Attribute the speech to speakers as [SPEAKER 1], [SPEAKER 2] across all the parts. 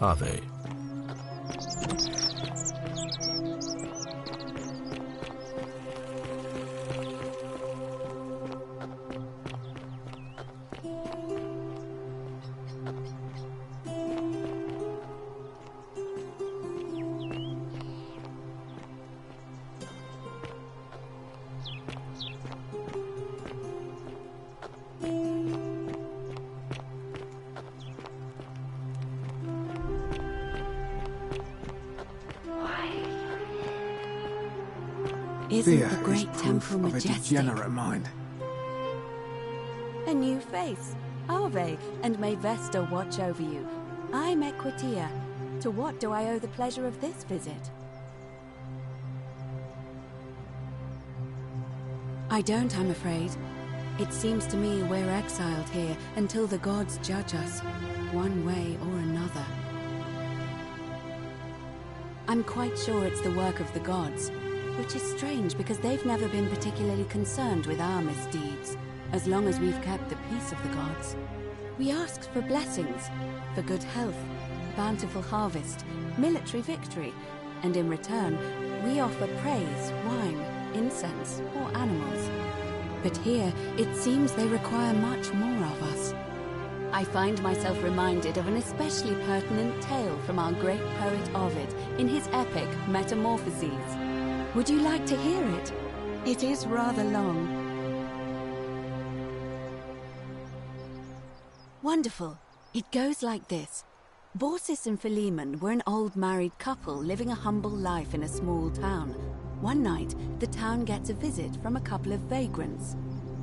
[SPEAKER 1] Ave.
[SPEAKER 2] Isn't
[SPEAKER 3] Fear
[SPEAKER 2] the great
[SPEAKER 3] is
[SPEAKER 2] temple
[SPEAKER 3] proof of a
[SPEAKER 2] majestic?
[SPEAKER 3] degenerate mind.
[SPEAKER 2] A new face. Ave, and may Vesta watch over you. I'm Equitia. To what do I owe the pleasure of this visit? I don't, I'm afraid. It seems to me we're exiled here until the gods judge us, one way or another. I'm quite sure it's the work of the gods, which is strange because they've never been particularly concerned with our misdeeds, as long as we've kept the peace of the gods. We asked for blessings, for good health, bountiful harvest, military victory, and in return, we offer praise, wine, incense, or animals. But here, it seems they require much more of us. I find myself reminded of an especially pertinent tale from our great poet Ovid in his epic Metamorphoses. Would you like to hear it? It is rather long. Wonderful. It goes like this. Baucis and Philemon were an old married couple living a humble life in a small town. One night, the town gets a visit from a couple of vagrants.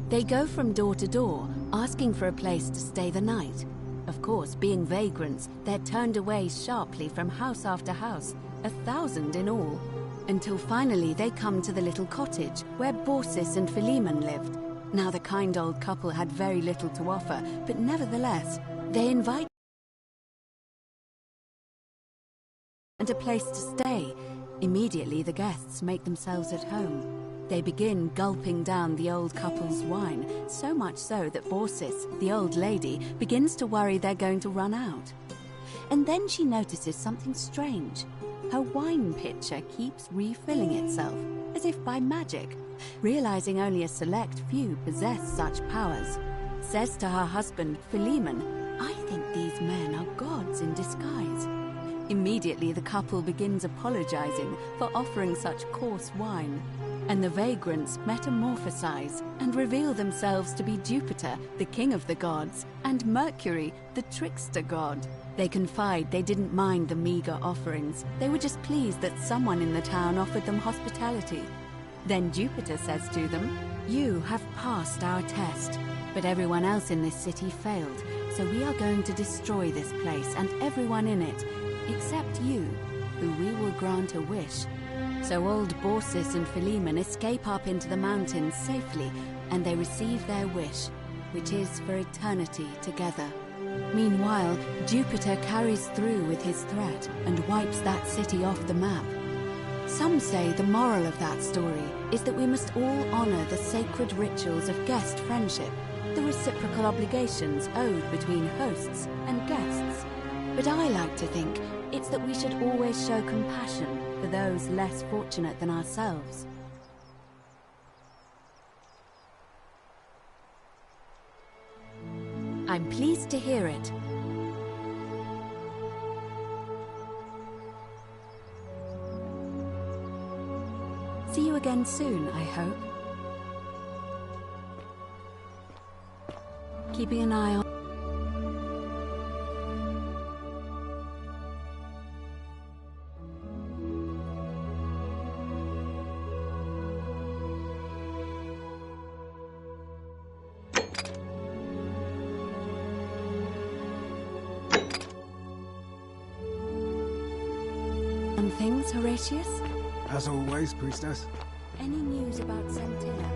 [SPEAKER 2] They go from door to door, asking for a place to stay the night. Of course, being vagrants, they're turned away sharply from house after house, 1,000 in all. Until finally they come to the little cottage where Baucis and Philemon lived. Now the kind old couple had very little to offer, but nevertheless, they invite and a place to stay. Immediately the guests make themselves at home. They begin gulping down the old couple's wine, so much so that Baucis, the old lady, begins to worry they're going to run out. And then she notices something strange. Her wine pitcher keeps refilling itself, as if by magic. Realizing only a select few possess such powers, says to her husband, Philemon, "I think these men are gods in disguise." Immediately the couple begins apologizing for offering such coarse wine, and the vagrants metamorphosize and reveal themselves to be Jupiter, the king of the gods, and Mercury, the trickster god. They confide they didn't mind the meager offerings. They were just pleased that someone in the town offered them hospitality. Then Jupiter says to them, "You have passed our test, but everyone else in this city failed, so we are going to destroy this place and everyone in it, except you, who we will grant a wish." So old Baucis and Philemon escape up into the mountains safely, and they receive their wish, which is for eternity together. Meanwhile, Jupiter carries through with his threat and wipes that city off the map. Some say the moral of that story is that we must all honor the sacred rituals of guest friendship, the reciprocal obligations owed between hosts and guests. But I like to think it's that we should always show compassion for those less fortunate than ourselves. I'm pleased to hear it. See you again soon, I hope. Keeping an eye on... things, Horatius?
[SPEAKER 3] As always, priestess.
[SPEAKER 2] Any news about Santilla?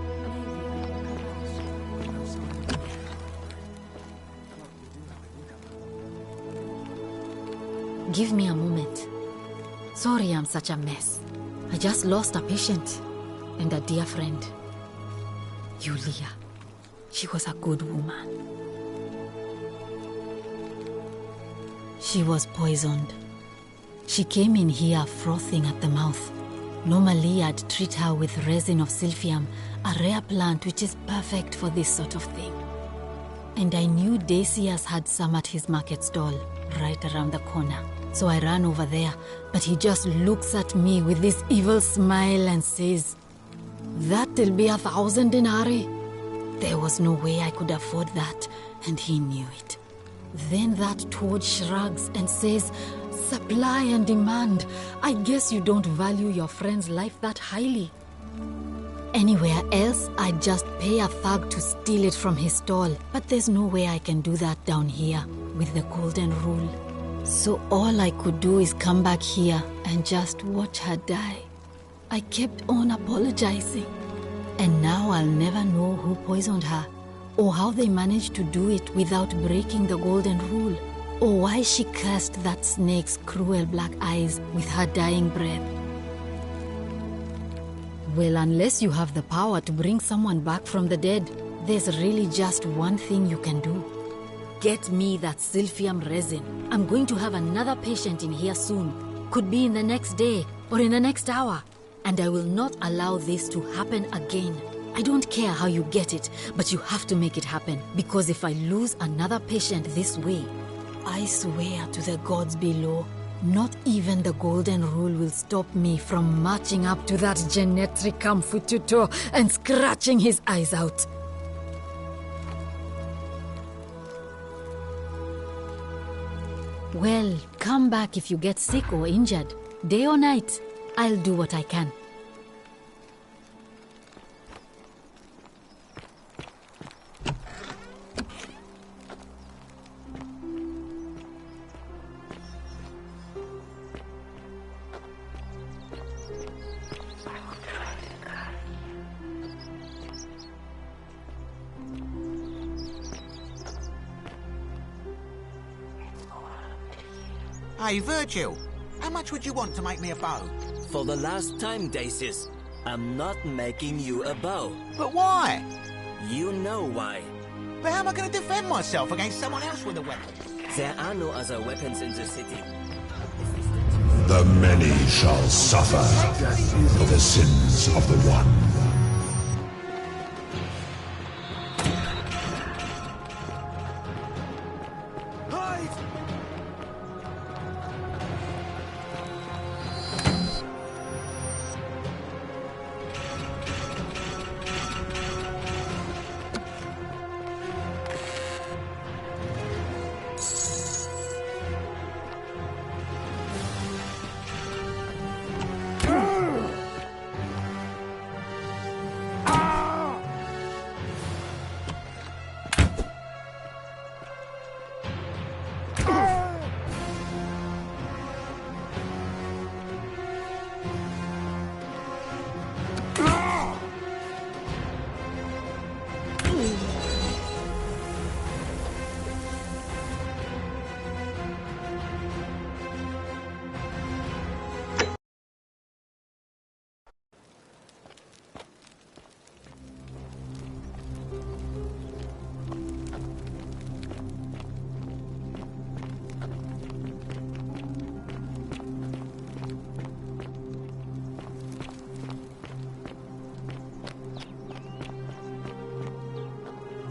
[SPEAKER 4] Give me a moment. Sorry I'm such a mess. I just lost a patient and a dear friend. Julia. She was a good woman. She was poisoned. She came in here frothing at the mouth. Normally, I'd treat her with resin of silphium, a rare plant which is perfect for this sort of thing. And I knew Decius had some at his market stall, right around the corner. So I ran over there, but he just looks at me with this evil smile and says, "That'll be 1,000 denarii." There was no way I could afford that, and he knew it. Then that toad shrugs and says, "Supply and demand. I guess you don't value your friend's life that highly." Anywhere else, I'd just pay a thug to steal it from his stall. But there's no way I can do that down here with the golden rule. So all I could do is come back here and just watch her die. I kept on apologizing. And now I'll never know who poisoned her, or how they managed to do it without breaking the golden rule, or why she cursed that snake's cruel black eyes with her dying breath. Well, unless you have the power to bring someone back from the dead, there's really just one thing you can do. Get me that silphium resin. I'm going to have another patient in here soon. Could be in the next day, or in the next hour. And I will not allow this to happen again. I don't care how you get it, but you have to make it happen. Because if I lose another patient this way, I swear to the gods below, not even the golden rule will stop me from marching up to that Genetricum Fututo and scratching his eyes out. Well, come back if you get sick or injured. Day or night, I'll do what I can.
[SPEAKER 1] Hey, Virgil, how much would you want to make me a bow?
[SPEAKER 5] For the last time, Dacius, I'm not making you a bow.
[SPEAKER 1] But why?
[SPEAKER 5] You know why.
[SPEAKER 1] But how am I going to defend myself against someone else with a weapon?
[SPEAKER 5] There are no other weapons in the city.
[SPEAKER 6] The many shall suffer for the sins of the one.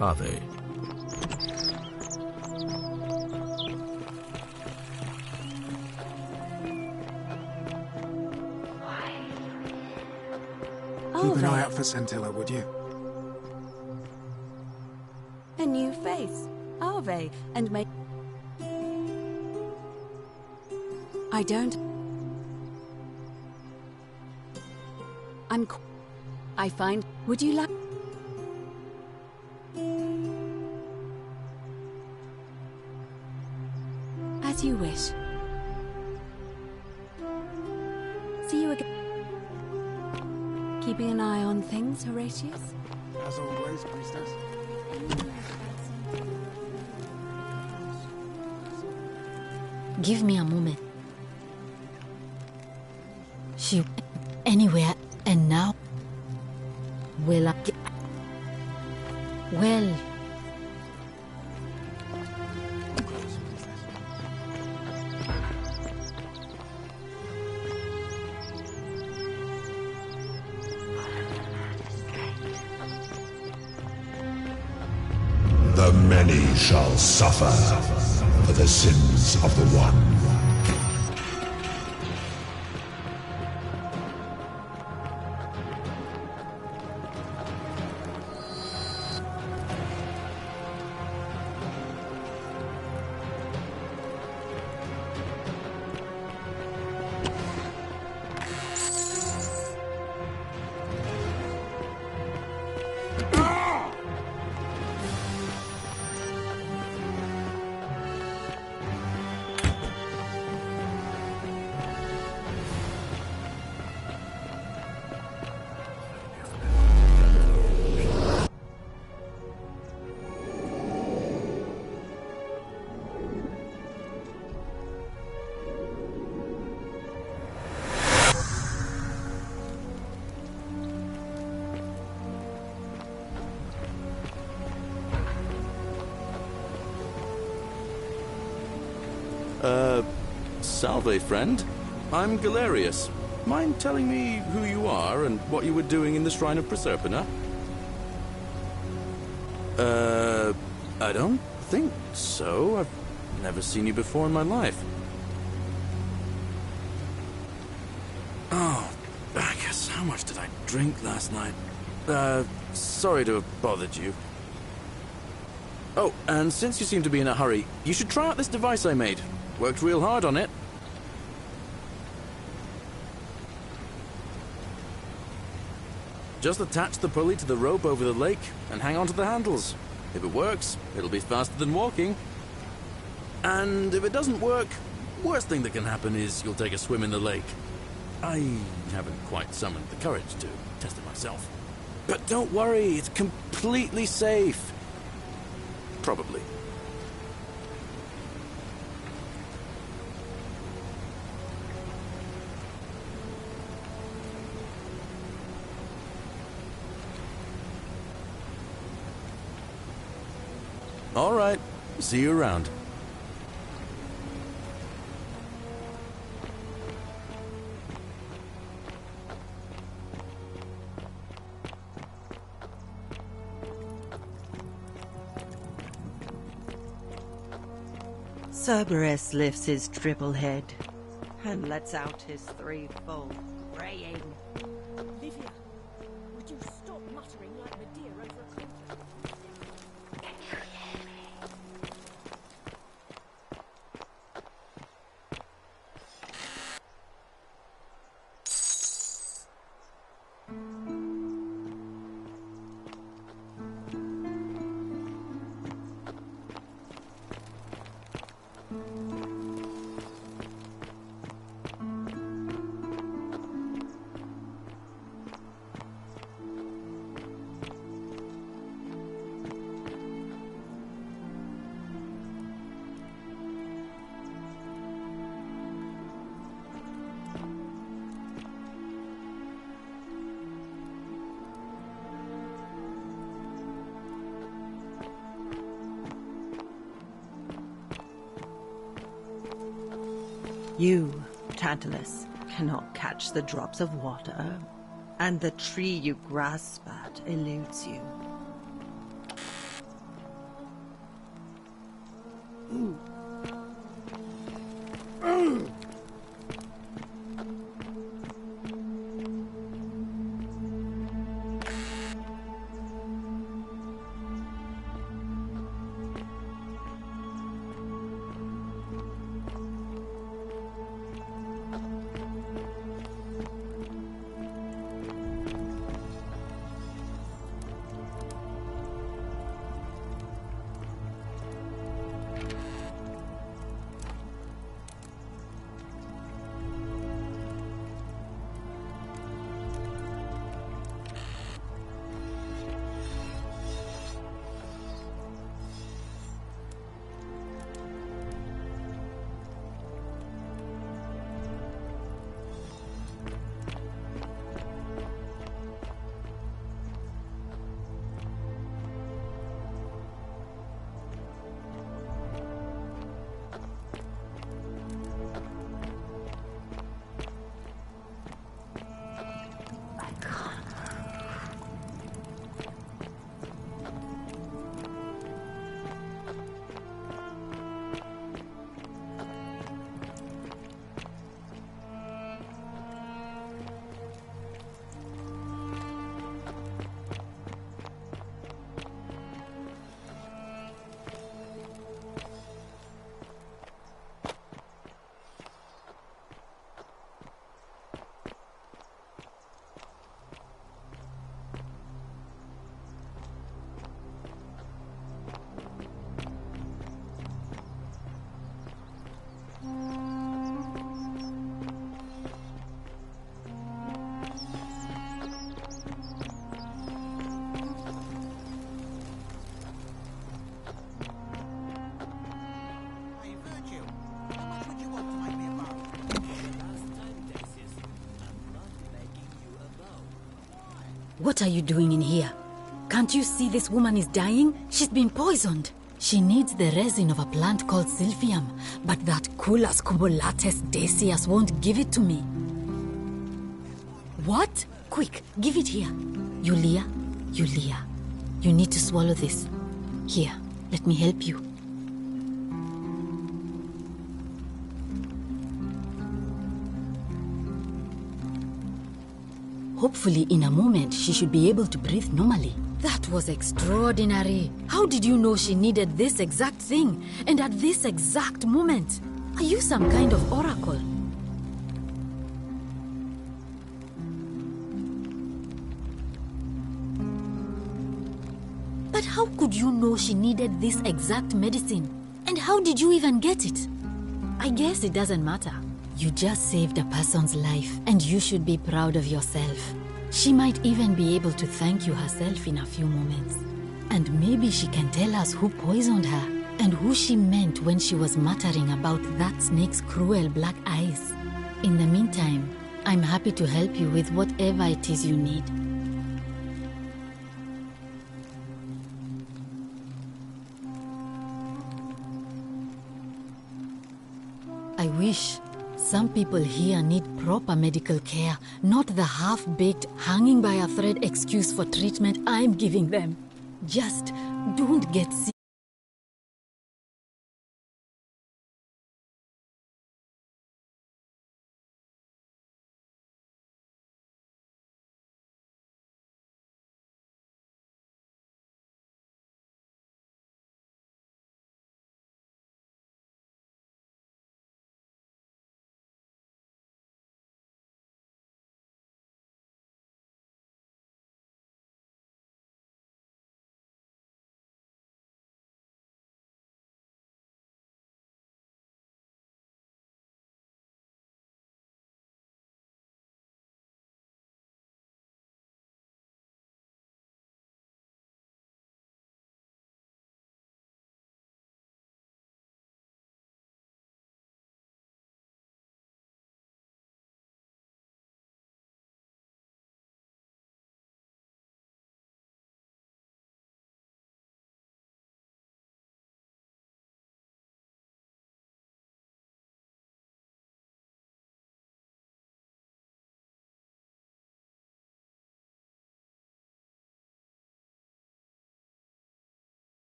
[SPEAKER 6] Are they?
[SPEAKER 3] Keep an eye out for Scintilla, would you?
[SPEAKER 2] A new face, Arve, and make... I don't... I find... Would you like... As you wish. See you again. Keeping an eye on things, Horatius?
[SPEAKER 3] As always, priestess.
[SPEAKER 4] Give me a moment. She... anywhere, and now... Well, well...
[SPEAKER 6] The many shall suffer for the sins of the one.
[SPEAKER 7] Salve, friend. I'm Galerius. Mind telling me who you are and what you were doing in the Shrine of Proserpina? I don't think so. I've never seen you before in my life. Oh, I guess how much did I drink last night? Sorry to have bothered you. Oh, and since you seem to be in a hurry, you should try out this device I made. Worked real hard on it. Just attach the pulley to the rope over the lake and hang on to the handles. If it works, it'll be faster than walking. And if it doesn't work, worst thing that can happen is you'll take a swim in the lake. I haven't quite summoned the courage to test it myself. But don't worry, it's completely safe. Probably. All right. See you around.
[SPEAKER 8] Cerberus lifts his triple head and lets out his threefold braying.
[SPEAKER 9] Livia, would you stop muttering like the deer over a cauldron?
[SPEAKER 8] You, Tantalus, cannot catch the drops of water, and the tree you grasp at eludes you.
[SPEAKER 4] What are you doing in here? Can't you see this woman is dying? She's been poisoned. She needs the resin of a plant called Silphium, but that Culus cubulatus decius won't give it to me. What? Quick, give it here. Yulia, you need to swallow this. Here, let me help you. Hopefully, in a moment, she should be able to breathe normally. That was extraordinary. How did you know she needed this exact thing, and at this exact moment? Are you some kind of oracle? But how could you know she needed this exact medicine? And how did you even get it? I guess it doesn't matter. You just saved a person's life, and you should be proud of yourself. She might even be able to thank you herself in a few moments. And maybe she can tell us who poisoned her, and who she meant when she was muttering about that snake's cruel black eyes. In the meantime, I'm happy to help you with whatever it is you need. I wish. Some people here need proper medical care, not the half-baked, hanging by a thread excuse for treatment I'm giving them. Just don't get sick.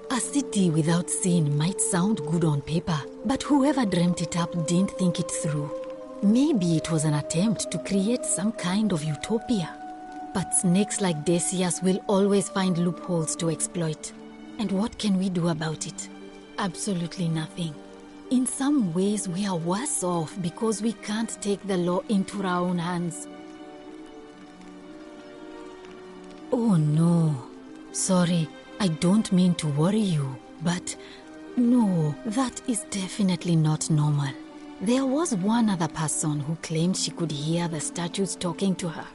[SPEAKER 4] A city without sin might sound good on paper, but whoever dreamt it up didn't think it through. Maybe it was an attempt to create some kind of utopia. But snakes like Decius will always find loopholes to exploit. And what can we do about it? Absolutely nothing. In some ways, we are worse off because we can't take the law into our own hands. Oh no. Sorry, I don't mean to worry you, but no, that is definitely not normal. There was one other person who claimed she could hear the statues talking to her.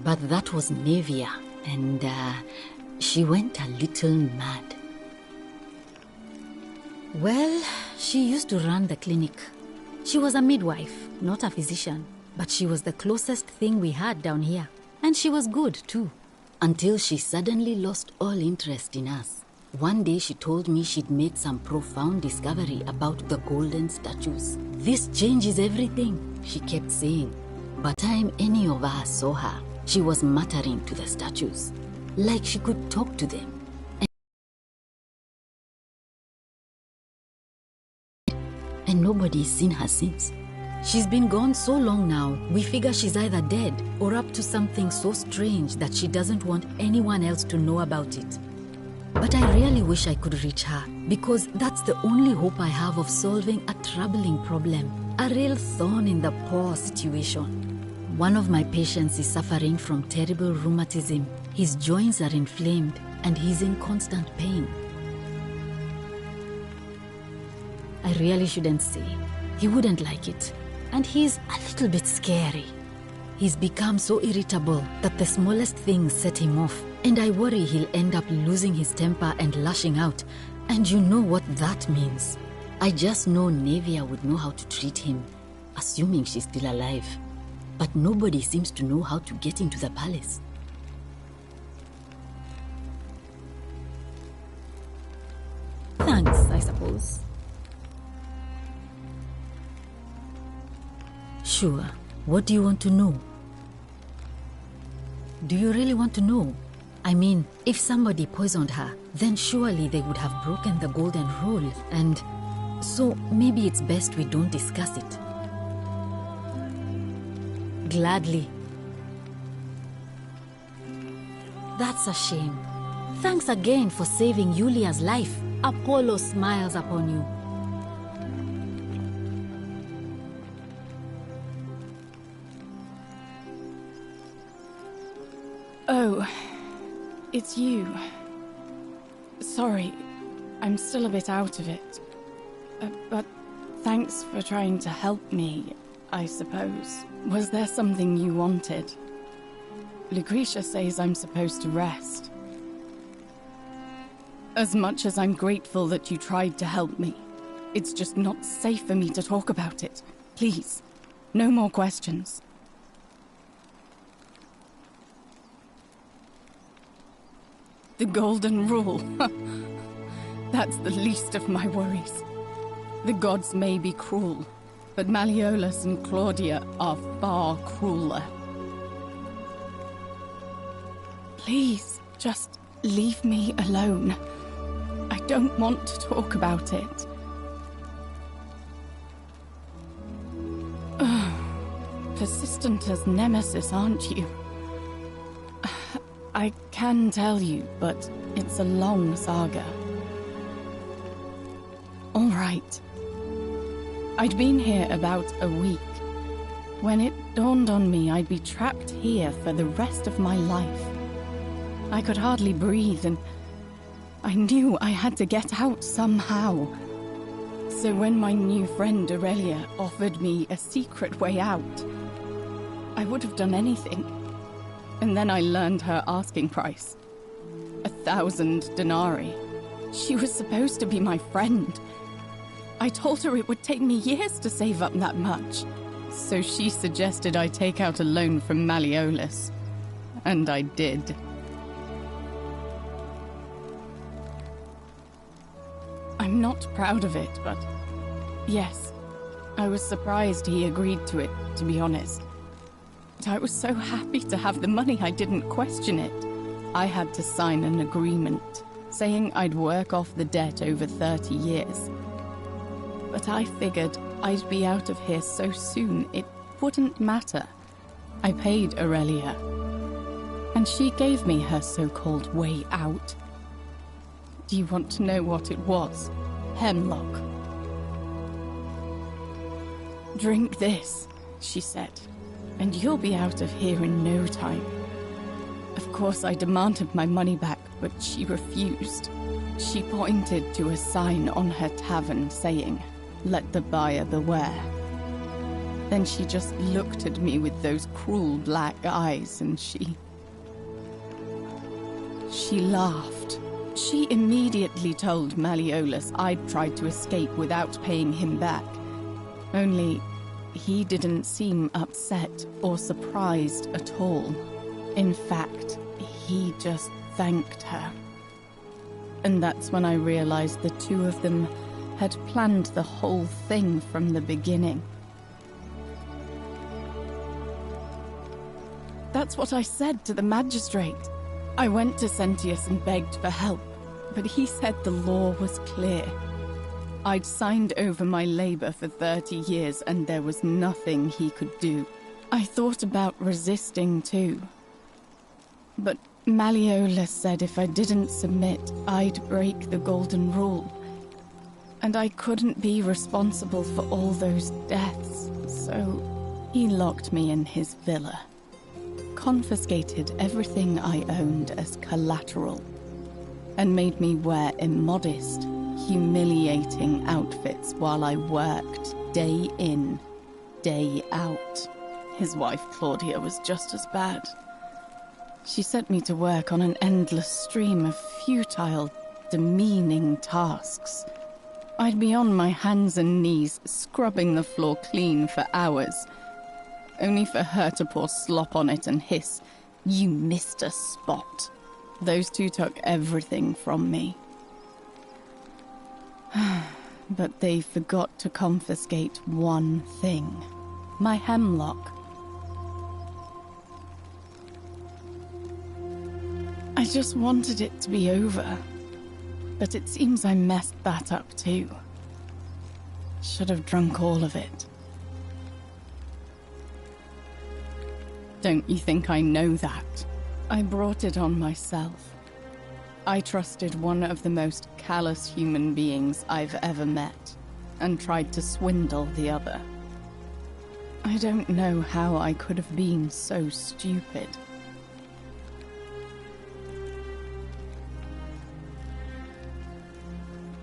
[SPEAKER 4] But that was Nevia, and she went a little mad. Well, she used to run the clinic. She was a midwife, not a physician, but she was the closest thing we had down here. And she was good, too. Until she suddenly lost all interest in us. One day she told me she'd made some profound discovery about the golden statues. This changes everything, she kept saying. But time any of us saw her, she was muttering to the statues, like she could talk to them. And nobody's seen her since. She's been gone so long now, we figure she's either dead or up to something so strange that she doesn't want anyone else to know about it. But I really wish I could reach her, because that's the only hope I have of solving a troubling problem, a real thorn in the paw situation. One of my patients is suffering from terrible rheumatism. His joints are inflamed and he's in constant pain. I really shouldn't say. He wouldn't like it. And he's a little bit scary. He's become so irritable that the smallest things set him off. And I worry he'll end up losing his temper and lashing out. And you know what that means. I just know Nevia would know how to treat him, assuming she's still alive. But nobody seems to know how to get into the palace. Thanks, I suppose. Sure. What do you want to know? Do you really want to know? I mean, if somebody poisoned her, then surely they would have broken the golden rule, and so maybe it's best we don't discuss it. Gladly. That's a shame. Thanks again for saving Yulia's life. Apollo smiles upon you.
[SPEAKER 10] Oh, it's you. Sorry, I'm still a bit out of it. But thanks for trying to help me, I suppose. Was there something you wanted? Lucretia says I'm supposed to rest. As much as I'm grateful that you tried to help me, it's just not safe for me to talk about it. Please, no more questions. The Golden Rule. That's the least of my worries. The gods may be cruel, but Malleolus and Claudia are far crueler. Please, just leave me alone. I don't want to talk about it. Persistent as Nemesis, aren't you? I can tell you, but it's a long saga. All right. I'd been here about a week, when it dawned on me I'd be trapped here for the rest of my life. I could hardly breathe, and I knew I had to get out somehow. So when my new friend Aurelia offered me a secret way out, I would have done anything. And then I learned her asking price. 1,000 denarii. She was supposed to be my friend. I told her it would take me years to save up that much. So she suggested I take out a loan from Malleolus. And I did. I'm not proud of it, but yes, I was surprised he agreed to it, to be honest. But I was so happy to have the money I didn't question it. I had to sign an agreement, saying I'd work off the debt over 30 years. But I figured I'd be out of here so soon it wouldn't matter. I paid Aurelia, and she gave me her so-called way out. Do you want to know what it was? Hemlock. "Drink this," she said, "and you'll be out of here in no time." Of course, I demanded my money back, but she refused. She pointed to a sign on her tavern saying, "Let the buyer beware." Then she just looked at me with those cruel black eyes and she laughed. She immediately told Malleolus I'd tried to escape without paying him back. Only, he didn't seem upset or surprised at all. In fact, he just thanked her. And that's when I realized the two of them had planned the whole thing from the beginning. That's what I said to the magistrate. I went to Sentius and begged for help, but he said the law was clear. I'd signed over my labor for 30 years and there was nothing he could do. I thought about resisting too. But Malleolus said if I didn't submit, I'd break the Golden Rule. And I couldn't be responsible for all those deaths, so he locked me in his villa. Confiscated everything I owned as collateral, and made me wear immodest, humiliating outfits while I worked day in, day out. His wife Claudia was just as bad. She sent me to work on an endless stream of futile, demeaning tasks. I'd be on my hands and knees, scrubbing the floor clean for hours, only for her to pour slop on it and hiss, "You missed a spot." Those two took everything from me. But they forgot to confiscate one thing. My hemlock. I just wanted it to be over. But it seems I messed that up too. Should have drunk all of it. Don't you think I know that? I brought it on myself. I trusted one of the most callous human beings I've ever met, and tried to swindle the other. I don't know how I could have been so stupid.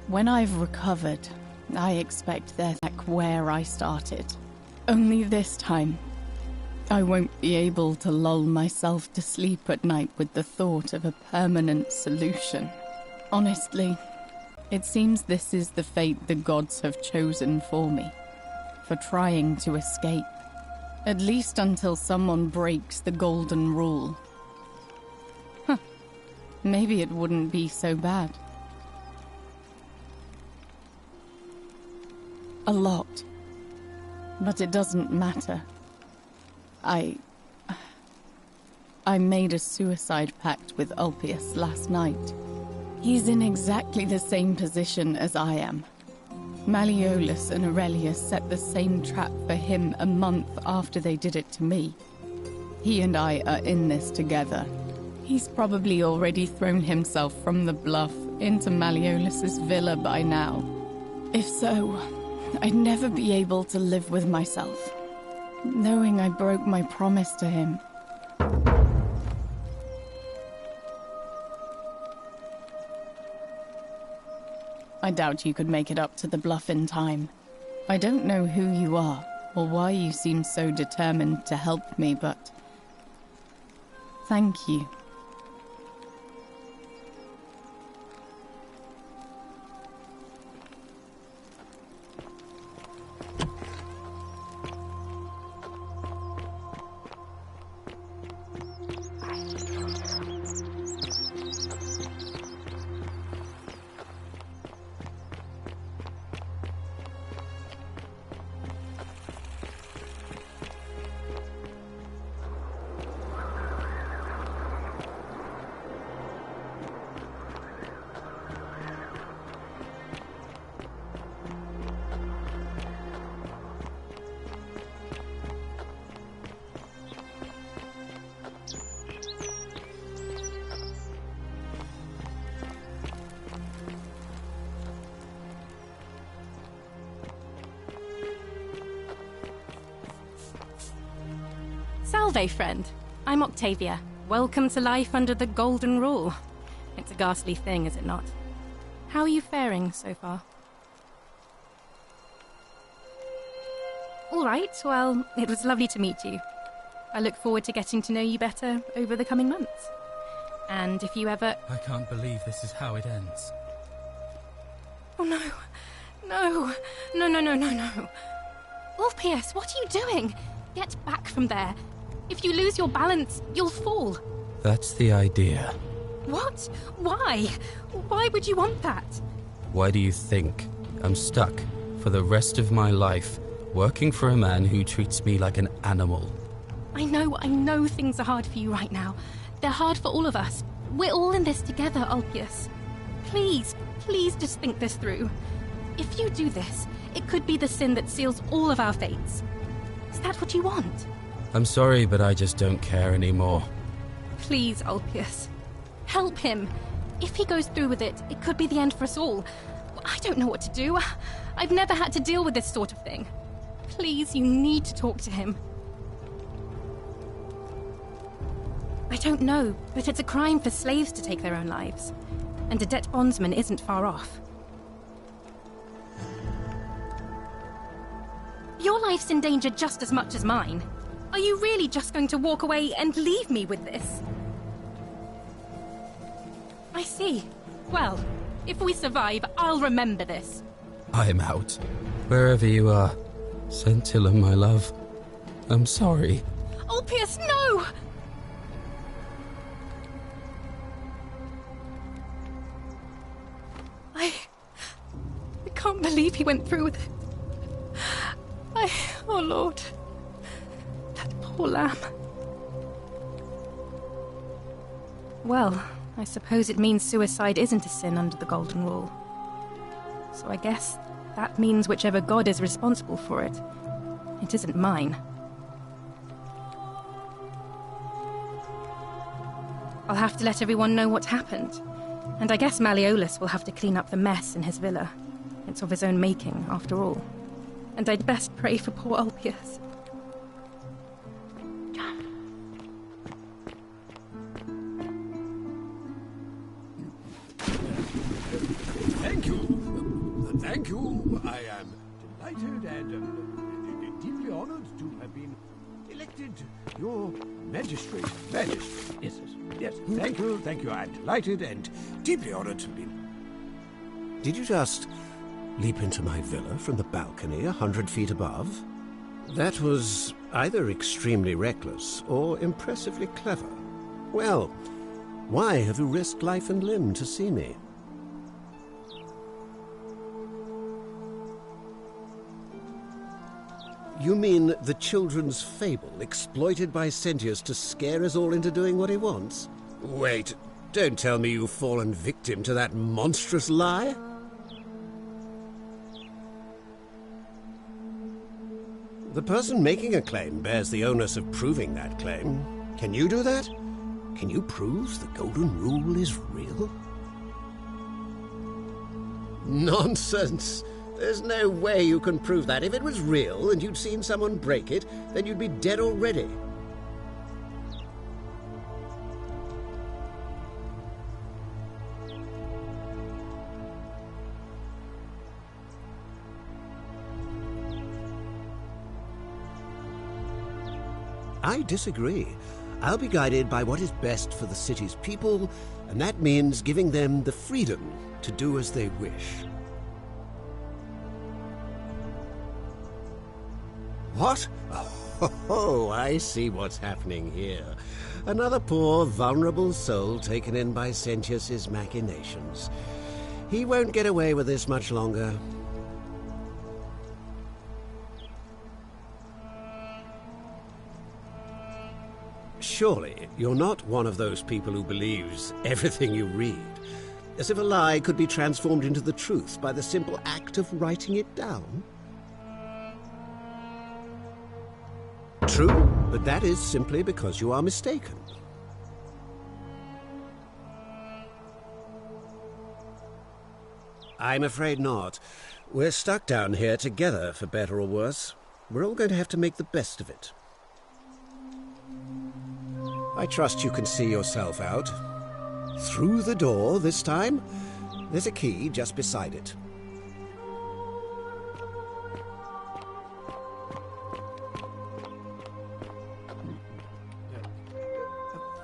[SPEAKER 10] When I've recovered, I expect they're back where I started. Only this time, I won't be able to lull myself to sleep at night with the thought of a permanent solution. Honestly, it seems this is the fate the gods have chosen for me, for trying to escape. At least until someone breaks the Golden Rule. Maybe it wouldn't be so bad. A lot. But it doesn't matter. I made a suicide pact with Ulpius last night. He's in exactly the same position as I am. Malleolus and Aurelius set the same trap for him a month after they did it to me. He and I are in this together. He's probably already thrown himself from the bluff into Malleolus's villa by now. If so, I'd never be able to live with myself, knowing I broke my promise to him. I doubt you could make it up to the bluff in time. I don't know who you are, or why you seem so determined to help me, but thank you. Salve, friend. I'm Octavia. Welcome to life under the Golden Rule. It's a ghastly thing, is it not? How are you faring so far? All right, well, it was lovely to meet you. I look forward to getting to know you better over the coming months. And if you ever...
[SPEAKER 11] I can't believe this is how it ends.
[SPEAKER 10] Oh, no. No. No, no, no, no, no. Ulpius, what are you doing? Get back from there. If you lose your balance, you'll fall.
[SPEAKER 11] That's the idea.
[SPEAKER 10] What? Why? Why would you want that?
[SPEAKER 11] Why do you think I'm stuck for the rest of my life working for a man who treats me like an animal?
[SPEAKER 10] I know things are hard for you right now. They're hard for all of us. We're all in this together, Ulpius. Please just think this through. If you do this, it could be the sin that seals all of our fates. Is that what you want?
[SPEAKER 11] I'm sorry, but I just don't care anymore.
[SPEAKER 10] Please, Ulpius. Help him. If he goes through with it, it could be the end for us all. I don't know what to do. I've never had to deal with this sort of thing. Please, you need to talk to him. I don't know, but it's a crime for slaves to take their own lives. And a debt bondsman isn't far off. Your life's in danger just as much as mine. Are you really just going to walk away and leave me with this? I see. Well, if we survive, I'll remember this.
[SPEAKER 11] I'm out. Wherever you are. Scintilla, my love. I'm sorry.
[SPEAKER 10] Ulpius, no! I can't believe he went through with it. Oh Lord. That poor lamb. Well, I suppose it means suicide isn't a sin under the Golden Rule. So I guess that means whichever god is responsible for it, it isn't mine. I'll have to let everyone know what happened. And I guess Malleolus will have to clean up the mess in his villa. It's of his own making, after all. And I'd best pray for poor Ulpius.
[SPEAKER 12] Thank you. Thank you. I am delighted and deeply honored to have been elected your magistrate. Yes, yes. Thank you. I'm delighted and deeply honored to be...
[SPEAKER 13] Did you just leap into my villa from the balcony 100 feet above? That was either extremely reckless or impressively clever. Well, why have you risked life and limb to see me? You mean the children's fable exploited by Sentius to scare us all into doing what he wants? Wait, don't tell me you've fallen victim to that monstrous lie? The person making a claim bears the onus of proving that claim. Can you do that? Can you prove the Golden Rule is real? Nonsense! There's no way you can prove that. If it was real and you'd seen someone break it, then you'd be dead already. I disagree. I'll be guided by what is best for the city's people, and that means giving them the freedom to do as they wish. What? Oh, I see what's happening here. Another poor, vulnerable soul taken in by Sentius's machinations. He won't get away with this much longer. Surely, you're not one of those people who believes everything you read, as if a lie could be transformed into the truth by the simple act of writing it down? True, but that is simply because you are mistaken. I'm afraid not. We're stuck down here together, for better or worse. We're all going to have to make the best of it. I trust you can see yourself out. Through the door this time? There's a key just beside it.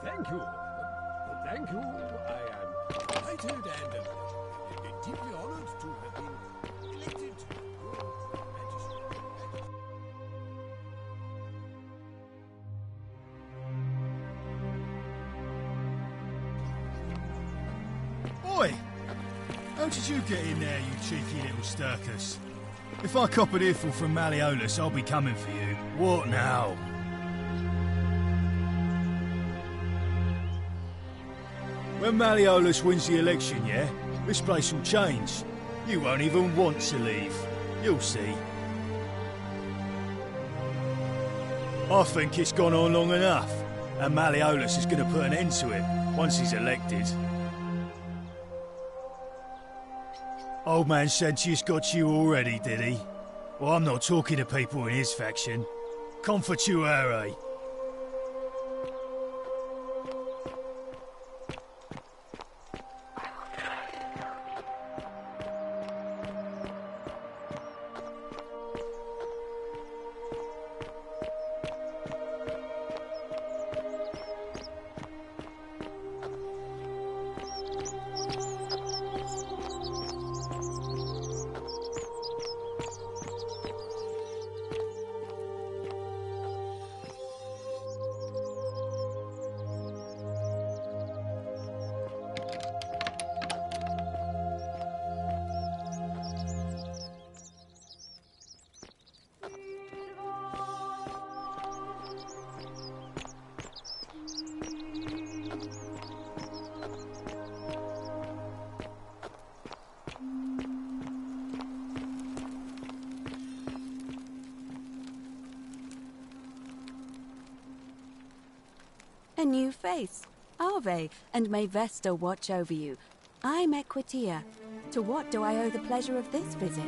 [SPEAKER 12] Thank you. Thank you. I am delighted and deeply honored to have been elected your Majesty.
[SPEAKER 14] Oi! How did you get in there, you cheeky little Sturkus? If I cop an earful from Malleolus, I'll be coming for you. What now? When Malleolus wins the election, yeah? This place will change. You won't even want to leave. You'll see. I think it's gone on long enough, and Malleolus is going to put an end to it once he's elected. Old man Sentius got you already, did he? Well, I'm not talking to people in his faction. Confituare.
[SPEAKER 2] A new face. Ave, and may Vesta watch over you. I'm Equitia. To what do I owe the pleasure of this visit?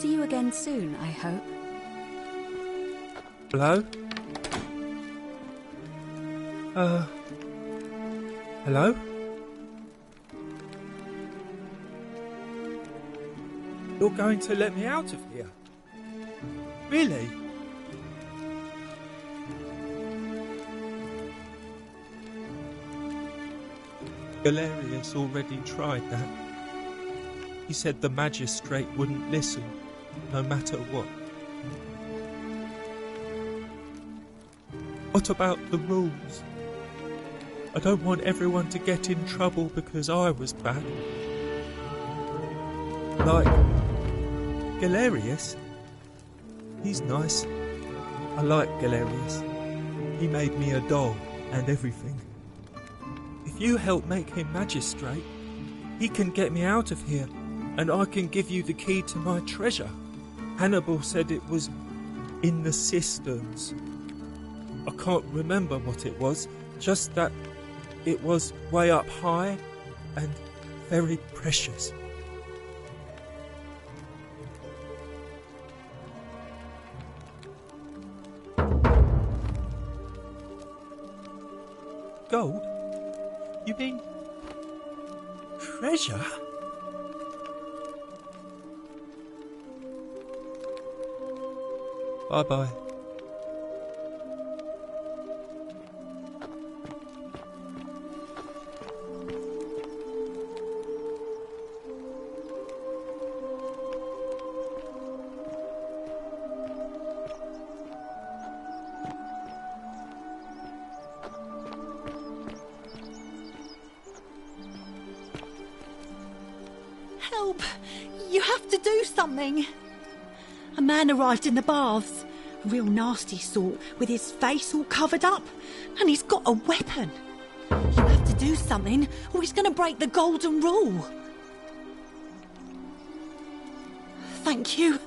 [SPEAKER 2] See you again soon, I hope.
[SPEAKER 15] Hello? Hello? You're going to let me out of here? Really? Galerius already tried that. He said the magistrate wouldn't listen, no matter what. What about the rules? I don't want everyone to get in trouble because I was bad. Like Galerius? He's nice. I like Galerius. He made me a doll and everything. If you help make him magistrate, he can get me out of here, and I can give you the key to my treasure. Hannibal said it was in the cisterns. I can't remember what it was, just that it was way up high and very precious. Gold? You mean treasure? Bye-bye.
[SPEAKER 9] Help! You have to do something! A man arrived in the baths. A real nasty sort, with his face all covered up. And he's got a weapon. You have to do something, or he's going to break the golden rule. Thank you.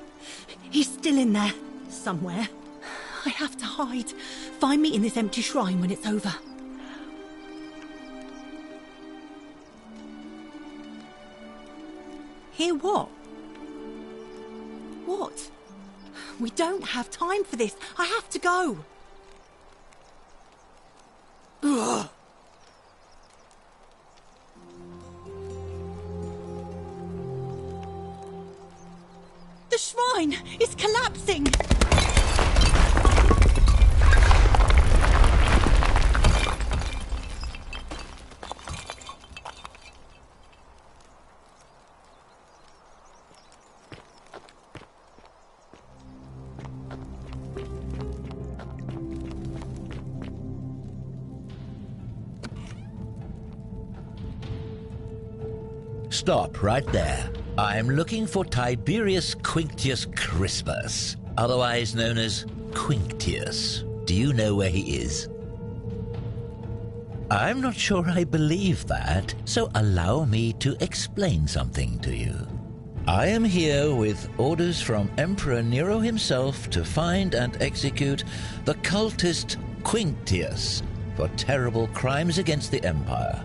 [SPEAKER 9] He's still in there, somewhere. I have to hide. Find me in this empty shrine when it's over. Hear what? What? We don't have time for this. I have to go. Ugh. The shrine is collapsing!
[SPEAKER 16] Stop right there. I'm looking for Tiberius Quinctius Crispus, otherwise known as Quinctius. Do you know where he is? I'm not sure I believe that, so allow me to explain something to you. I am here with orders from Emperor Nero himself to find and execute the cultist Quinctius for terrible crimes against the Empire.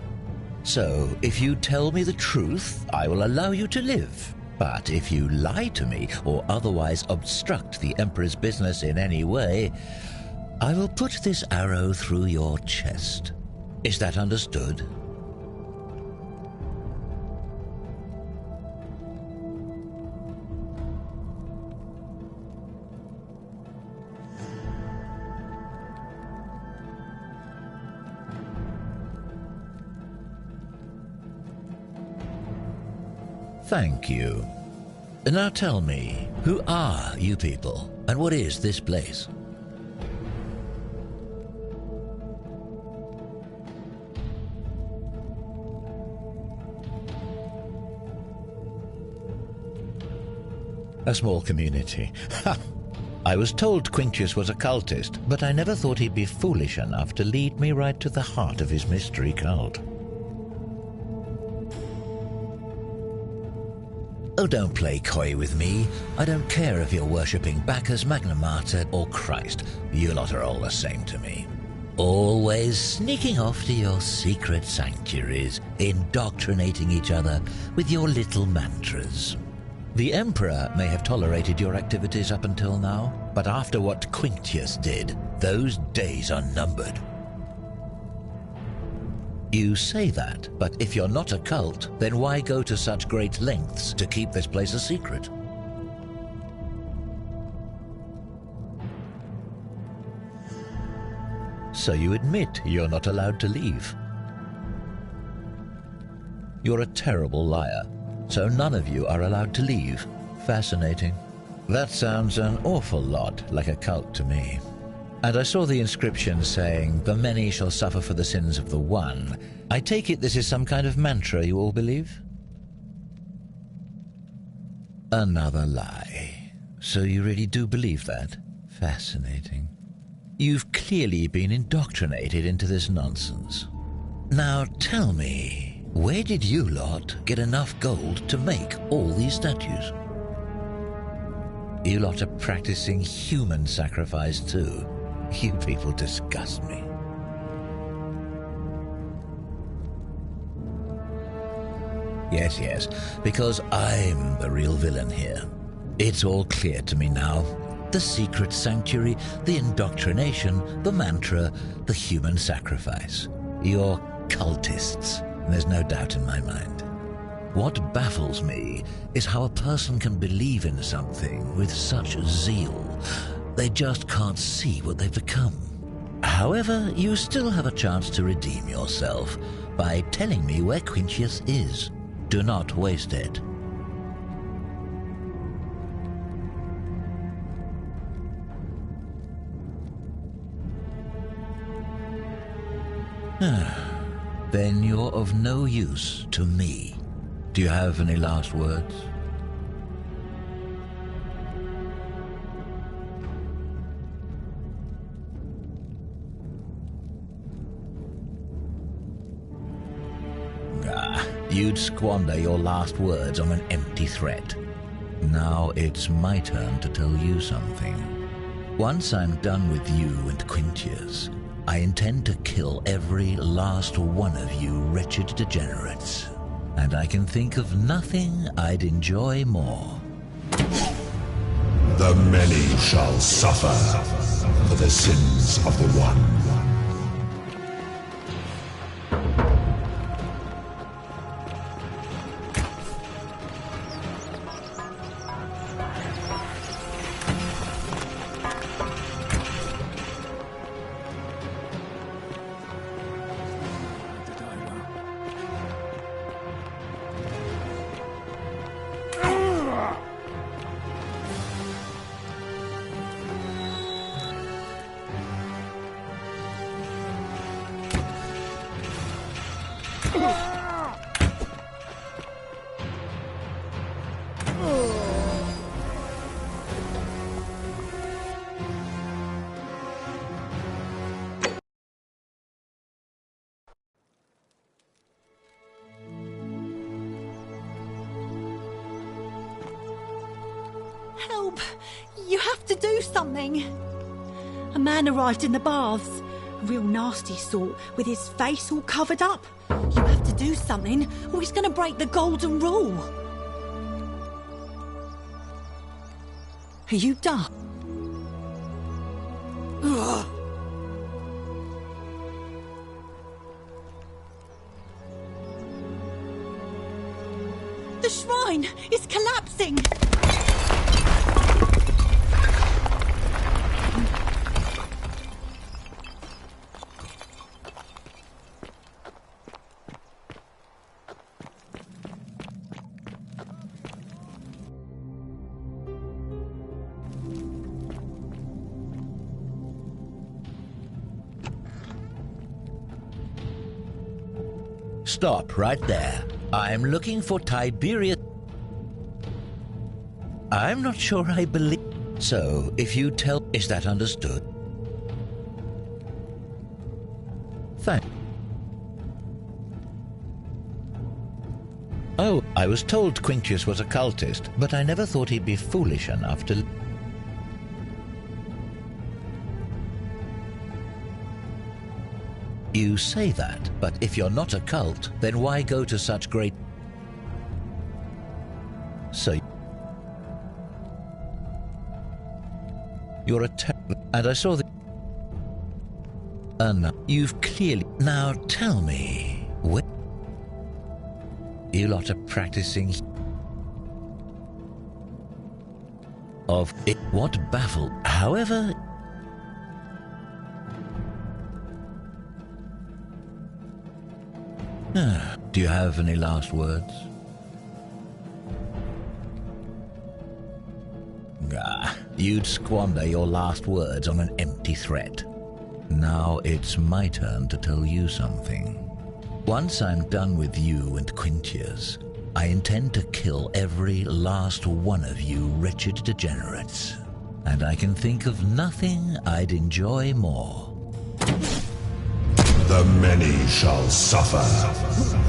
[SPEAKER 16] So, if you tell me the truth, I will allow you to live. But if you lie to me or otherwise obstruct the Emperor's business in any way, I will put this arrow through your chest. Is that understood? Thank you. Now tell me, who are you people, and what is this place? A small community. Ha! I was told Quinctius was a cultist, but I never thought he'd be foolish enough to lead me right to the heart of his mystery cult. Oh, don't play coy with me. I don't care if you're worshipping Bacchus, Magna Mater, or Christ. You lot are all the same to me. Always sneaking off to your secret sanctuaries, indoctrinating each other with your little mantras. The Emperor may have tolerated your activities up until now, but after what Quinctius did, those days are numbered. You say that, but if you're not a cult, then why go to such great lengths to keep this place a secret? So you admit you're not allowed to leave. You're a terrible liar, so none of you are allowed to leave. Fascinating. That sounds an awful lot like a cult to me. And I saw the inscription saying, "The many shall suffer for the sins of the one." I take it this is some kind of mantra you all believe? Another lie. So you really do believe that? Fascinating. You've clearly been indoctrinated into this nonsense. Now tell me, where did you lot get enough gold to make all these statues? You lot are practicing human sacrifice too. You people disgust me. Yes, because I'm the real villain here. It's all clear to me now. The secret sanctuary, the indoctrination, the mantra, the human sacrifice. You're cultists, there's no doubt in my mind. What baffles me is how a person can believe in something with such zeal. They just can't see what they've become. However, you still have a chance to redeem yourself by telling me where Quinctius is. Do not waste it. Then you're of no use to me. Do you have any last words? You'd squander your last words on an empty threat. Now it's my turn to tell you something. Once I'm done with you and Quinctius, I intend to kill every last one of you wretched degenerates. And I can think of nothing I'd enjoy more.
[SPEAKER 6] The many shall suffer for the sins of the one.
[SPEAKER 9] Help! You have to do something! A man arrived in the baths. A real nasty sort, with his face all covered up. You have to do something, or he's going to break the golden rule. Are you done? Ugh. The shrine is collapsing!
[SPEAKER 16] Stop right there. I'm looking for Tiberius. I'm not sure I believe. So, if you tell... Is that understood? Thank... Oh, I was told Quintius was a cultist, but I never thought he'd be foolish enough to... You say that, but if you're not a cult, then why go to such great... So... You're a and I saw the... No, you've clearly... Now tell me, where... You lot are practicing... Of it, what baffled... However... Do you have any last words? You'd squander your last words on an empty threat. Now it's my turn to tell you something. Once I'm done with you and Quintius, I intend to kill every last one of you wretched degenerates. And I can think of nothing I'd enjoy more.
[SPEAKER 6] The many shall suffer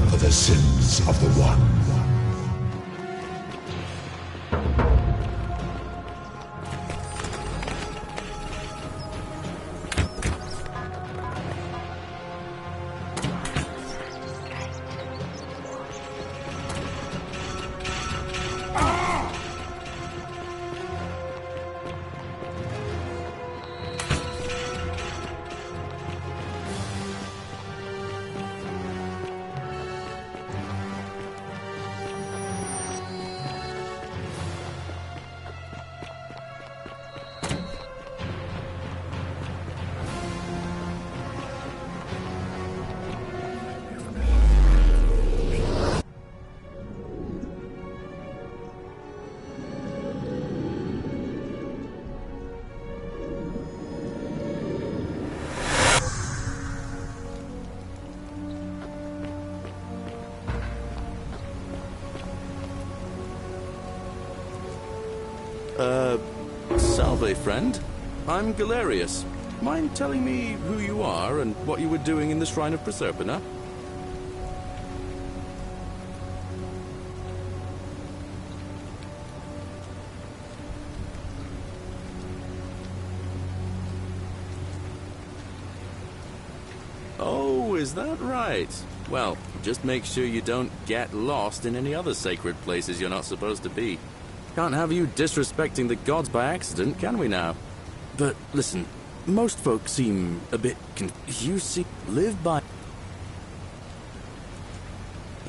[SPEAKER 6] for the sins of the one.
[SPEAKER 7] Salve, friend. I'm Galerius. Mind telling me who you are and what you were doing in the Shrine of Proserpina? Oh, is that right? Well, just make sure you don't get lost in any other sacred places you're not supposed to be. Can't have you disrespecting the gods by accident, can we now? But listen, most folk seem a bit you see, live by...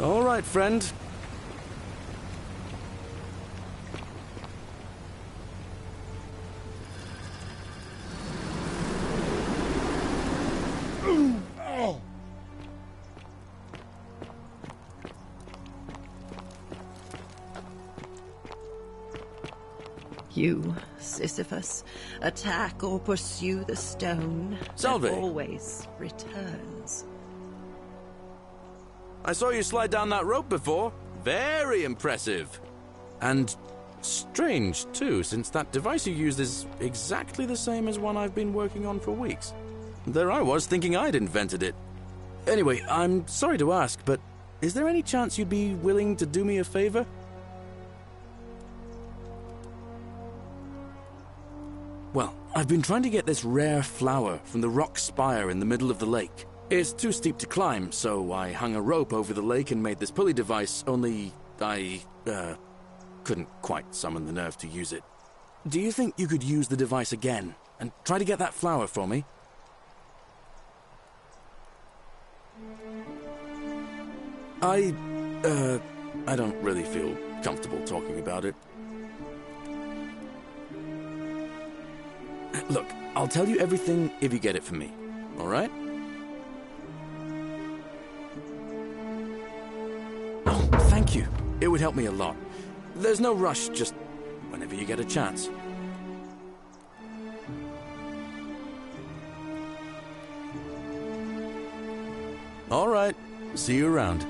[SPEAKER 7] All right, friend.
[SPEAKER 8] You, Sisyphus, attack or pursue the stone
[SPEAKER 7] Salve.
[SPEAKER 8] that always returns.
[SPEAKER 7] I saw you slide down that rope before. Very impressive. And strange, too, since that device you used is exactly the same as one I've been working on for weeks. There I was, thinking I'd invented it. Anyway, I'm sorry to ask, but is there any chance you'd be willing to do me a favor? Well, I've been trying to get this rare flower from the rock spire in the middle of the lake. It's too steep to climb, so I hung a rope over the lake and made this pulley device, only I, couldn't quite summon the nerve to use it. Do you think you could use the device again and try to get that flower for me? I don't really feel comfortable talking about it. Look, I'll tell you everything if you get it for me, all right? Oh, thank you. It would help me a lot. There's no rush, just whenever you get a chance. All right. See you around.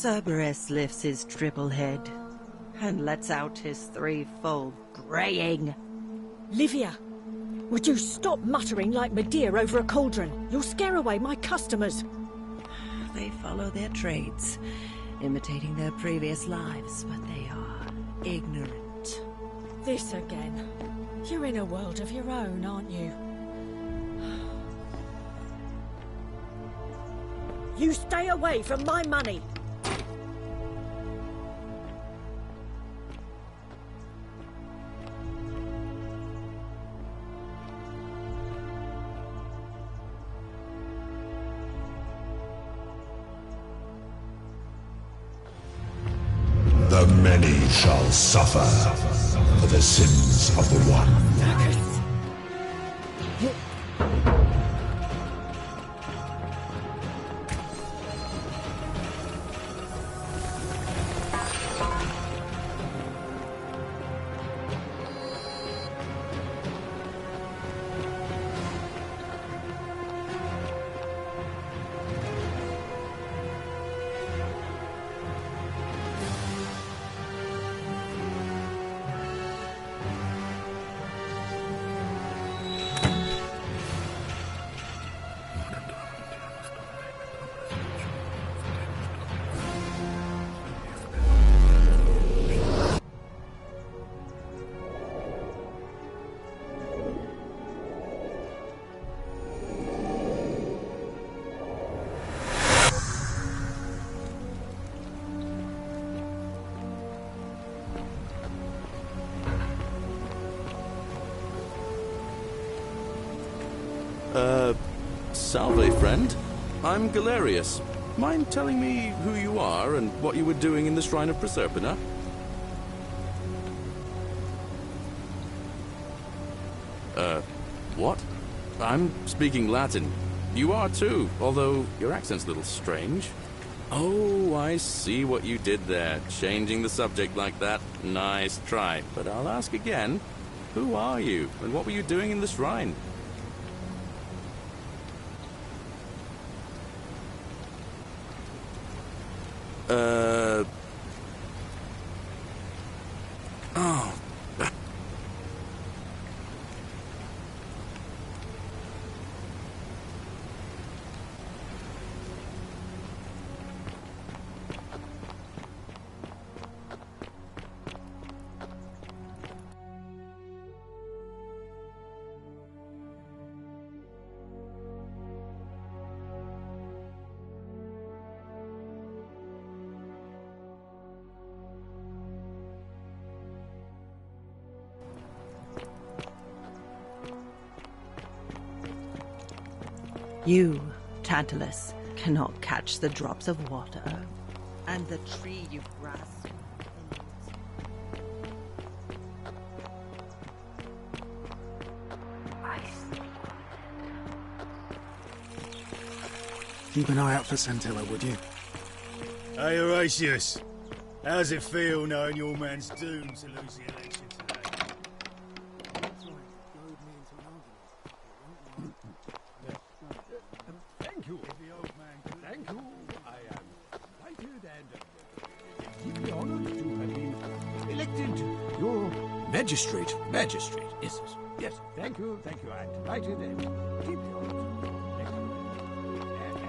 [SPEAKER 8] Cerberus lifts his triple head and lets out his threefold braying.
[SPEAKER 9] Livia, would you stop muttering like Medea over a cauldron? You'll scare away my customers.
[SPEAKER 8] They follow their trades, imitating their previous lives, but they are ignorant.
[SPEAKER 9] This again. You're in a world of your own, aren't you? You stay away from my money!
[SPEAKER 6] The many shall suffer for the sins of the one.
[SPEAKER 7] Salve, friend. I'm Galerius. Mind telling me who you are and what you were doing in the Shrine of Proserpina? What? I'm speaking Latin. You are too, although your accent's a little strange. Oh, I see what you did there, changing the subject like that. Nice try. But I'll ask again. Who are you, and what were you doing in the shrine? Oh.
[SPEAKER 8] You, Tantalus, cannot catch the drops of water, and the tree you grasp.
[SPEAKER 3] Keep an eye out for Scintilla, would you?
[SPEAKER 14] Hey, Horatius. How's it feel knowing your man's doomed to lose the election today?
[SPEAKER 12] Thank you. Thank you. I am delighted and deeply honored to have been elected your magistrate. Magistrate, yes. Yes, thank you. I'm delighted and deeply honored. And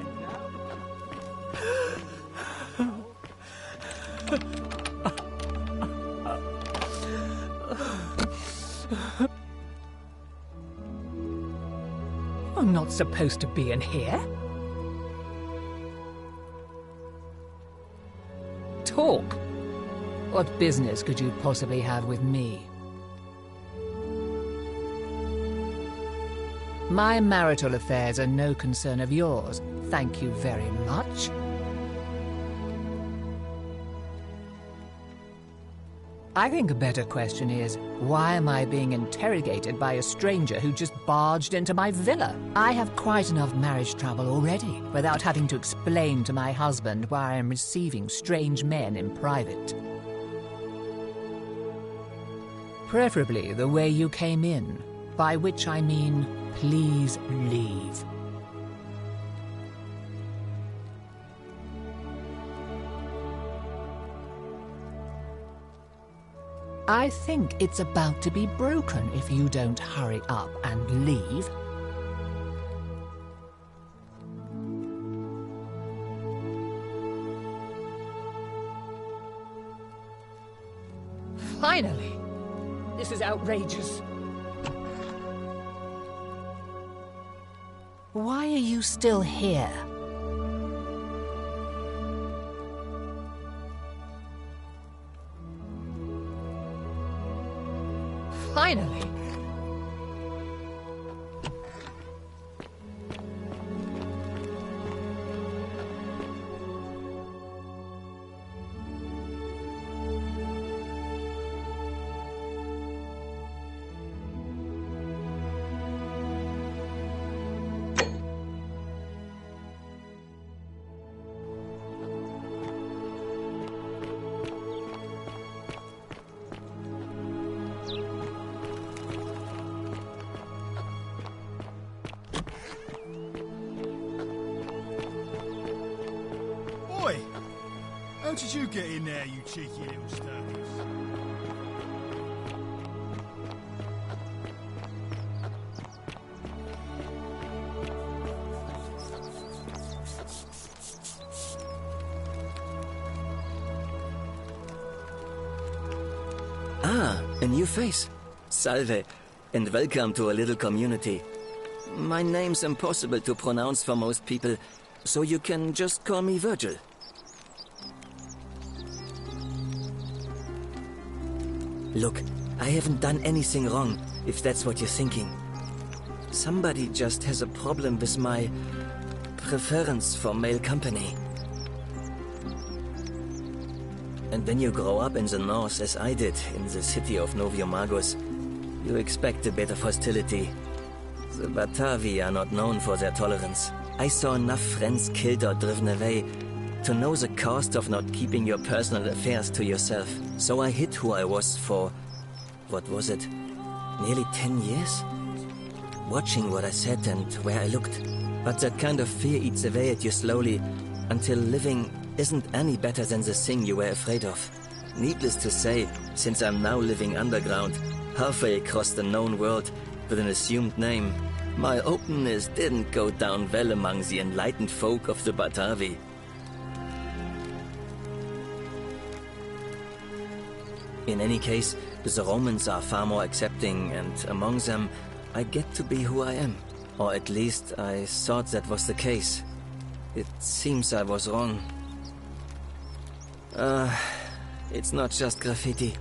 [SPEAKER 17] I'm not supposed to be in here. Talk. What business could you possibly have with me? My marital affairs are no concern of yours. Thank you very much. I think a better question is, why am I being interrogated by a stranger who just barged into my villa? I have quite enough marriage trouble already, without having to explain to my husband why I am receiving strange men in private. Preferably the way you came in, by which I mean, please leave. I think it's about to be broken if you don't hurry up and leave. Finally! This is outrageous. Why are you still here? Finally!
[SPEAKER 14] Oi! How did you get in there, you cheeky little sturkers?
[SPEAKER 5] Ah, a new face. Salve, and welcome to a little community. My name's impossible to pronounce for most people, so you can just call me Virgil. Look, I haven't done anything wrong, if that's what you're thinking. Somebody just has a problem with my preference for male company. And when you grow up in the north, as I did, in the city of Noviomagus, you expect a bit of hostility. The Batavi are not known for their tolerance. I saw enough friends killed or driven away to know the cost of not keeping your personal affairs to yourself. So I hid who I was for, what was it, nearly 10 years? Watching what I said and where I looked. But that kind of fear eats away at you slowly, until living isn't any better than the thing you were afraid of. Needless to say, since I'm now living underground, halfway across the known world, with an assumed name, my openness didn't go down well among the enlightened folk of the Batavi. In any case, the Romans are far more accepting, and among them, I get to be who I am. Or at least, I thought that was the case. It seems I was wrong. It's not just graffiti.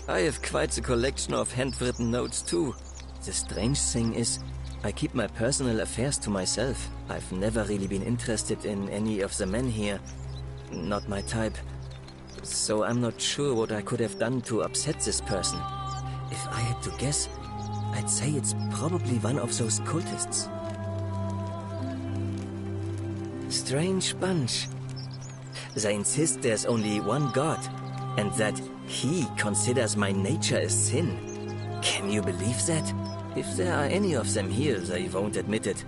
[SPEAKER 5] I have quite a collection of handwritten notes too. The strange thing is, I keep my personal affairs to myself. I've never really been interested in any of the men here. Not my type. So I'm not sure what I could have done to upset this person. If I had to guess, I'd say it's probably one of those cultists. Strange bunch. They insist there's only one god, and that he considers my nature a sin. Can you believe that? If there are any of them here, they won't admit it.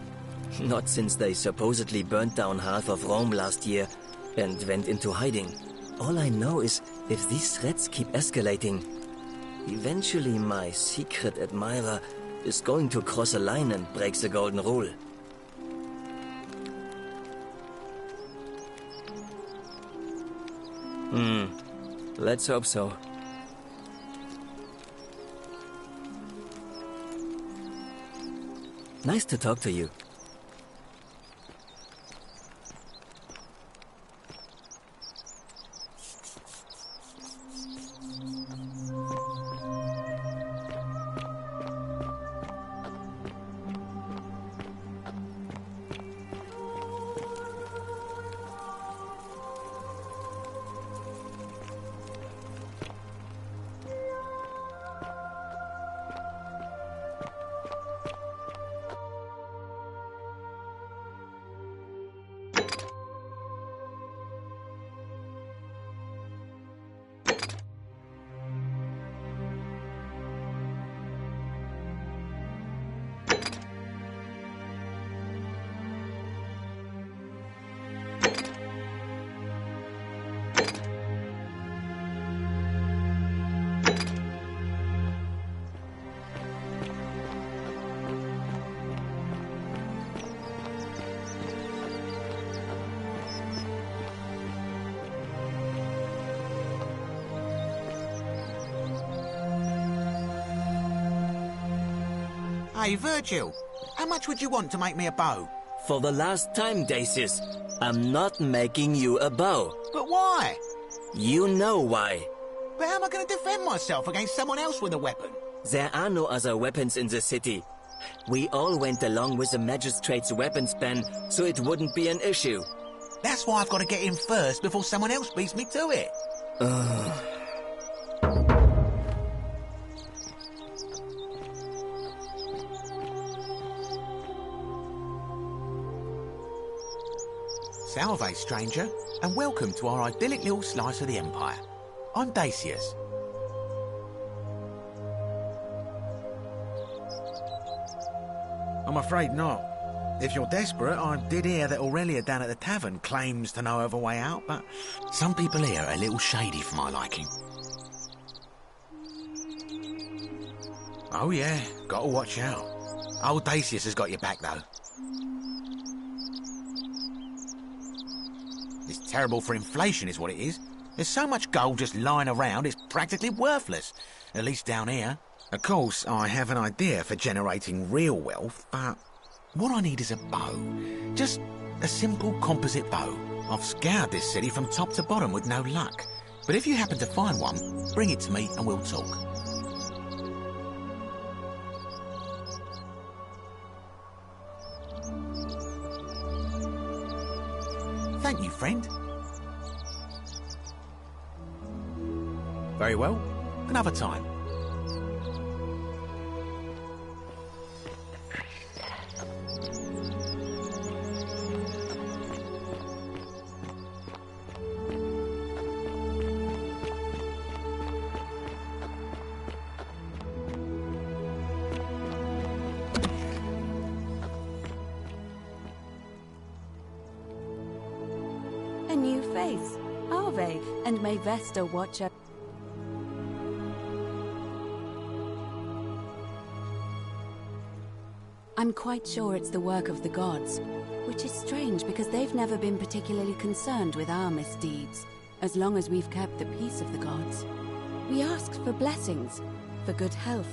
[SPEAKER 5] Not since they supposedly burnt down half of Rome last year and went into hiding. All I know is, if these threats keep escalating, eventually my secret admirer is going to cross a line and break the golden rule. Let's hope so. Nice to talk to you.
[SPEAKER 1] Hey, Virgil, how much would you want to make me a bow?
[SPEAKER 5] For the last time, Dacius, I'm not making you a bow.
[SPEAKER 1] But why?
[SPEAKER 5] You know why.
[SPEAKER 1] But how am I going to defend myself against someone else with a weapon?
[SPEAKER 5] There are no other weapons in the city. We all went along with the magistrate's weapons ban, so it wouldn't be an issue.
[SPEAKER 1] That's why I've got to get in first before someone else beats me to it. Salve, stranger, and welcome to our idyllic little slice of the Empire. I'm Dacius. I'm afraid not. If you're desperate, I did hear that Aurelia down at the tavern claims to know of a way out, but some people here are a little shady for my liking. Oh yeah, gotta watch out. Old Dacius has got your back, though. It's terrible for inflation is what it is. There's so much gold just lying around, it's practically worthless. At least down here. Of course, I have an idea for generating real wealth, but what I need is a bow. Just a simple composite bow. I've scoured this city from top to bottom with no luck. But if you happen to find one, bring it to me and we'll talk. Thank you, friend. Very well. Another time.
[SPEAKER 2] A new face. Arve, and may Vesta watch her. I'm quite sure it's the work of the gods, which is strange because they've never been particularly concerned with our misdeeds, as long as we've kept the peace of the gods. We asked for blessings, for good health,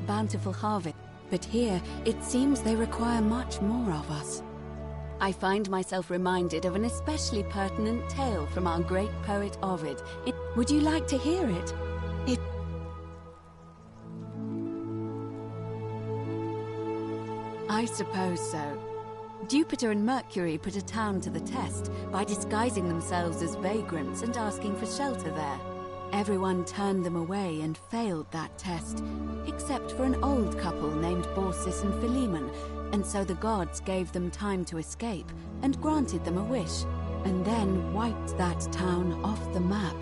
[SPEAKER 2] bountiful harvest, but here it seems they require much more of us. I find myself reminded of an especially pertinent tale from our great poet Ovid. Would you like to hear it? I suppose so. Jupiter and Mercury put a town to the test by disguising themselves as vagrants and asking for shelter there. Everyone turned them away and failed that test, except for an old couple named Baucis and Philemon, and so the gods gave them time to escape and granted them a wish, and then wiped that town off the map.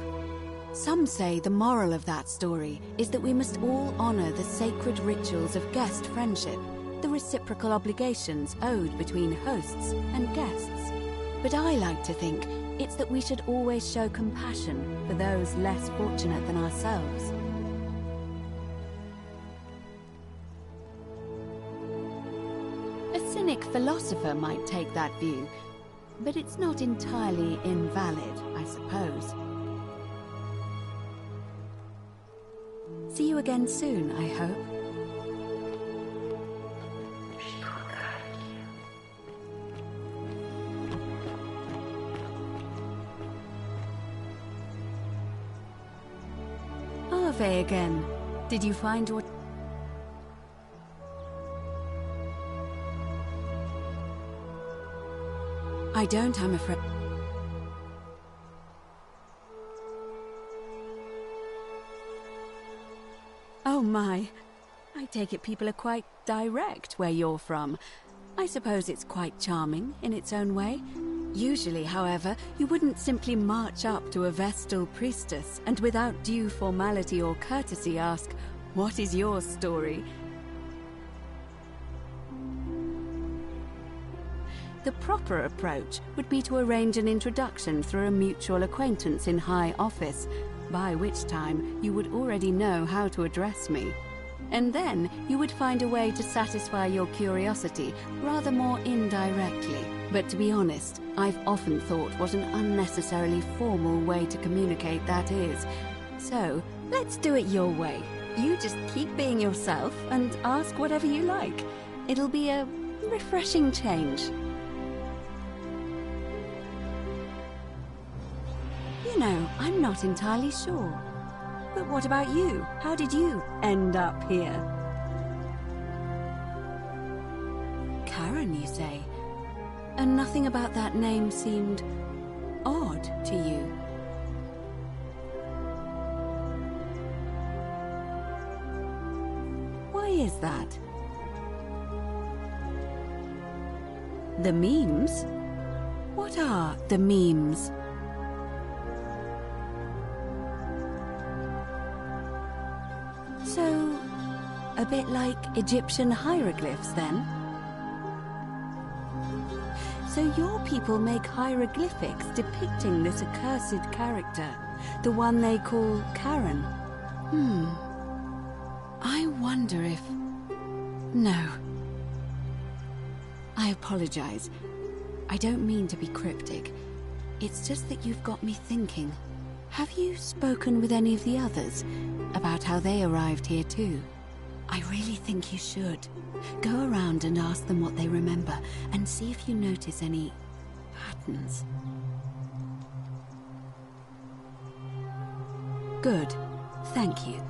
[SPEAKER 2] Some say the moral of that story is that we must all honor the sacred rituals of guest friendship, the reciprocal obligations owed between hosts and guests. But I like to think it's that we should always show compassion for those less fortunate than ourselves. A cynic philosopher might take that view, but it's not entirely invalid, I suppose. See you again soon, I hope. Arve again. Did you find what... I don't, I'm afraid. Oh my. I take it people are quite direct where you're from. I suppose it's quite charming in its own way. Usually, however, you wouldn't simply march up to a Vestal priestess and without due formality or courtesy ask, "What is your story?" The proper approach would be to arrange an introduction through a mutual acquaintance in high office, by which time you would already know how to address me. And then you would find a way to satisfy your curiosity rather more indirectly. But to be honest, I've often thought what an unnecessarily formal way to communicate that is. So, let's do it your way. You just keep being yourself and ask whatever you like. It'll be a refreshing change. You know, I'm not entirely sure. But what about you? How did you end up here? Karen, you say? And nothing about that name seemed odd to you. Why is that? The memes? What are the memes? So, a bit like Egyptian hieroglyphs then? So your people make hieroglyphics depicting this accursed character, the one they call Karen. I wonder if... No. I apologize. I don't mean to be cryptic. It's just that you've got me thinking. Have you spoken with any of the others about how they arrived here too? I really think you should. Go around and ask them what they remember, and see if you notice any patterns. Good. Thank you.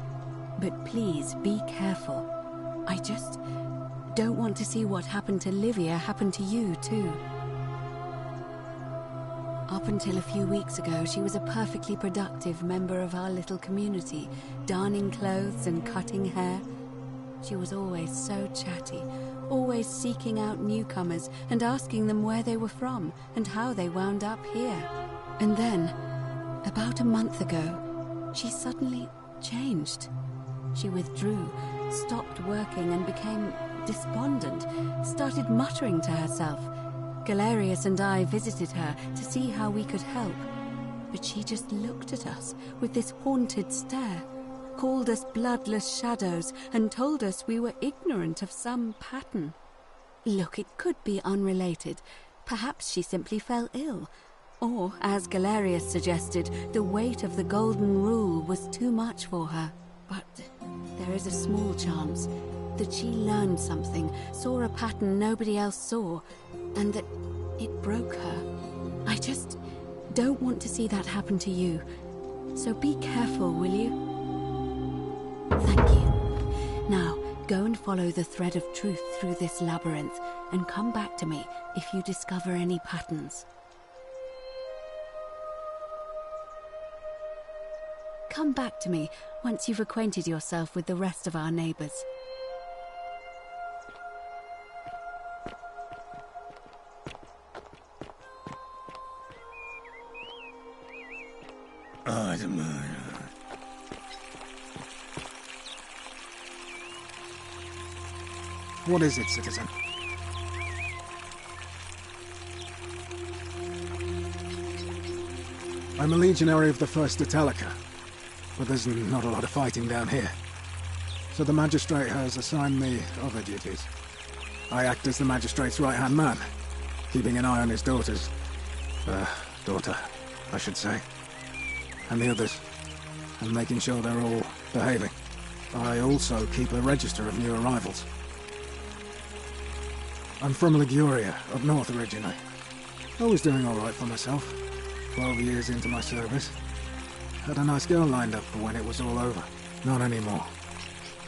[SPEAKER 2] But please be careful. I just don't want to see what happened to Livia happen to you too. Up until a few weeks ago, she was a perfectly productive member of our little community, darning clothes and cutting hair. She was always so chatty, always seeking out newcomers and asking them where they were from and how they wound up here. And then, about a month ago, she suddenly changed. She withdrew, stopped working and became despondent, started muttering to herself. Galerius and I visited her to see how we could help, but she just looked at us with this haunted stare, called us bloodless shadows, and told us we were ignorant of some pattern. Look, it could be unrelated. Perhaps she simply fell ill. Or, as Galerius suggested, the weight of the Golden Rule was too much for her. But there is a small chance that she learned something, saw a pattern nobody else saw, and that it broke her. I just don't want to see that happen to you. So be careful, will you? Thank you. Now, go and follow the thread of truth through this labyrinth, and come back to me if you discover any patterns. Come back to me once you've acquainted yourself with the rest of our neighbors.
[SPEAKER 3] What is it, citizen? I'm a legionary of the 1st Italica, but there's not a lot of fighting down here. So the magistrate has assigned me other duties. I act as the magistrate's right-hand man, keeping an eye on his daughter, I should say, and the others, and making sure they're all behaving. I also keep a register of new arrivals. I'm from Liguria, up north originally. I was doing alright for myself, 12 years into my service. Had a nice girl lined up for when it was all over. Not anymore.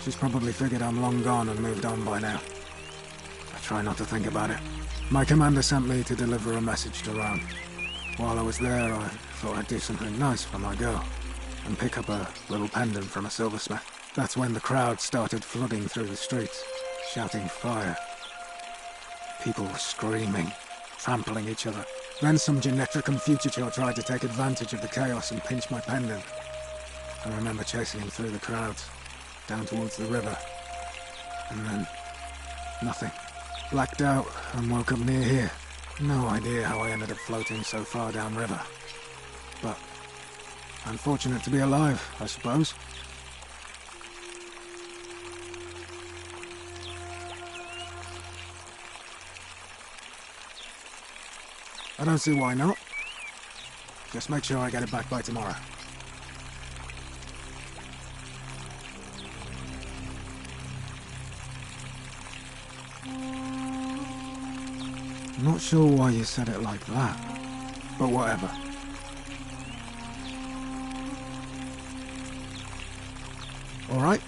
[SPEAKER 3] She's probably figured I'm long gone and moved on by now. I try not to think about it. My commander sent me to deliver a message to Rome. While I was there, I thought I'd do something nice for my girl, and pick up a little pendant from a silversmith. That's when the crowd started flooding through the streets, shouting fire. People were screaming, trampling each other. Then some Genetricum Fugitor tried to take advantage of the chaos and pinch my pendant. I remember chasing him through the crowds, down towards the river. And then, nothing. Blacked out and woke up near here. No idea how I ended up floating so far downriver. But I'm fortunate to be alive, I suppose. I don't see why not. Just make sure I get it back by tomorrow. Not sure why you said it like that, but whatever. All right?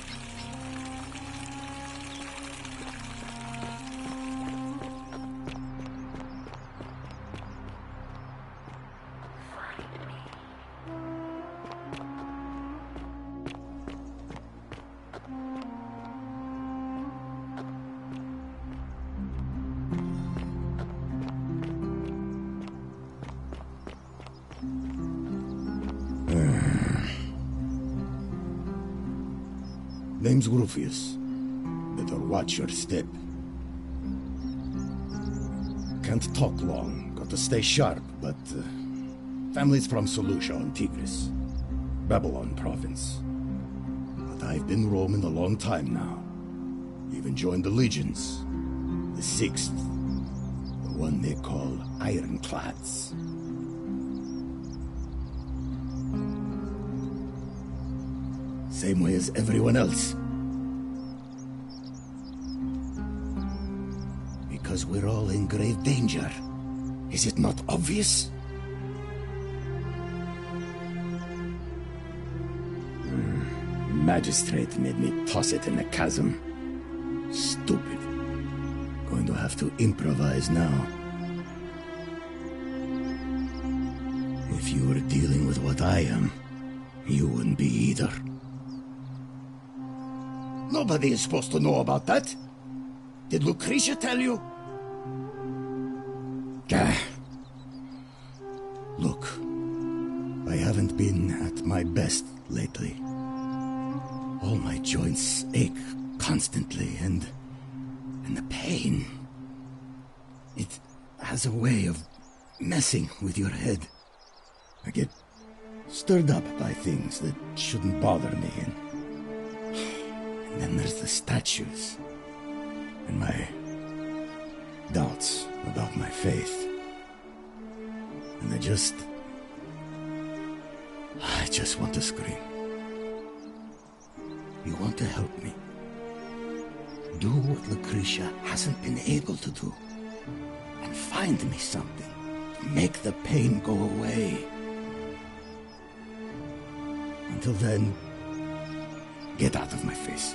[SPEAKER 18] Name's Rufius. Better watch your step. Can't talk long, got to stay sharp, but family's from Seleucia on Tigris, Babylon province. But I've been roaming a long time now. Even joined the legions. The 6th, the one they call Ironclads. Same way as everyone else. Because we're all in grave danger. Is it not obvious? Magistrate made me toss it in the chasm. Stupid. Going to have to improvise now. If you were dealing with what I am, you wouldn't be either. Nobody is supposed to know about that. Did Lucretia tell you? Look, I haven't been at my best lately. All my joints ache constantly, and the pain. It has a way of messing with your head. I get stirred up by things that shouldn't bother me, and then there's the statues, and my doubts about my faith. And I just want to scream. You want to help me? Do what Lucretia hasn't been able to do, and find me something to make the pain go away. Until then, get out of my face.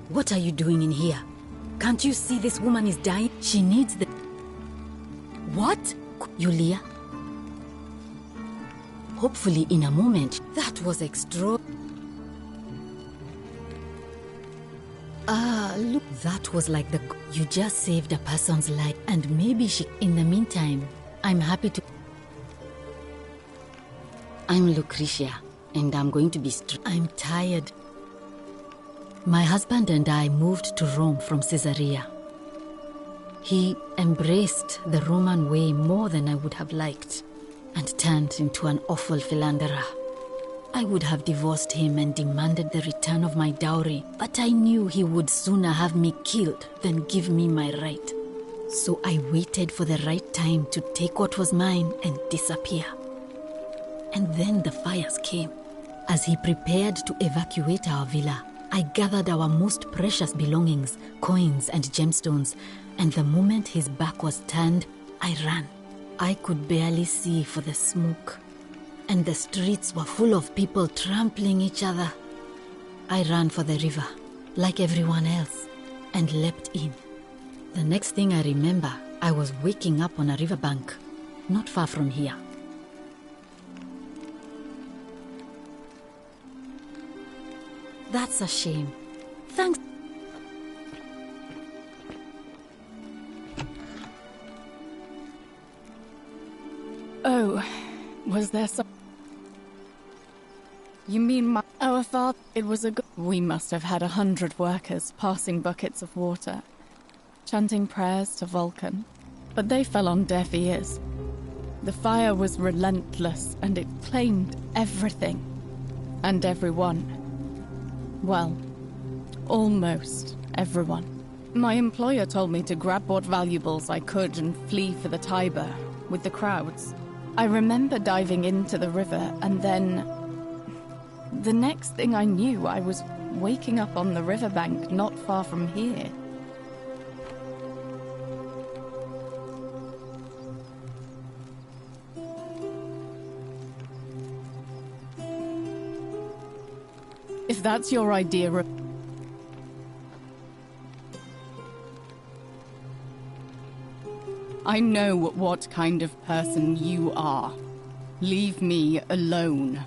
[SPEAKER 4] What are you doing in here? Can't you see this woman is dying? She needs the... What? Yulia? Hopefully in a moment. That was extra... Look, that was like the... You just saved a person's life, and maybe she... In the meantime, I'm happy to... I'm Lucretia, and I'm going to be... I'm tired. My husband and I moved to Rome from Caesarea. He embraced the Roman way more than I would have liked, and turned into an awful philanderer. I would have divorced him and demanded the return of my dowry, but I knew he would sooner have me killed than give me my right. So I waited for the right time to take what was mine and disappear. And then the fires came. As he prepared to evacuate our villa, I gathered our most precious belongings, coins and gemstones, and the moment his back was turned, I ran. I could barely see for the smoke, and the streets were full of people trampling each other. I ran for the river, like everyone else, and leapt in. The next thing I remember, I was waking up on a riverbank, not far from here. That's a shame. Thanks.
[SPEAKER 10] Oh, was there some... You mean our father? It was a good... We must have had 100 workers passing buckets of water, chanting prayers to Vulcan, but they fell on deaf ears. The fire was relentless, and it claimed everything. And everyone. Well, almost everyone. My employer told me to grab what valuables I could and flee for the Tiber, with the crowds. I remember diving into the river, and then... the next thing I knew, I was waking up on the riverbank not far from here. If that's your idea of... I know what kind of person you are. Leave me alone.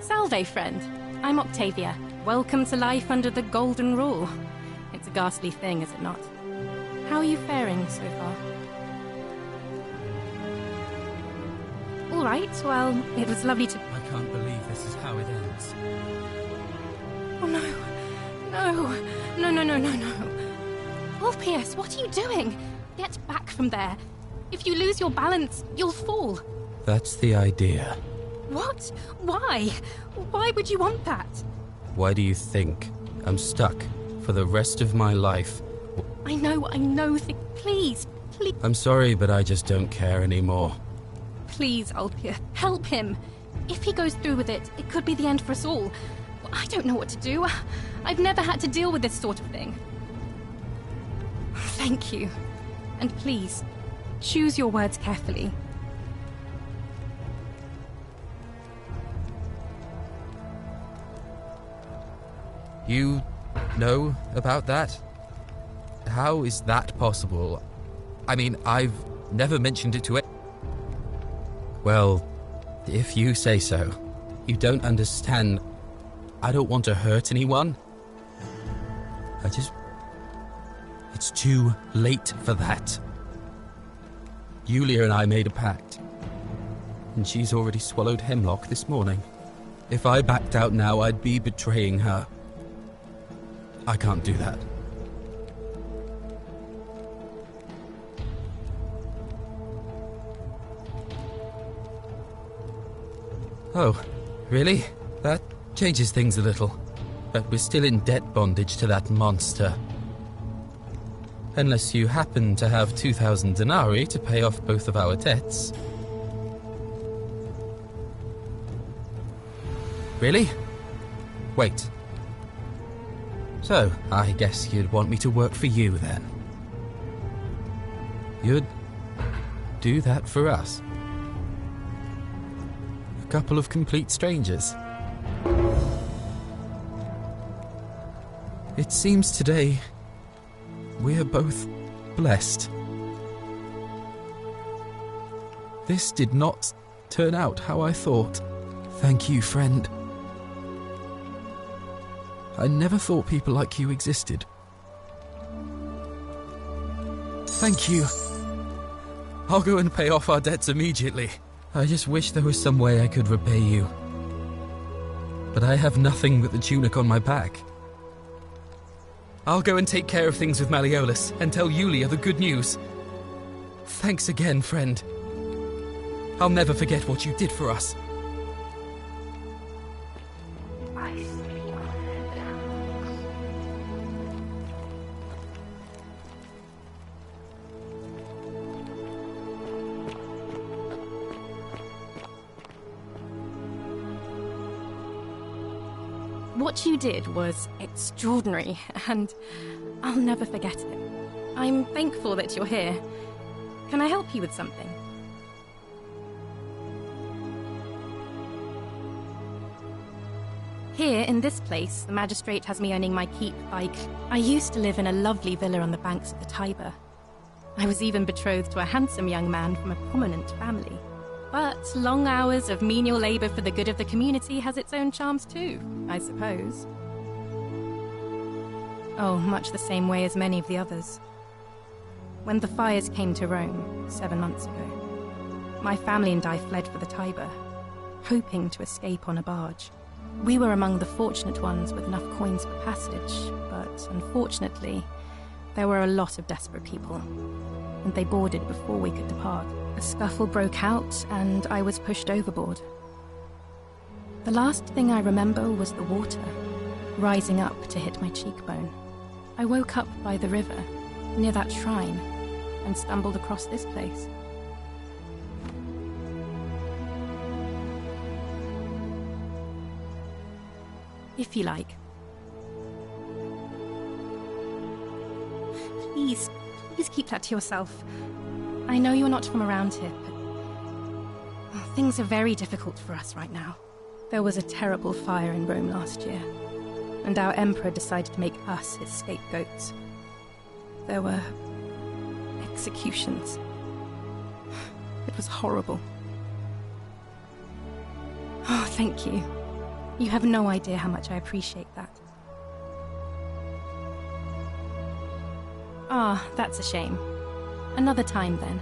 [SPEAKER 19] Salve, friend. I'm Octavia. Welcome to life under the Golden Rule. It's a ghastly thing, is it not? How are you faring so far? All right, well, it was lovely to...
[SPEAKER 11] I can't believe this is how it ends.
[SPEAKER 19] Oh, no. No. No, no, no, no, no. Ulpius, what are you doing? Get back from there. If you lose your balance, you'll fall.
[SPEAKER 11] That's the idea.
[SPEAKER 19] What? Why? Why would you want that?
[SPEAKER 11] Why do you think I'm stuck for the rest of my life?
[SPEAKER 19] I know. Please, please.
[SPEAKER 11] I'm sorry, but I just don't care anymore.
[SPEAKER 19] Please, Ulpius, help him. If he goes through with it, it could be the end for us all. I don't know what to do. I've never had to deal with this sort of thing. Thank you. And please, choose your words carefully.
[SPEAKER 11] You know about that? How is that possible? I mean, I've never mentioned it to it. Well, if you say so. You don't understand. I don't want to hurt anyone. It's too late for that. Yulia and I made a pact. And she's already swallowed hemlock this morning. If I backed out now, I'd be betraying her. I can't do that. Oh, really? That changes things a little. But we're still in debt bondage to that monster. Unless you happen to have 2,000 denarii to pay off both of our debts. Really? Wait. So, I guess you'd want me to work for you, then. You'd do that for us? A couple of complete strangers? It seems today we are both blessed. This did not turn out how I thought. Thank you, friend. I never thought people like you existed. Thank you. I'll go and pay off our debts immediately. I just wish there was some way I could repay you. But I have nothing but the tunic on my back. I'll go and take care of things with Malleolus and tell Yulia the good news. Thanks again, friend. I'll never forget what you did for us.
[SPEAKER 19] What you did was extraordinary, and I'll never forget it. I'm thankful that you're here. Can I help you with something? Here, in this place, the magistrate has me earning my keep by... I used to live in a lovely villa on the banks of the Tiber. I was even betrothed to a handsome young man from a prominent family. But long hours of menial labour for the good of the community has its own charms too, I suppose. Oh, much the same way as many of the others. When the fires came to Rome 7 months ago, my family and I fled for the Tiber, hoping to escape on a barge. We were among the fortunate ones with enough coins for passage, but unfortunately, there were a lot of desperate people, and they boarded before we could depart. A scuffle broke out, and I was pushed overboard. The last thing I remember was the water, rising up to hit my cheekbone. I woke up by the river, near that shrine, and stumbled across this place. If you like. Please keep that to yourself. I know you're not from around here, but things are very difficult for us right now. There was a terrible fire in Rome last year, and our emperor decided to make us his scapegoats. There were executions. It was horrible. Oh, thank you. You have no idea how much I appreciate that. Ah, that's a shame. Another time, then.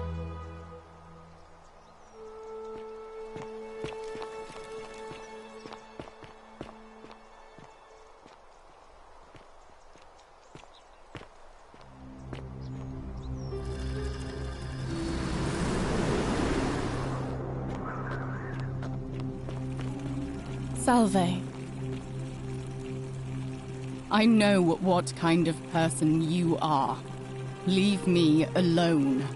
[SPEAKER 10] Salve. I know what kind of person you are. Leave me alone.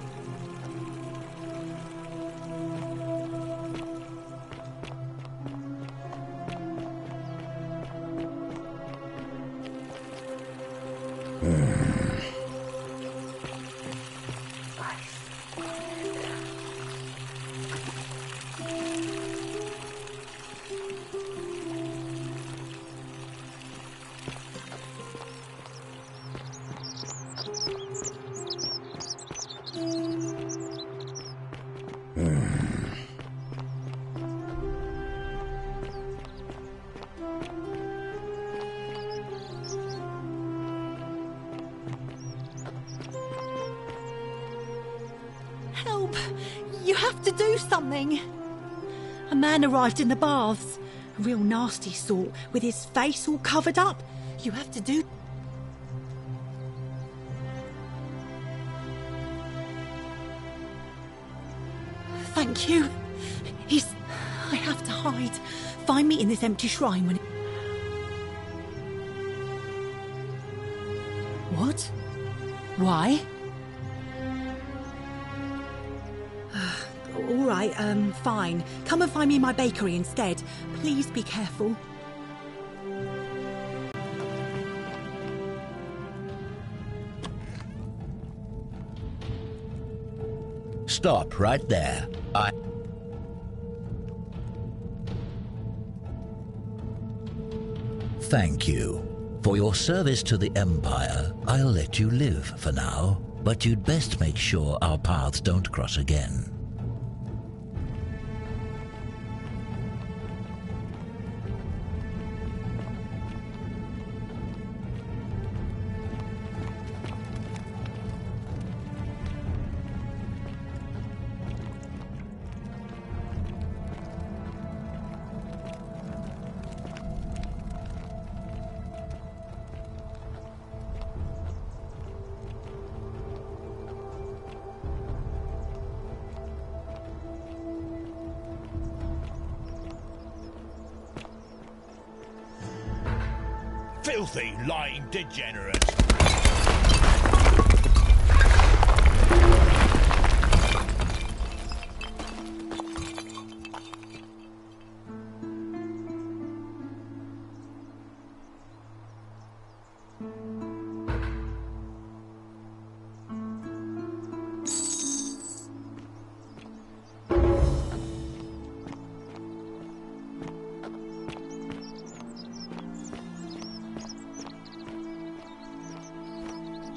[SPEAKER 9] Help! You have to do something! A man arrived in the baths. A real nasty sort, with his face all covered up. You have to do... Thank you. I have to hide. Find me in this empty shrine when... What? Why? All right, fine. Come and find me in my bakery instead. Please be careful.
[SPEAKER 16] Stop right there. Thank you. For your service to the Empire, I'll let you live for now, but you'd best make sure our paths don't cross again.
[SPEAKER 6] Filthy, lying degenerate!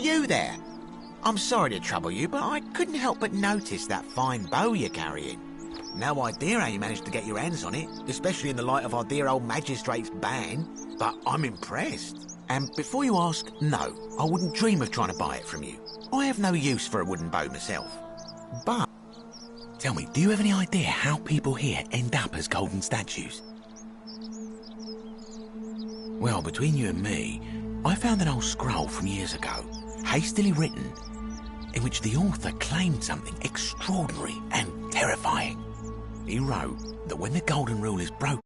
[SPEAKER 1] You there. I'm sorry to trouble you, but I couldn't help but notice that fine bow you're carrying. No idea how you managed to get your hands on it, especially in the light of our dear old magistrate's ban, but I'm impressed. And before you ask, no, I wouldn't dream of trying to buy it from you. I have no use for a wooden bow myself. But, tell me, do you have any idea how people here end up as golden statues? Well, between you and me, I found an old scroll from years ago, hastily written, in which the author claimed something extraordinary and terrifying. He wrote that when the golden rule is broken,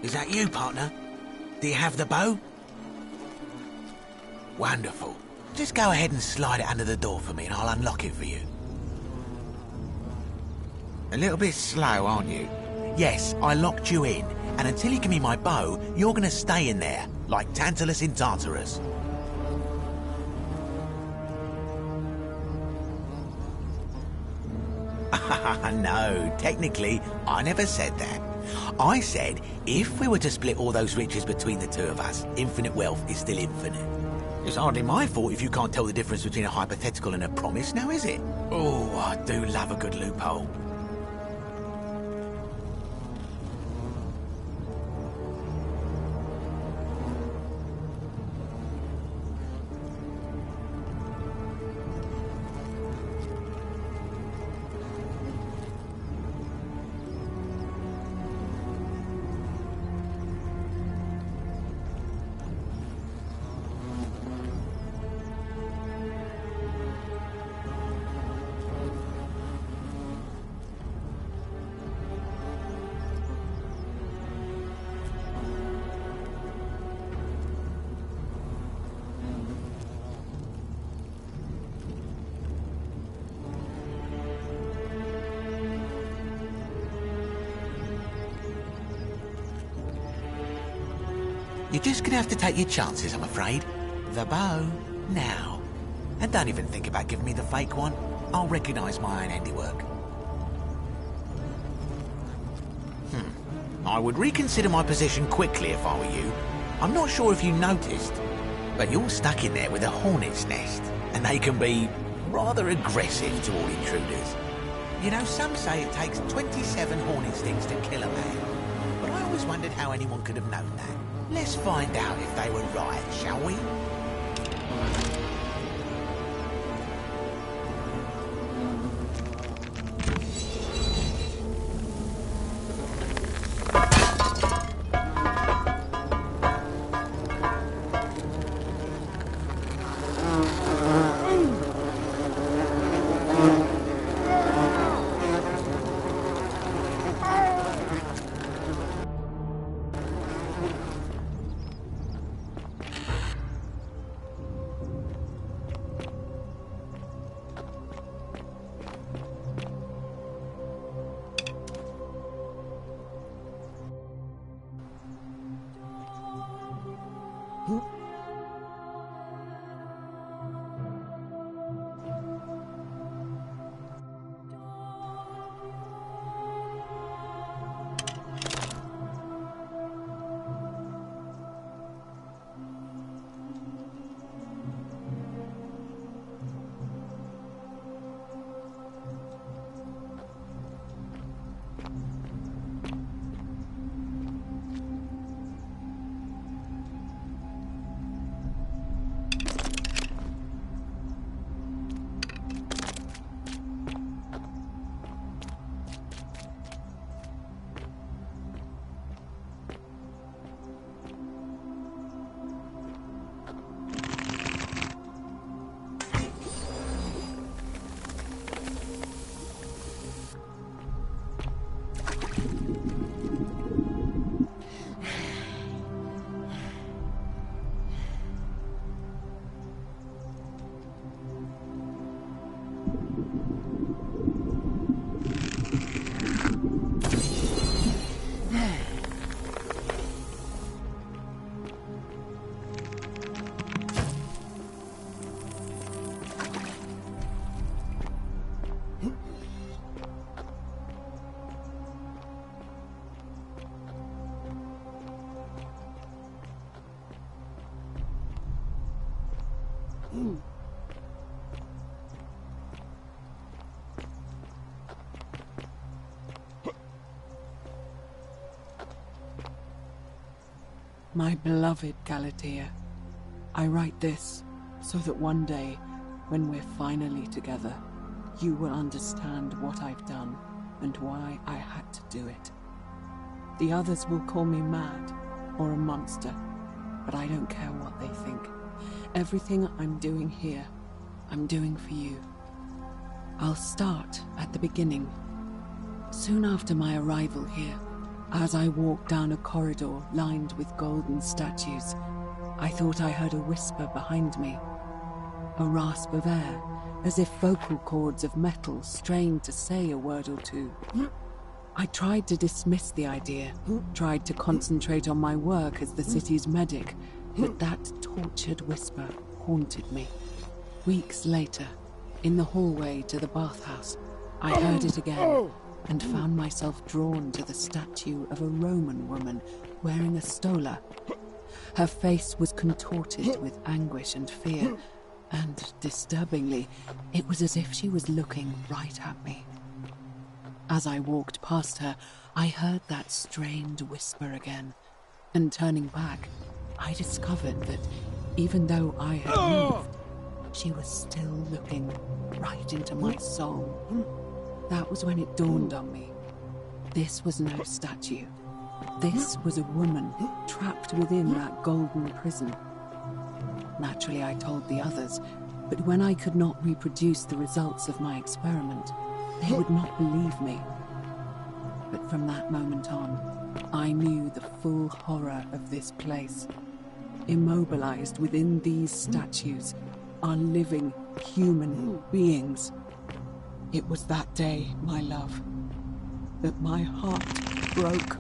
[SPEAKER 1] Is that you, partner? Do you have the bow? Wonderful. Just go ahead and slide it under the door for me and I'll unlock it for you. A little bit slow, aren't you? Yes, I locked you in, and until you give me my bow, you're gonna stay in there, like Tantalus in Tartarus. No, technically, I never said that. I said, if we were to split all those riches between the two of us, infinite wealth is still infinite. It's hardly my fault if you can't tell the difference between a hypothetical and a promise, now is it? Oh, I do love a good loophole. You're just gonna have to take your chances, I'm afraid. The bow, now. And don't even think about giving me the fake one. I'll recognise my own handiwork. I would reconsider my position quickly if I were you. I'm not sure if you noticed, but you're stuck in there with a hornet's nest, and they can be rather aggressive toward intruders. You know, some say it takes 27 hornet stings to kill a man, but I always wondered how anyone could have known that. Let's find out if they were right, shall we?
[SPEAKER 20] My beloved Galatea, I write this so that one day, when we're finally together, you will understand what I've done and why I had to do it. The others will call me mad or a monster, but I don't care what they think. Everything I'm doing here, I'm doing for you. I'll start at the beginning. Soon after my arrival here, As I walked down a corridor lined with golden statues, I thought I heard a whisper behind me. A rasp of air, as if vocal cords of metal strained to say a word or two. I tried to dismiss the idea, tried to concentrate on my work as the city's medic, but that tortured whisper haunted me. Weeks later, in the hallway to the bathhouse, I heard it again and found myself drawn to the statue of a Roman woman wearing a stola. Her face was contorted with anguish and fear, and disturbingly, it was as if she was looking right at me. As I walked past her, I heard that strained whisper again, and turning back, I discovered that even though I had moved, she was still looking right into my soul. That was when it dawned on me. This was no statue. This was a woman trapped within that golden prison. Naturally, I told the others, but when I could not reproduce the results of my experiment, they would not believe me. But from that moment on, I knew the full horror of this place. Immobilized within these statues are living human beings. It was that day, my love, that my heart broke.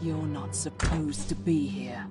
[SPEAKER 20] You're not supposed to be here.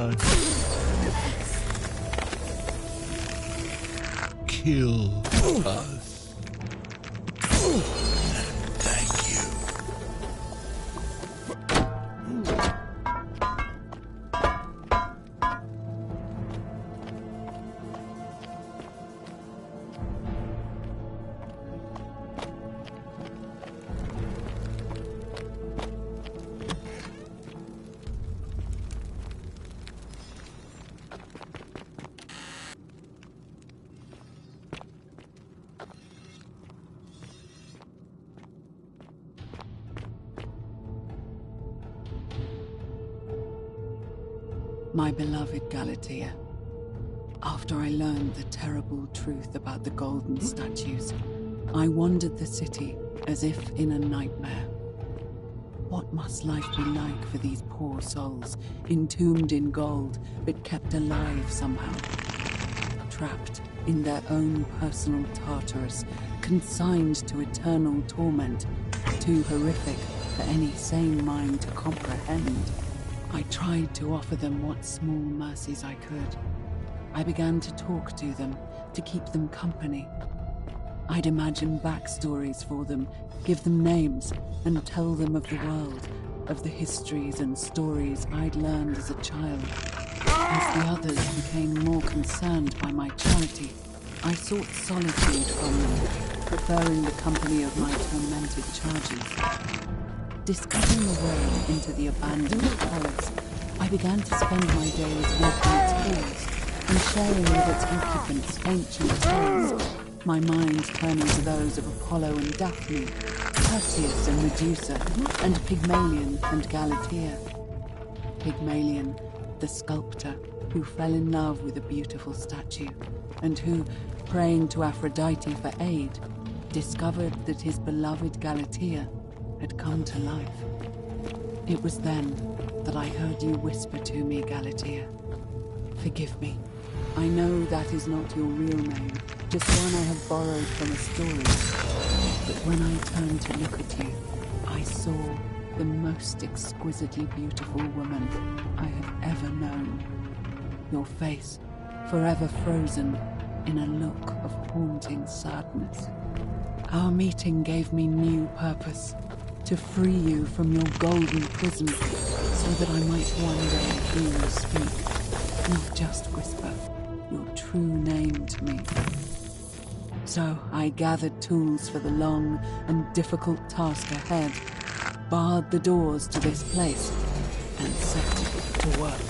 [SPEAKER 6] done. Kill us. Thank you.
[SPEAKER 20] My beloved Galatea, after I learned the terrible truth about the golden statues, I wandered the city as if in a nightmare. What must life be like for these poor souls, entombed in gold, but kept alive somehow? Trapped in their own personal Tartarus, consigned to eternal torment, too horrific for any sane mind to comprehend. I tried to offer them what small mercies I could. I began to talk to them, to keep them company. I'd imagine backstories for them, give them names, and tell them of the world, of the histories and stories I'd learned as a child. As the others became more concerned by my charity, I sought solitude from them, preferring the company of my tormented charges. Discovering a way into the abandoned palace, I began to spend my days walking its halls and sharing with its occupants ancient tales, my mind turning to those of Apollo and Daphne, Perseus and Medusa, and Pygmalion and Galatea. Pygmalion, the sculptor who fell in love with a beautiful statue, and who, praying to Aphrodite for aid, discovered that his beloved Galatea had come to life. It was then that I heard you whisper to me, Galatea. Forgive me. I know that is not your real name, just one I have borrowed from a story. But when I turned to look at you, I saw the most exquisitely beautiful woman I have ever known. Your face, forever frozen in a look of haunting sadness. Our meeting gave me new purpose. To free you from your golden prison, so that I might one day hear you speak, not just whisper your true name to me. So I gathered tools for the long and difficult task ahead, barred the doors to this place, and set to work.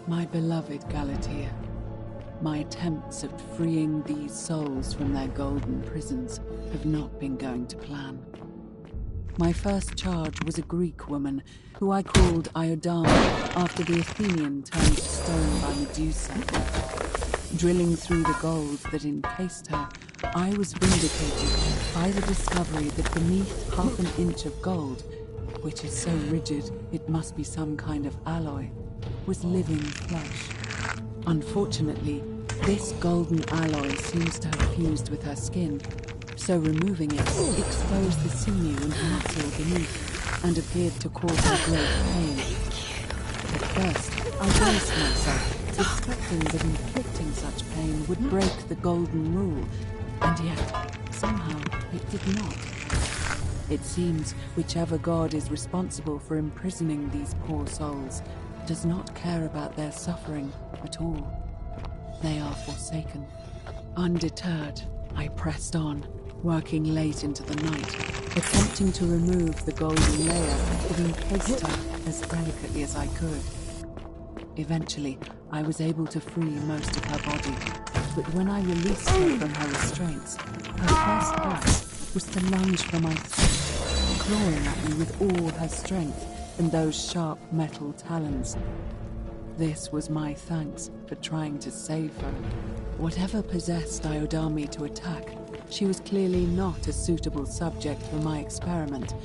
[SPEAKER 20] My beloved Galatea, my attempts at freeing these souls from their golden prisons have not been going to plan. My first charge was a Greek woman, who I called Iodama after the Athenian turned to stone by Medusa. Drilling through the gold that encased her, I was vindicated by the discovery that beneath half an inch of gold, which is so rigid it must be some kind of alloy, was living flesh. Unfortunately, this golden alloy seems to have fused with her skin, so removing it exposed the sinew and muscle beneath, and appeared to cause her great pain. At first, I braced myself, suspecting that inflicting such pain would break the golden rule, and yet, somehow, it did not. It seems whichever god is responsible for imprisoning these poor souls does not care about their suffering at all. They are forsaken. Undeterred, I pressed on, working late into the night, attempting to remove the golden layer that encased her as delicately as I could. Eventually, I was able to free most of her body, but when I released her from her restraints, her first act was to lunge for my throat, clawing at me with all her strength and those sharp metal talons. This was my thanks for trying to save her. Whatever possessed Iodami to attack, she was clearly not a suitable subject for my experiment,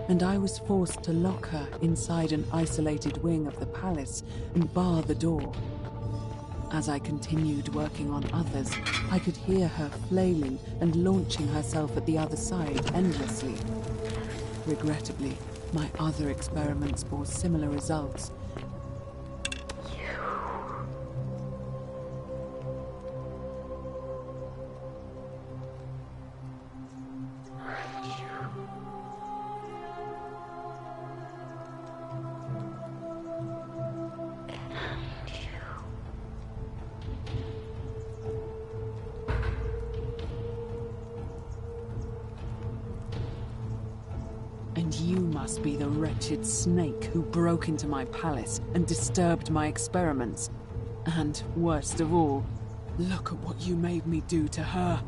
[SPEAKER 20] and I was forced to lock her inside an isolated wing of the palace and bar the door. As I continued working on others, I could hear her flailing and launching herself at the other side endlessly. Regrettably, my other experiments bore similar results. And you must be the wretched snake who broke into my palace and disturbed my experiments. And, worst of all, look at what you made me do to her.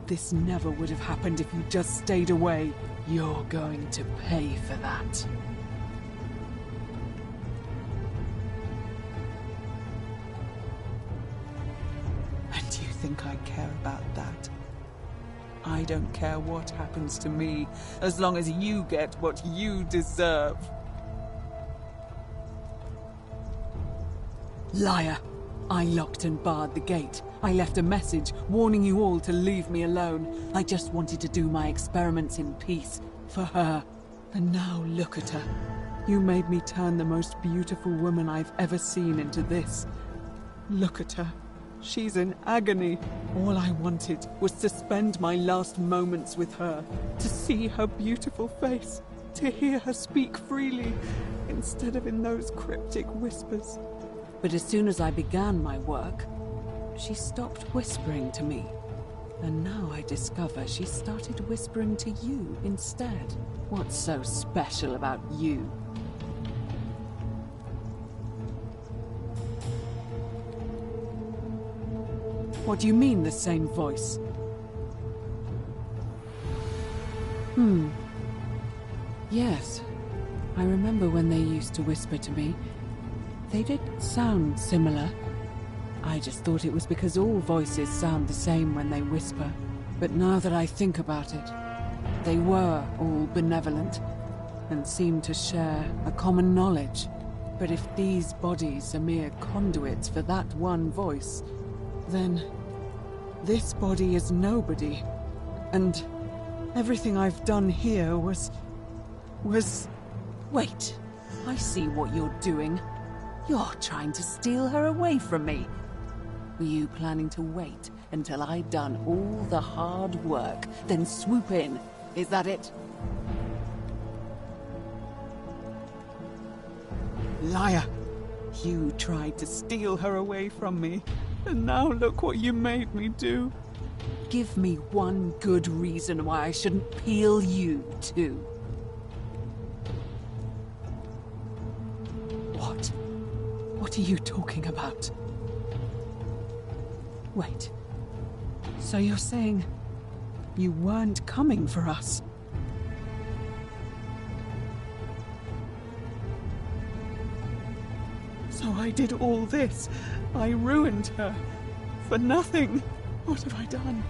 [SPEAKER 20] This never would have happened if you just stayed away. You're going to pay for that. And you think I care about that? I don't care what happens to me, as long as you get what you deserve. Liar! I locked and barred the gate. I left a message warning you all to leave me alone. I just wanted to do my experiments in peace, for her. And now look at her. You made me turn the most beautiful woman I've ever seen into this. Look at her. She's in agony. All I wanted was to spend my last moments with her, to see her beautiful face, to hear her speak freely, instead of in those cryptic whispers. But as soon as I began my work, she stopped whispering to me. And now I discover she started whispering to you instead. What's so special about you? What do you mean, the same voice? Yes. I remember when they used to whisper to me. They did sound similar. I just thought it was because all voices sound the same when they whisper. But now that I think about it, they were all benevolent and seemed to share a common knowledge. But if these bodies are mere conduits for that one voice, then this body is nobody. And everything I've done here was... Wait, I see what you're doing. You're trying to steal her away from me. Were you planning to wait until I'd done all the hard work, then swoop in? Is that it? Liar! You tried to steal her away from me, and now look what you made me do. Give me one good reason why I shouldn't peel you too. What What are you talking about? Wait. So you're saying you weren't coming for us? So I did all this. I ruined her. For nothing. What have I done?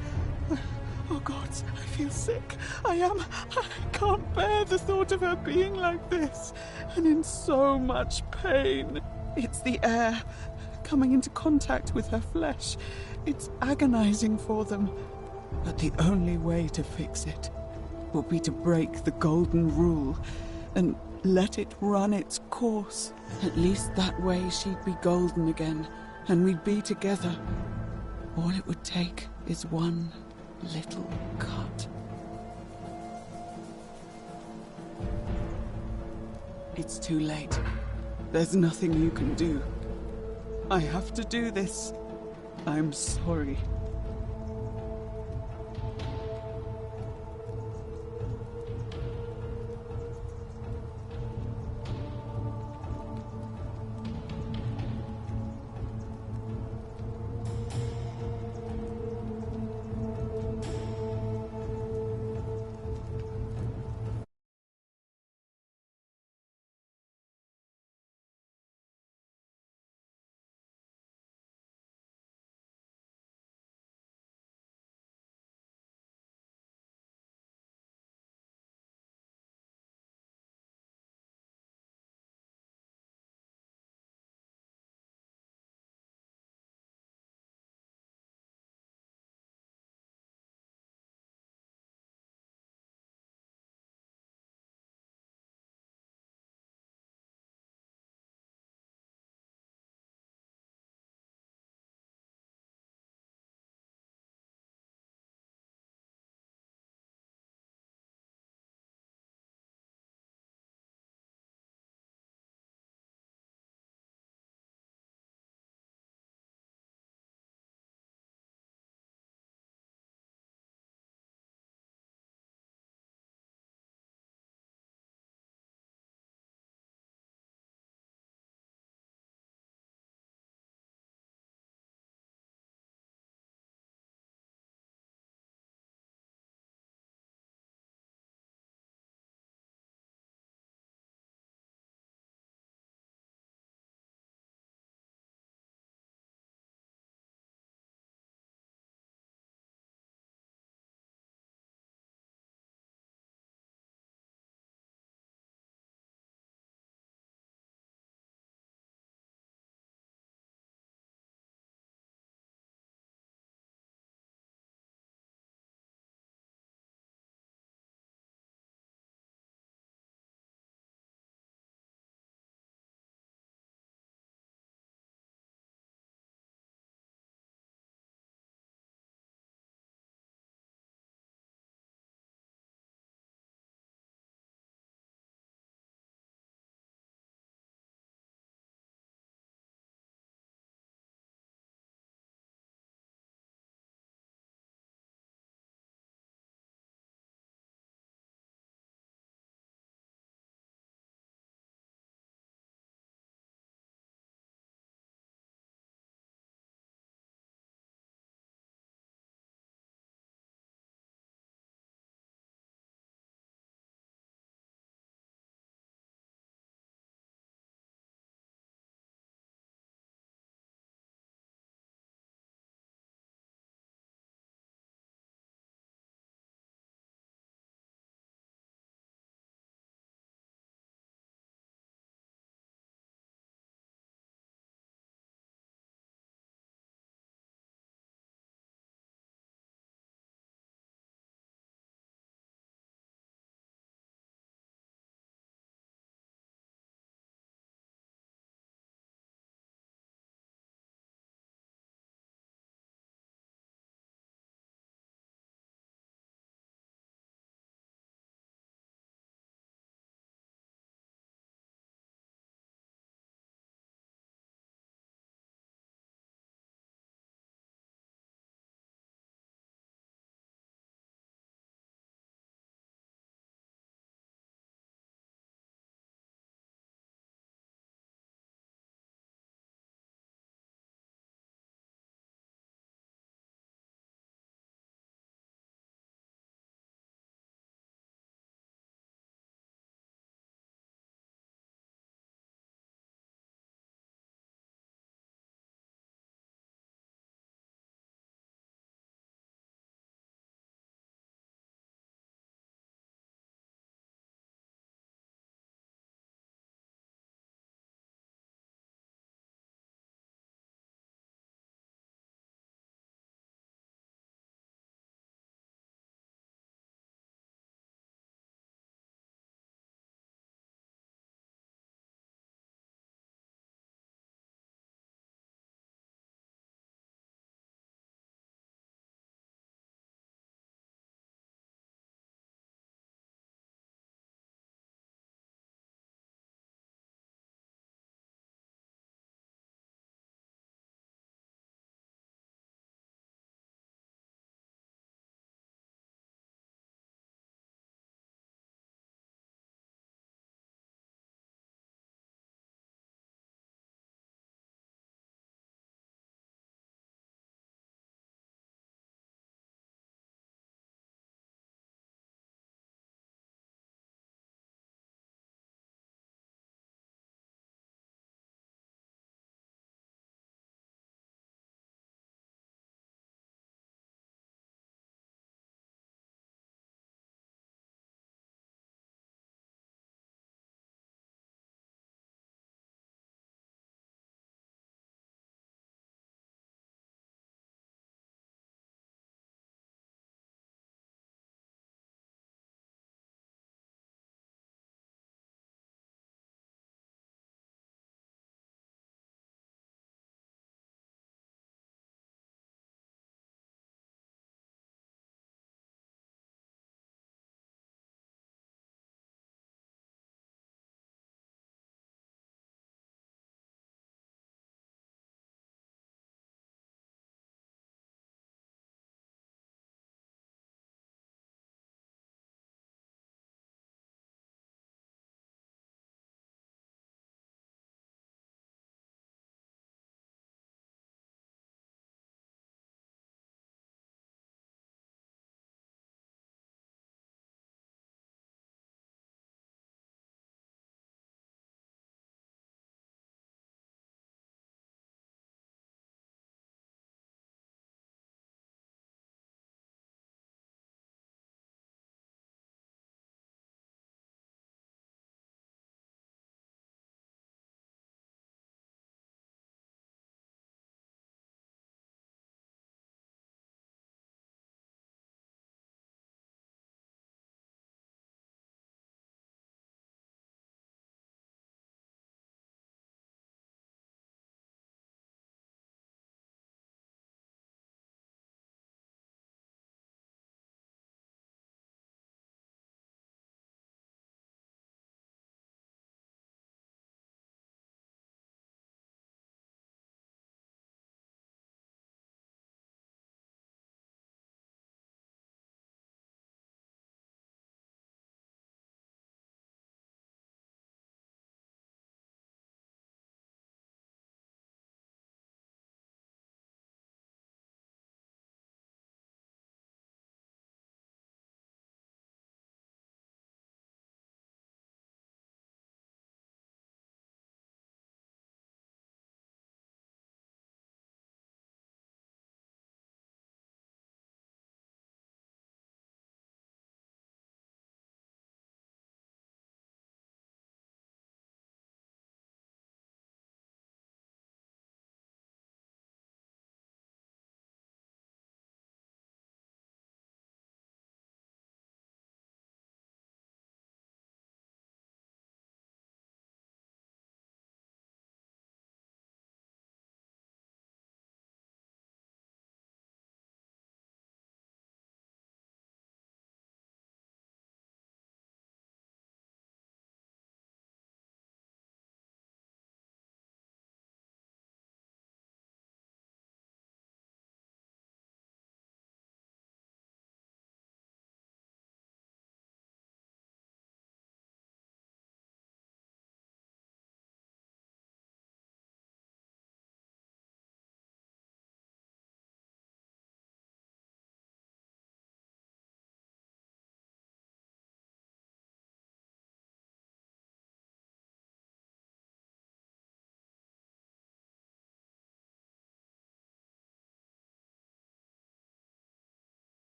[SPEAKER 20] Oh God, I feel sick. I can't bear the thought of her being like this. And in so much pain. It's the air coming into contact with her flesh. It's agonizing for them. But the only way to fix it will be to break the golden rule and let it run its course. At least that way she'd be golden again, and we'd be together. All it would take is one little cut. It's too late. There's nothing you can do. I have to do this. I'm sorry.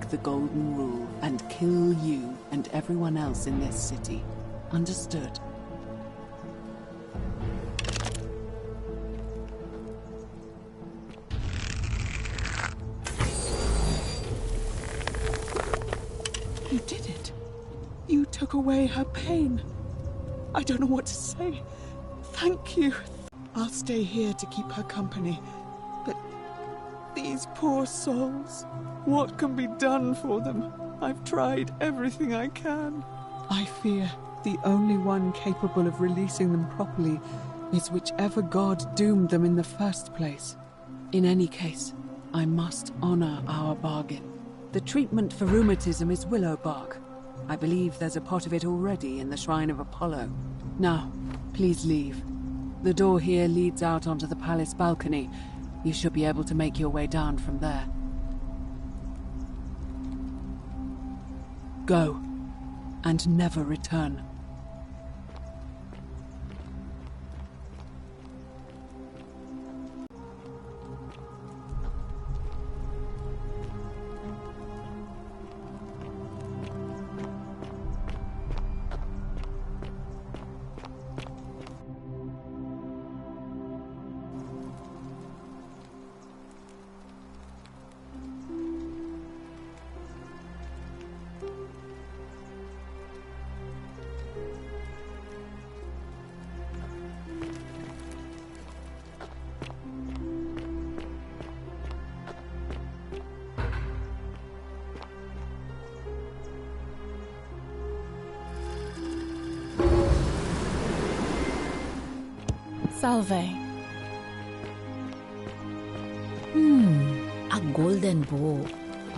[SPEAKER 20] break the Golden Rule and kill you and everyone else in this city. Understood? You did it. You took away her pain. I don't know what to say. Thank you. I'll stay here to keep her company. But these poor souls, what can be done for them? I've tried everything I can. I fear the only one capable of releasing them properly is whichever god doomed them in the first place. In any case, I must honor our bargain. The treatment for rheumatism is willow bark. I believe there's a pot of it already in the Shrine of Apollo. Now, please leave. The door here leads out onto the palace balcony. You should be able to make your way down from there. Go, and never return.
[SPEAKER 10] Salve.
[SPEAKER 4] A golden bow,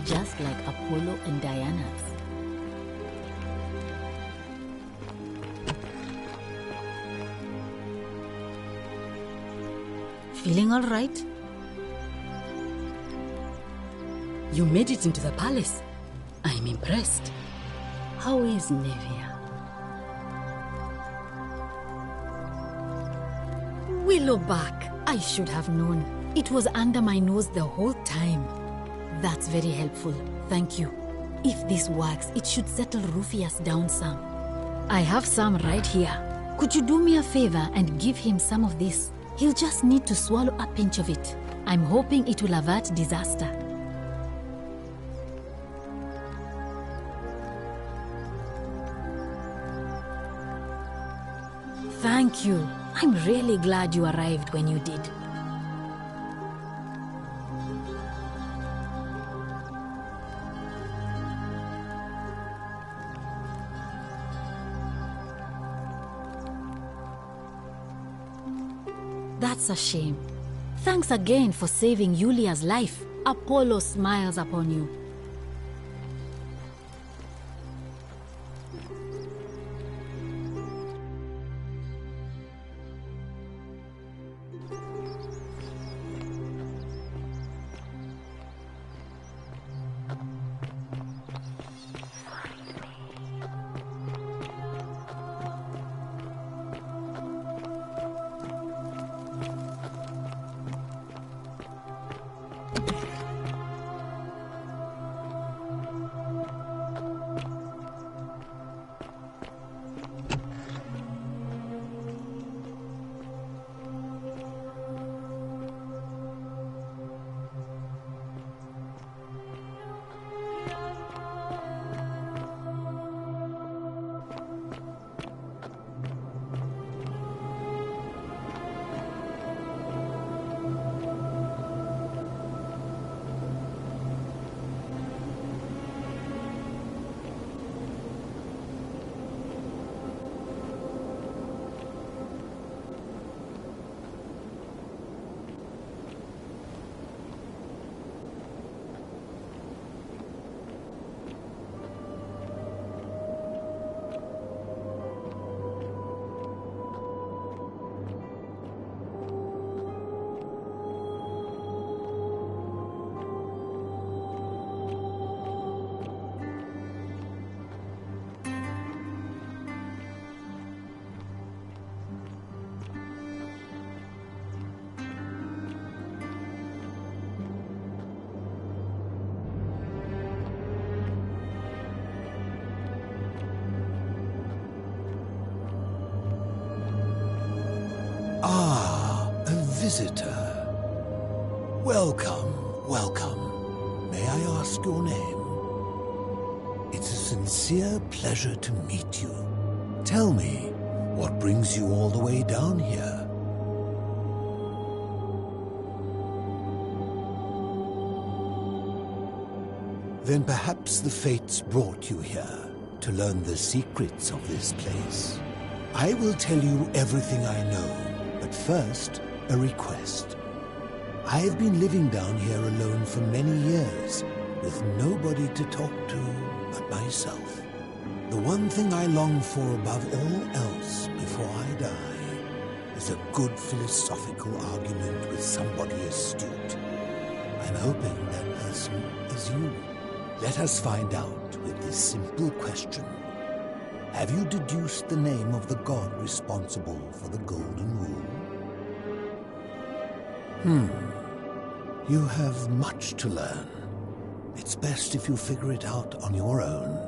[SPEAKER 4] just like Apollo and Diana's. Feeling all right? You made it into the palace. I'm impressed. How is Nevia? Willowback, I should have known. It was under my nose the whole time. That's very helpful, thank you. If this works, it should settle Rufius down some. I have some right here. Could you do me a favor and give him some of this? He'll just need to swallow a pinch of it. I'm hoping it will avert disaster. Thank you. I'm really glad you arrived when you did. That's a shame. Thanks again for saving Yulia's life. Apollo smiles upon you.
[SPEAKER 21] visitor. Welcome, welcome. May I ask your name? It's a sincere pleasure to meet you. Tell me, what brings you all the way down here? Then perhaps the fates brought you here to learn the secrets of this place. I will tell you everything I know, but first, a request. I've been living down here alone for many years, with nobody to talk to but myself. The one thing I long for above all else before I die is a good philosophical argument with somebody astute. I'm hoping that person is you. Let us find out with this simple question. Have you deduced the name of the god responsible for the Golden Rule? You have much to learn. It's best if you figure it out on your own.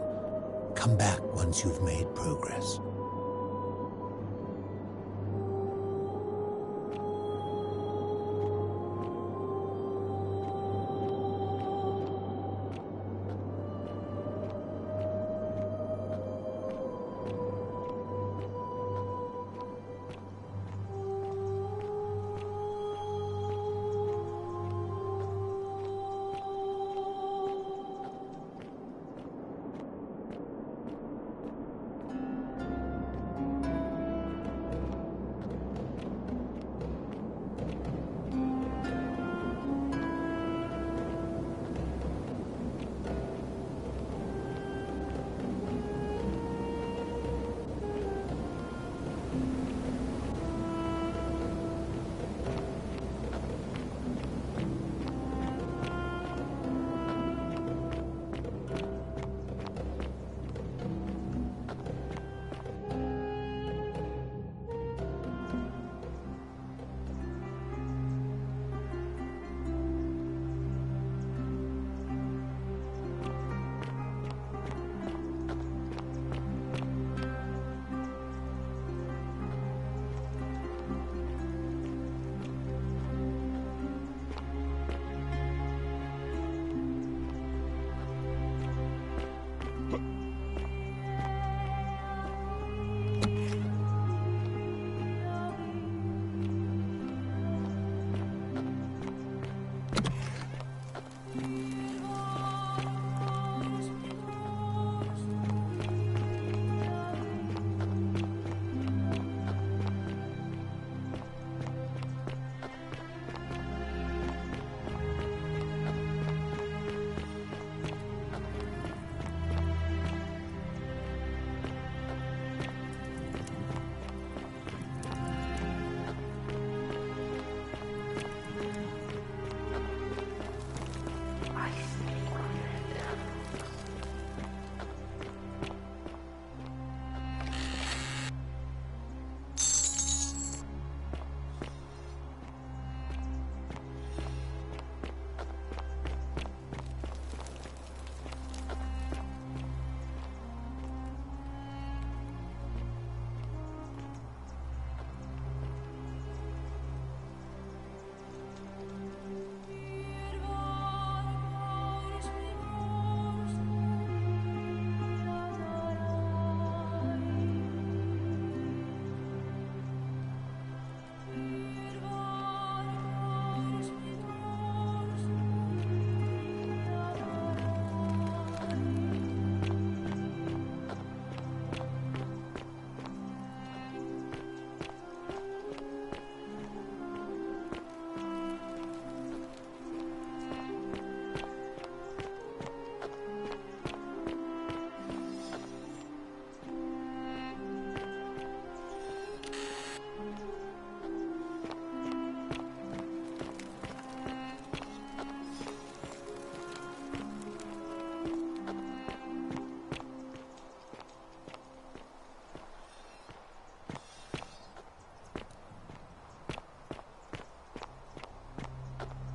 [SPEAKER 21] Come back once you've made progress.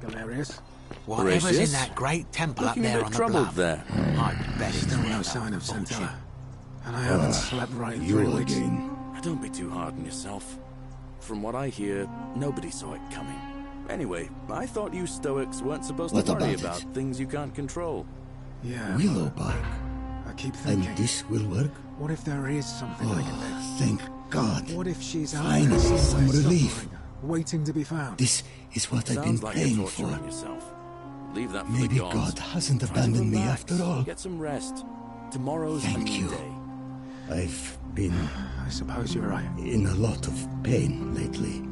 [SPEAKER 3] Galerius?
[SPEAKER 1] Whatever's in that great temple up there on the bluff.
[SPEAKER 7] There.
[SPEAKER 1] I bet it's
[SPEAKER 3] Still no
[SPEAKER 1] another
[SPEAKER 3] sign of
[SPEAKER 1] fortune.
[SPEAKER 3] Centella. And I haven't slept right in 3 weeks.
[SPEAKER 7] Don't be too hard on yourself. from what I hear, nobody saw it coming. Anyway, I thought you Stoics weren't supposed
[SPEAKER 18] What
[SPEAKER 7] to worry
[SPEAKER 18] about
[SPEAKER 7] about things you can't control.
[SPEAKER 3] Yeah.
[SPEAKER 18] Willow bark.
[SPEAKER 3] I keep thinking.
[SPEAKER 18] And this will work?
[SPEAKER 3] What if there is something I can do?
[SPEAKER 18] Thank God.
[SPEAKER 3] What if she's out
[SPEAKER 18] Finally,
[SPEAKER 3] there somewhere
[SPEAKER 18] some relief.
[SPEAKER 3] suffering, waiting to be found?
[SPEAKER 18] This is what I've been
[SPEAKER 7] Sounds like
[SPEAKER 18] praying
[SPEAKER 7] you're
[SPEAKER 18] for.
[SPEAKER 7] torturing yourself. Leave that for
[SPEAKER 18] Maybe
[SPEAKER 7] the gods.
[SPEAKER 18] God hasn't
[SPEAKER 7] Try to
[SPEAKER 18] abandoned me
[SPEAKER 7] relax.
[SPEAKER 18] after all.
[SPEAKER 7] Get some rest. Tomorrow's a
[SPEAKER 18] Thank
[SPEAKER 7] new
[SPEAKER 18] you.
[SPEAKER 7] day.
[SPEAKER 18] I've been...
[SPEAKER 3] I suppose you're right.
[SPEAKER 18] In a lot of pain lately.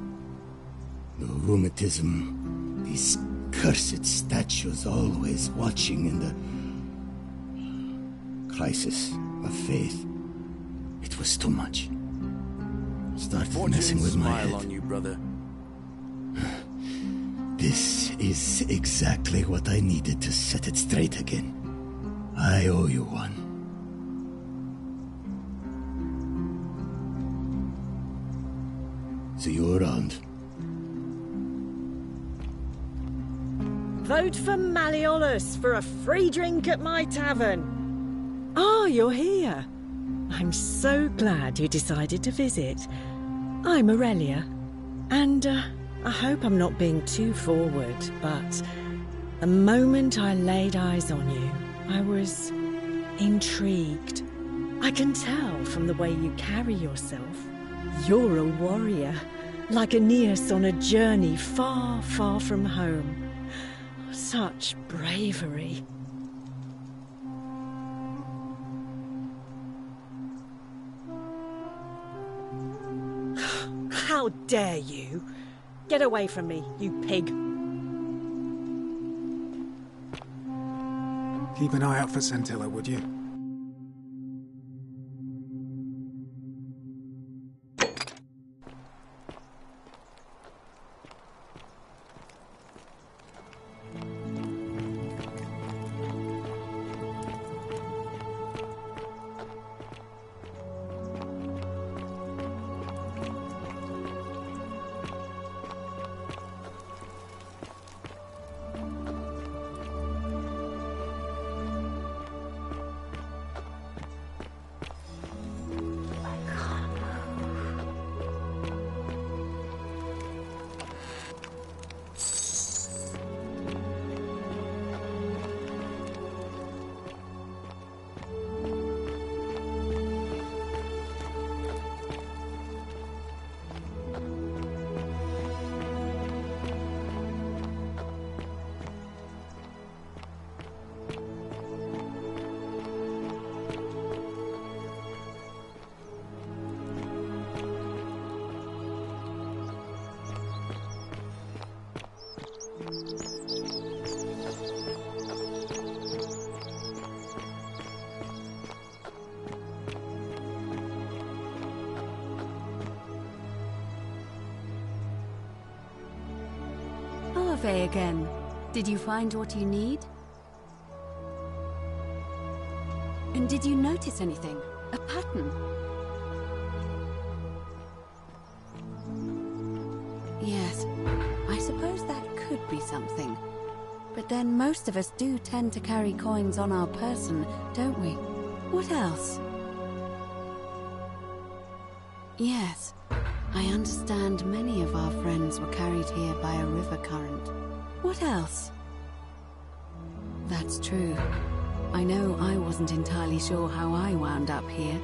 [SPEAKER 18] The rheumatism, these cursed statues always watching, and the crisis of faith. It was too much. Started messing with my
[SPEAKER 7] smile
[SPEAKER 18] head.
[SPEAKER 7] on you, brother.
[SPEAKER 18] This is exactly what I needed to set it straight again. I owe you one. See you around.
[SPEAKER 13] Vote for Malleolus for a free drink at my tavern. Ah, you're here. I'm so glad you decided to visit. I'm Aurelia, and I hope I'm not being too forward, but the moment I laid eyes on you, I was intrigued. I can tell from the way you carry yourself. You're a warrior, like Aeneas on a journey far, far from home. Such bravery. How dare you? Get away from me, you pig.
[SPEAKER 3] Keep an eye out for Scintilla, would you?
[SPEAKER 2] Arve again. Did you find what you need? And did you notice anything? A pattern? Yes, I suppose that could be something. But then most of us do tend to carry coins on our person, don't we? What else? Yes, I understand many of our friends were carried here by a river current. What else? That's true. I know I wasn't entirely sure how I wound up here.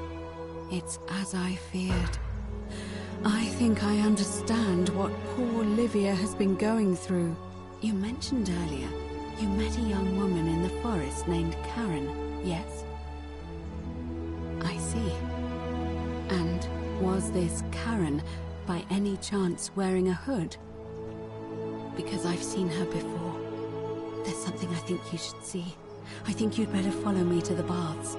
[SPEAKER 2] It's as I feared. I think I understand what poor Livia has been going through. You mentioned earlier, you met a young woman in the forest named Karen, yes? I see. And was this Karen, by any chance, wearing a hood? Because I've seen her before. There's something I think you should see. I think you'd better follow me to the baths.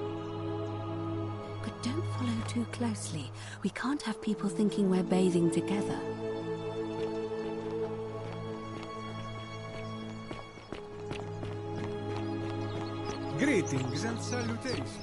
[SPEAKER 2] But don't follow too closely. We can't have people thinking we're bathing together.
[SPEAKER 3] Greetings and salutations.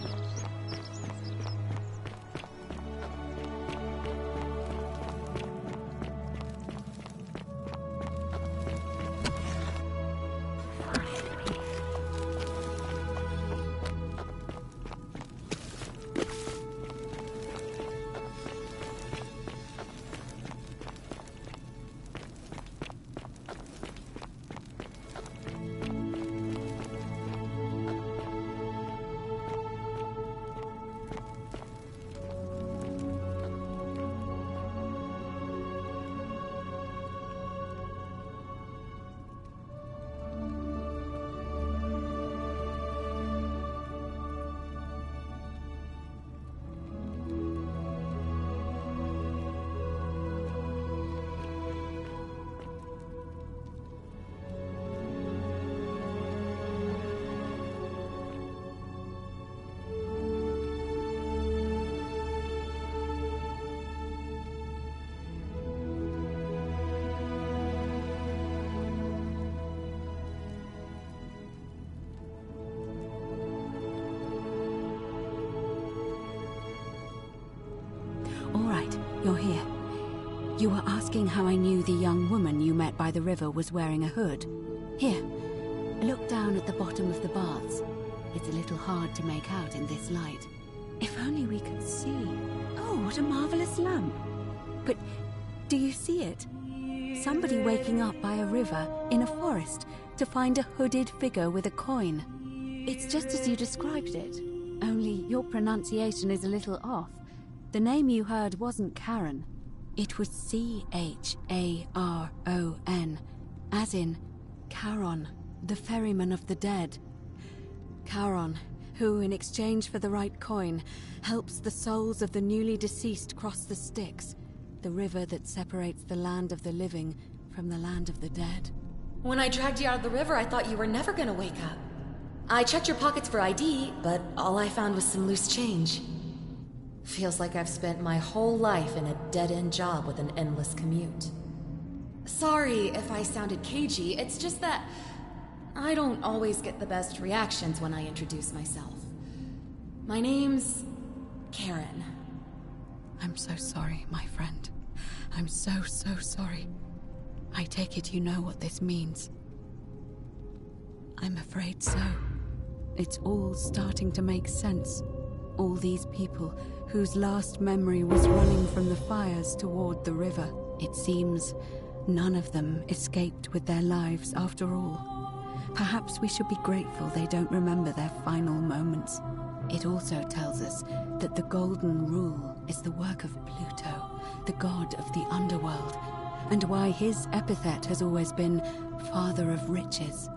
[SPEAKER 2] You were asking how I knew the young woman you met by the river was wearing a hood. Here, look down at the bottom of the baths. It's a little hard to make out in this light. If only we could see. Oh, what a marvelous lamp. But do you see it? Somebody waking up by a river in a forest to find a hooded figure with a coin. It's just as you described it, only your pronunciation is a little off. The name you heard wasn't Charon. It was C-H-A-R-O-N, as in Charon, the ferryman of the dead. Charon, who, in exchange for the right coin, helps the souls of the newly deceased cross the Styx, the river that separates the land of the living from the land of the dead.
[SPEAKER 15] When I dragged you out of the river, I thought you were never gonna wake up. I checked your pockets for ID, but all I found was some loose change. Feels like I've spent my whole life in a dead-end job with an endless commute. Sorry if I sounded cagey, it's just that I don't always get the best reactions when I introduce myself. My name's Karen.
[SPEAKER 2] I'm so sorry, my friend. I'm so sorry. I take it you know what this means. I'm afraid so. It's all starting to make sense. All these people whose last memory was running from the fires toward the river. It seems none of them escaped with their lives after all. Perhaps we should be grateful they don't remember their final moments. It also tells us that the Golden Rule is the work of Pluto, the god of the underworld, and why his epithet has always been Father of Riches.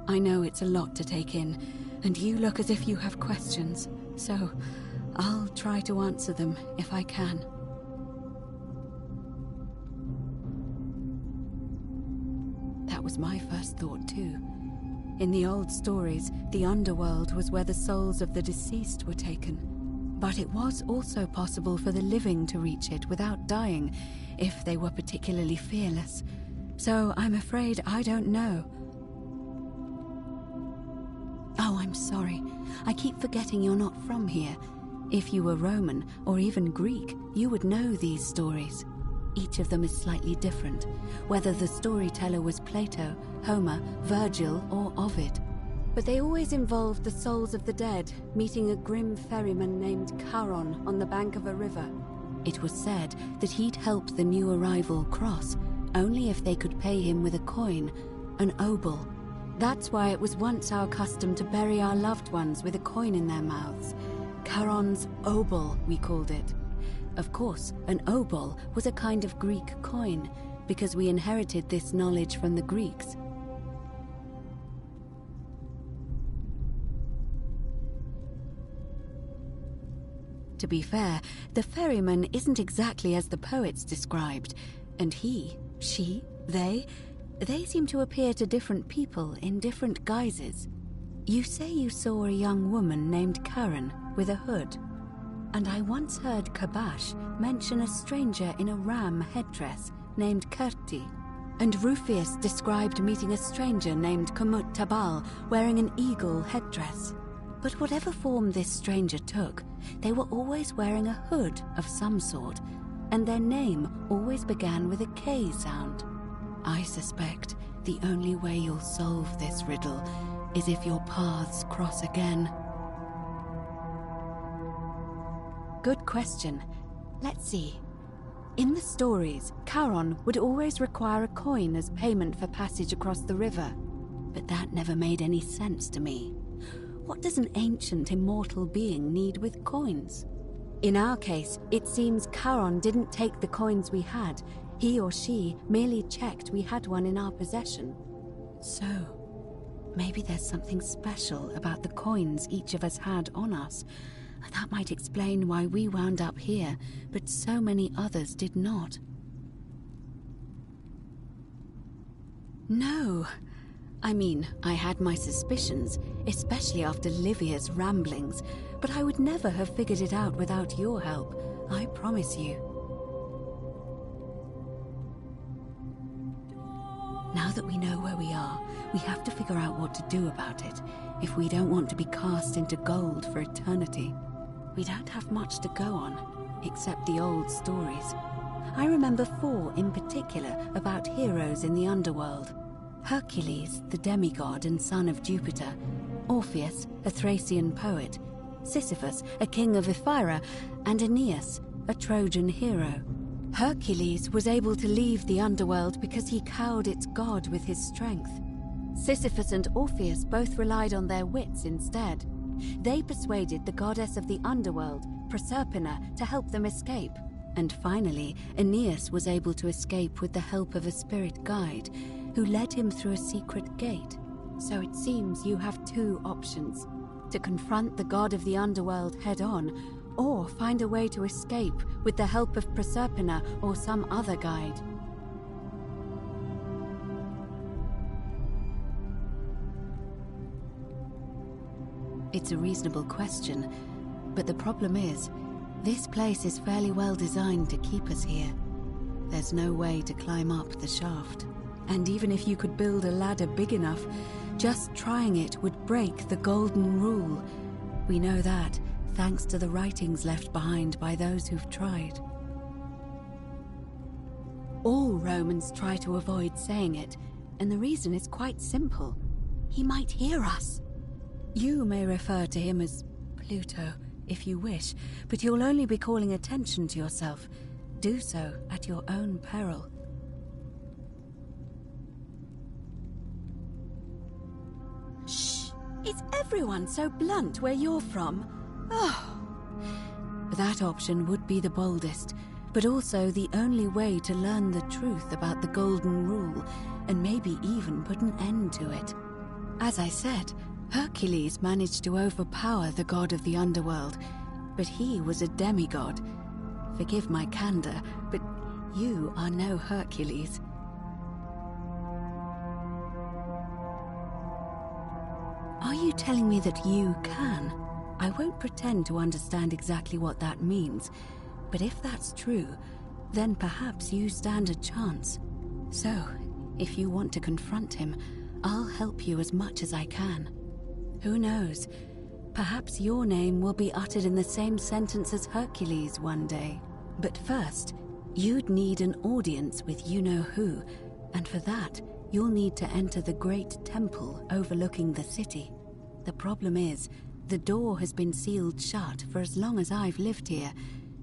[SPEAKER 2] I know it's a lot to take in, and you look as if you have questions, so I'll try to answer them if I can. That was my first thought too. In the old stories, the underworld was where the souls of the deceased were taken. But it was also possible for the living to reach it without dying, if they were particularly fearless. So I'm afraid I don't know. Oh, I'm sorry. I keep forgetting you're not from here. If you were Roman, or even Greek, you would know these stories. Each of them is slightly different, whether the storyteller was Plato, Homer, Virgil, or Ovid. But they always involved the souls of the dead meeting a grim ferryman named Charon on the bank of a river. It was said that he'd help the new arrival cross, only if they could pay him with a coin, an obol. That's why it was once our custom to bury our loved ones with a coin in their mouths. Charon's obol, we called it. Of course, an obol was a kind of Greek coin, because we inherited this knowledge from the Greeks. To be fair, the ferryman isn't exactly as the poets described, and he, she, they seem to appear to different people in different guises. You say you saw a young woman named Karen with a hood, and I once heard Kabash mention a stranger in a ram headdress named Kerti, and Rufius described meeting a stranger named Kamut Tabal wearing an eagle headdress. But whatever form this stranger took, they were always wearing a hood of some sort, and their name always began with a K sound. I suspect the only way you'll solve this riddle is if your paths cross again. Good question. Let's see. In the stories, Charon would always require a coin as payment for passage across the river, but that never made any sense to me. What does an ancient immortal being need with coins? In our case, it seems Charon didn't take the coins we had. He or she merely checked we had one in our possession. So, maybe there's something special about the coins each of us had on us. That might explain why we wound up here, but so many others did not. No. I mean, I had my suspicions, especially after Livia's ramblings, but I would never have figured it out without your help, I promise you. Now that we know where we are, we have to figure out what to do about it, if we don't want to be cast into gold for eternity. We don't have much to go on, except the old stories. I remember 4 in particular about heroes in the underworld. Hercules, the demigod and son of Jupiter. Orpheus, a Thracian poet. Sisyphus, a king of Ephyra. And Aeneas, a Trojan hero. Hercules was able to leave the underworld because he cowed its god with his strength. Sisyphus and Orpheus both relied on their wits instead. They persuaded the goddess of the underworld, Proserpina, to help them escape. And finally, Aeneas was able to escape with the help of a spirit guide, who led him through a secret gate. So it seems you have 2 options: to confront the god of the underworld head-on, or find a way to escape with the help of Proserpina or some other guide. It's a reasonable question, but the problem is, this place is fairly well designed to keep us here. There's no way to climb up the shaft. And even if you could build a ladder big enough, just trying it would break the golden rule. We know that, thanks to the writings left behind by those who've tried. All Romans try to avoid saying it, and the reason is quite simple. He might hear us. You may refer to him as Pluto, if you wish, but you'll only be calling attention to yourself. Do so at your own peril. Shh! Is everyone so blunt where you're from? Oh. That option would be the boldest, but also the only way to learn the truth about the Golden Rule, and maybe even put an end to it. As I said, Hercules managed to overpower the god of the underworld, but he was a demigod. Forgive my candor, but you are no Hercules. Are you telling me that you can? I won't pretend to understand exactly what that means, but if that's true, then perhaps you stand a chance. So, if you want to confront him, I'll help you as much as I can. Who knows? Perhaps your name will be uttered in the same sentence as Hercules one day. But first, you'd need an audience with you-know-who, and for that, you'll need to enter the great temple overlooking the city. The problem is, the door has been sealed shut for as long as I've lived here,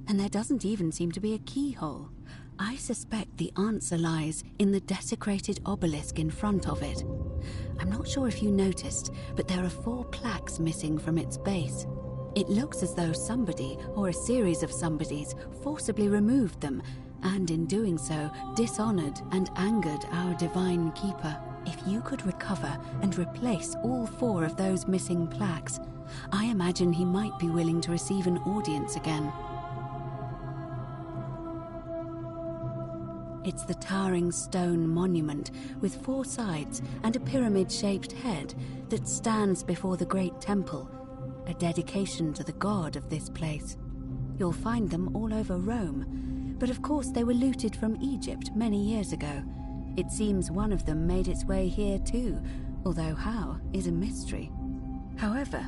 [SPEAKER 2] and there doesn't even seem to be a keyhole. I suspect the answer lies in the desecrated obelisk in front of it. I'm not sure if you noticed, but there are 4 plaques missing from its base. It looks as though somebody, or a series of somebodies, forcibly removed them, and in doing so, dishonored and angered our divine keeper. If you could recover and replace all 4 of those missing plaques, I imagine he might be willing to receive an audience again. It's the towering stone monument with 4 sides and a pyramid-shaped head that stands before the great temple, a dedication to the god of this place. You'll find them all over Rome, but of course they were looted from Egypt many years ago. It seems one of them made its way here too, although how is a mystery. However,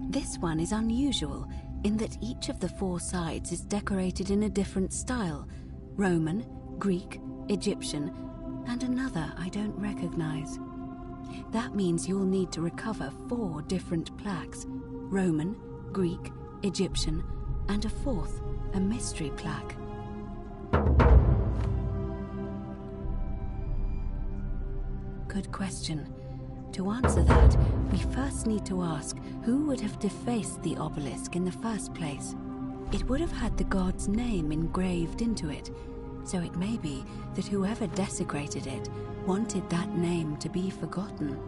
[SPEAKER 2] this one is unusual in that each of the 4 sides is decorated in a different style: Roman, Greek, Egyptian, and another I don't recognize. That means you'll need to recover 4 different plaques: Roman, Greek, Egyptian, and a 4th, a mystery plaque. Good question. To answer that, we first need to ask who would have defaced the obelisk in the first place. It would have had the god's name engraved into it, so it may be that whoever desecrated it wanted that name to be forgotten.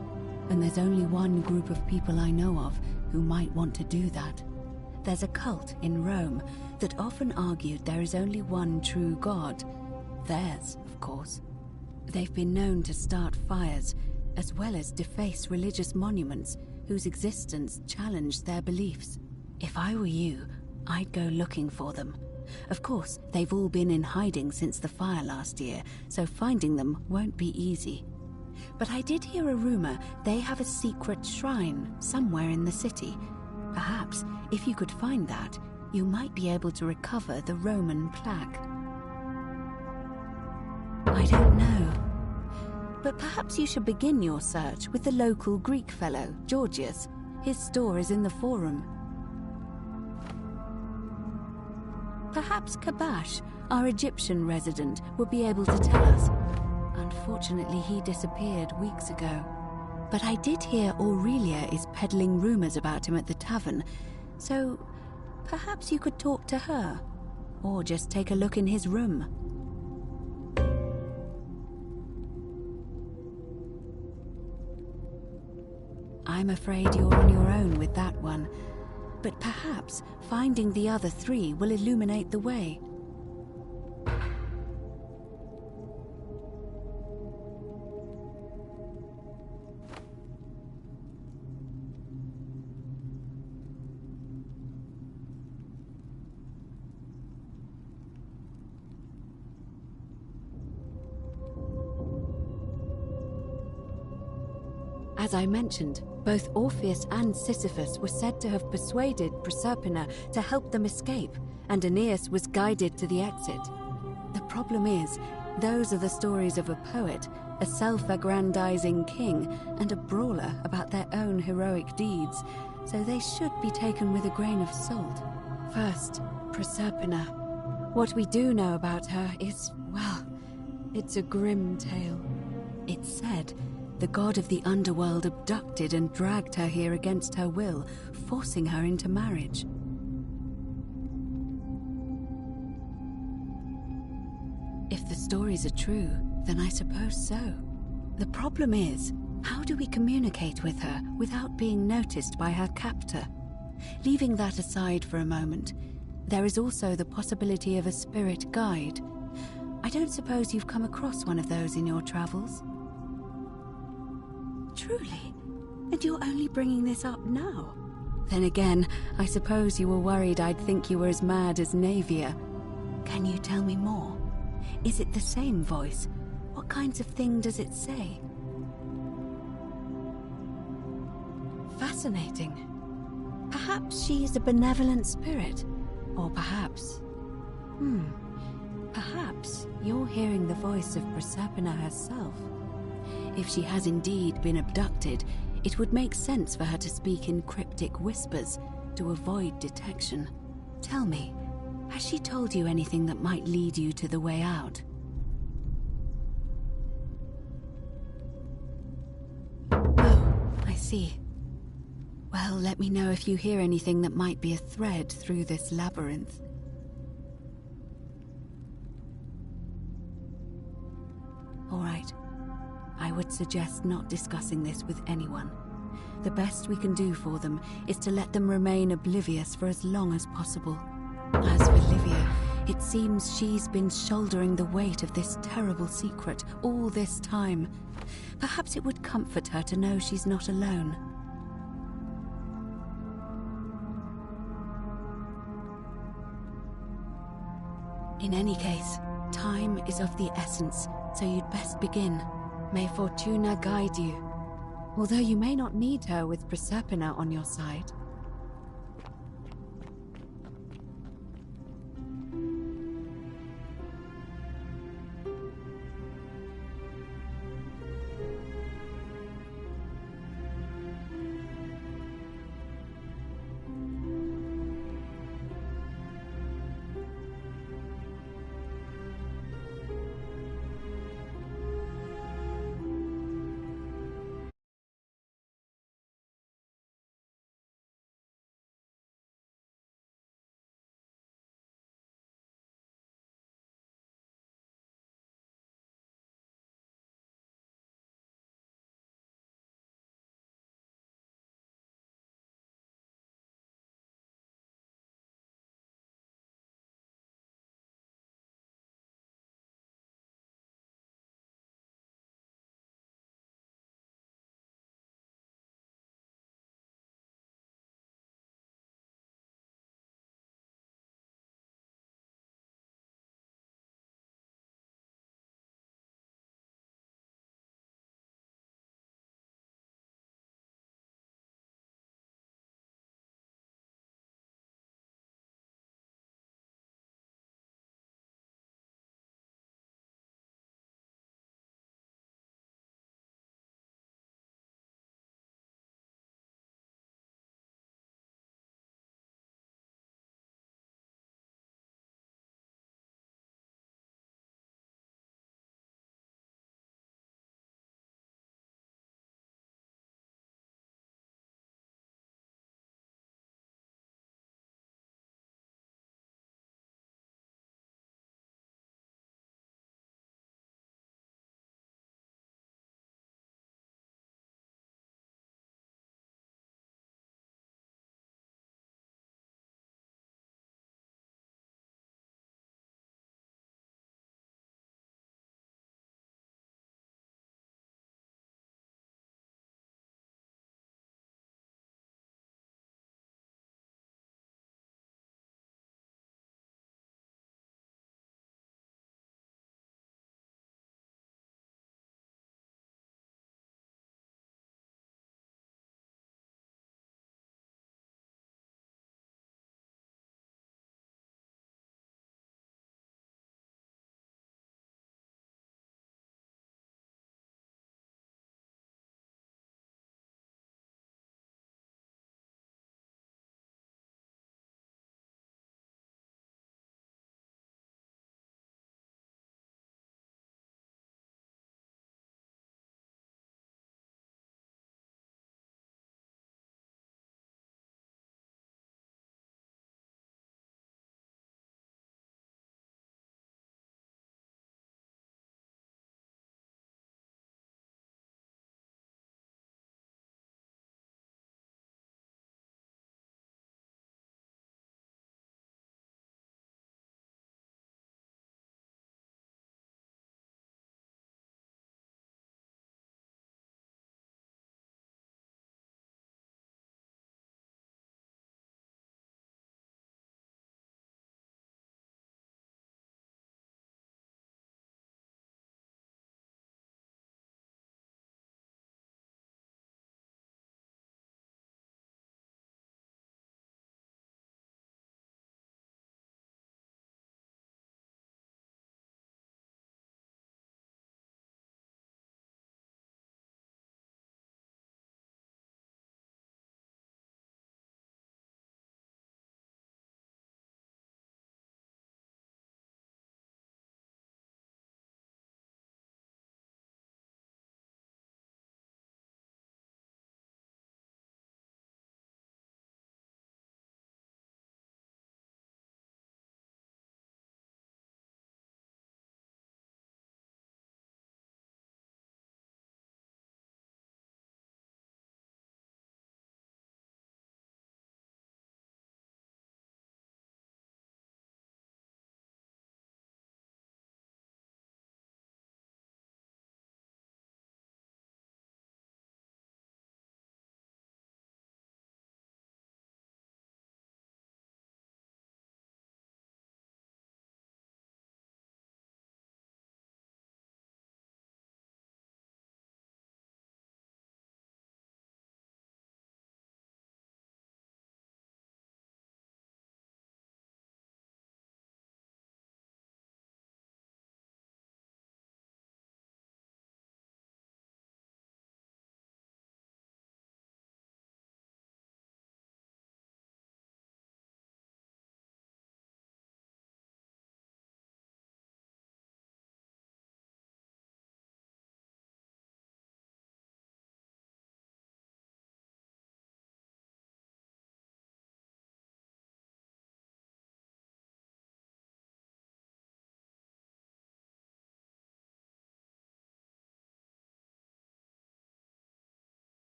[SPEAKER 2] And there's only one group of people I know of who might want to do that. There's a cult in Rome that often argued there is only one true god. Theirs, of course. They've been known to start fires, as well as deface religious monuments whose existence challenged their beliefs. If I were you, I'd go looking for them. Of course, they've all been in hiding since the fire last year, so finding them won't be easy. But I did hear a rumor they have a secret shrine somewhere in the city. Perhaps, if you could find that, you might be able to recover the Roman plaque. I don't know. But perhaps you should begin your search with the local Greek fellow, Georgius. His store is in the Forum. Perhaps Kabash, our Egyptian resident, will be able to tell us. Unfortunately, he disappeared weeks ago. But I did hear Aurelia is peddling rumors about him at the tavern, so perhaps you could talk to her, or just take a look in his room. I'm afraid you're on your own with that one, but perhaps finding the other three will illuminate the way. As I mentioned, both Orpheus and Sisyphus were said to have persuaded Proserpina to help them escape, and Aeneas was guided to the exit. The problem is, those are the stories of a poet, a self-aggrandizing king, and a brawler about their own heroic deeds, so they should be taken with a grain of salt. First, Proserpina. What we do know about her is, well, it's a grim tale. It's said the god of the underworld abducted and dragged her here against her will, forcing her into marriage. If the stories are true, then I suppose so. The problem is, how do we communicate with her without being noticed by her captor? Leaving that aside for a moment, there is also the possibility of a spirit guide. I don't suppose you've come across one of those in your travels? Truly? And you're only bringing this up now? Then again, I suppose you were worried I'd think you were as mad as Navia. Can you tell me more? Is it the same voice? What kinds of thing does it say? Fascinating. Perhaps she's a benevolent spirit. Or perhaps... Perhaps you're hearing the voice of Proserpina herself. If she has indeed been abducted, it would make sense for her to speak in cryptic whispers to avoid detection. Tell me, has she told you anything that might lead you to the way out? Oh, I see. Well, let me know if you hear anything that might be a thread through this labyrinth. All right. I would suggest not discussing this with anyone. The best we can do for them is to let them remain oblivious for as long as possible. As for Livia, it seems she's been shouldering the weight of this terrible secret all this time. Perhaps it would comfort her to know she's not alone. In any case, time is of the essence, so you'd best begin. May Fortuna guide you, although you may not need her with Proserpina on your side.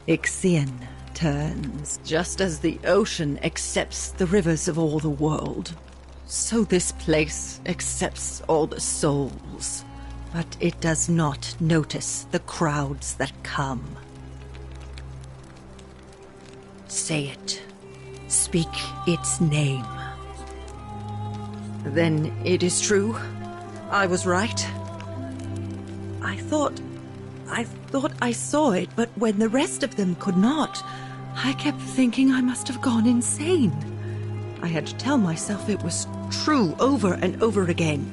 [SPEAKER 8] Ixion turns just as the ocean accepts the rivers of all the world. So this place accepts all the souls, but it does not notice the crowds that come. Say it. Speak its name. Then it is true. I was right. I thought I saw it, but when the rest of them could not, I kept thinking I must have gone insane. I had to tell myself it was true over and over again,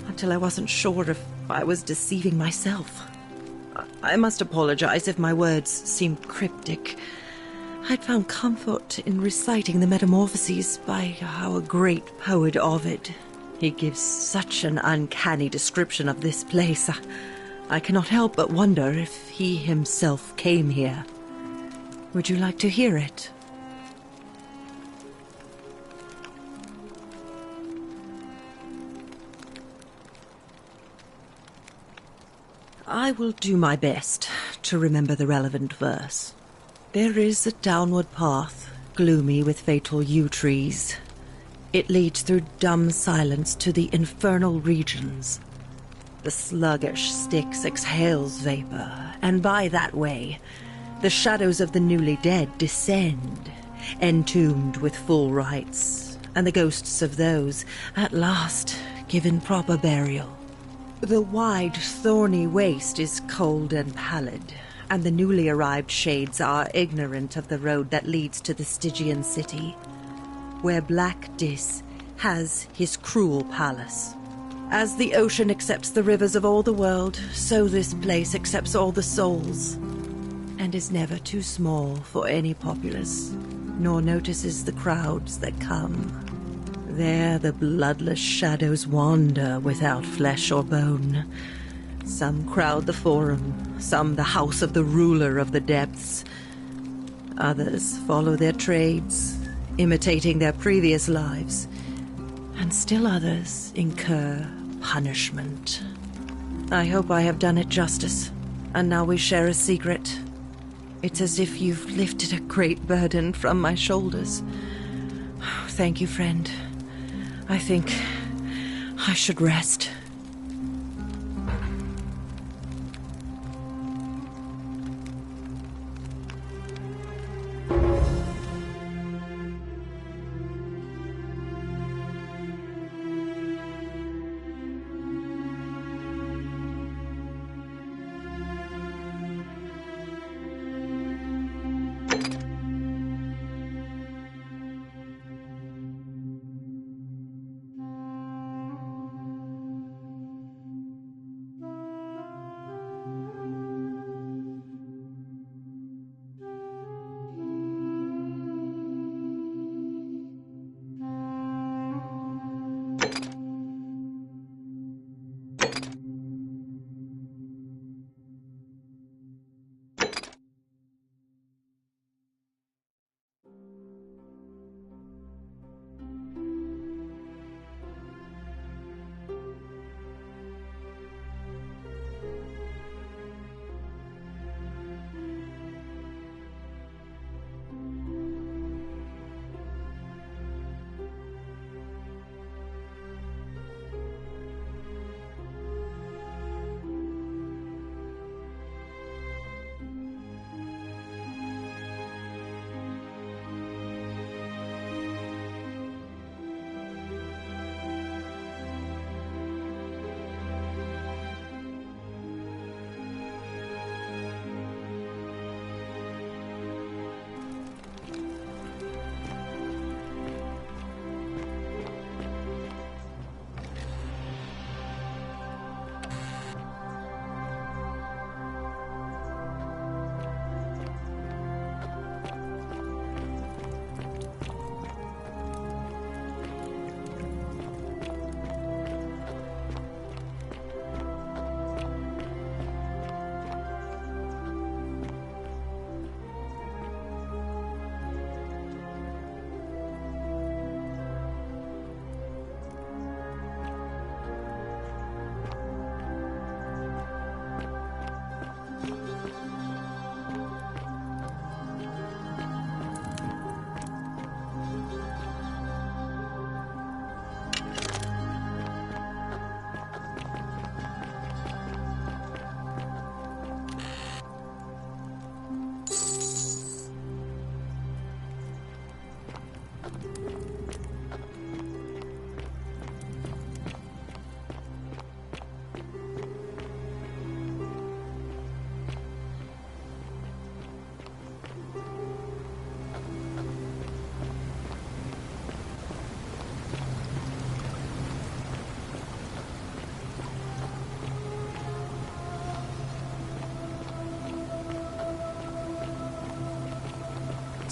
[SPEAKER 8] until I wasn't sure if I was deceiving myself. I must apologize if my words seemed cryptic. I'd found comfort in reciting the Metamorphoses by our great poet Ovid. He gives such an uncanny description of this place. I cannot help but wonder if he himself came here. Would you like to hear it? I will do my best to remember the relevant verse. There is a downward path, gloomy with fatal yew trees. It leads through dumb silence to the infernal regions. The sluggish Styx exhales vapor, and by that way, the shadows of the newly dead descend, entombed with full rites, and the ghosts of those, at last, given proper burial. The wide, thorny waste is cold and pallid, and the newly arrived shades are ignorant of the road that leads to the Stygian city, where Black Dis has his cruel palace. As the ocean accepts the rivers of all the world, so this place accepts all the souls, and is never too small for any populace, nor notices the crowds that come. There the bloodless shadows wander without flesh or bone. Some crowd the forum, some the house of the ruler of the depths. Others follow their trades, imitating their previous lives, and still others incur punishment. I hope I have done it justice, and now we share a secret. It's as if you've lifted a great burden from my shoulders. Thank you, friend. I think I should rest.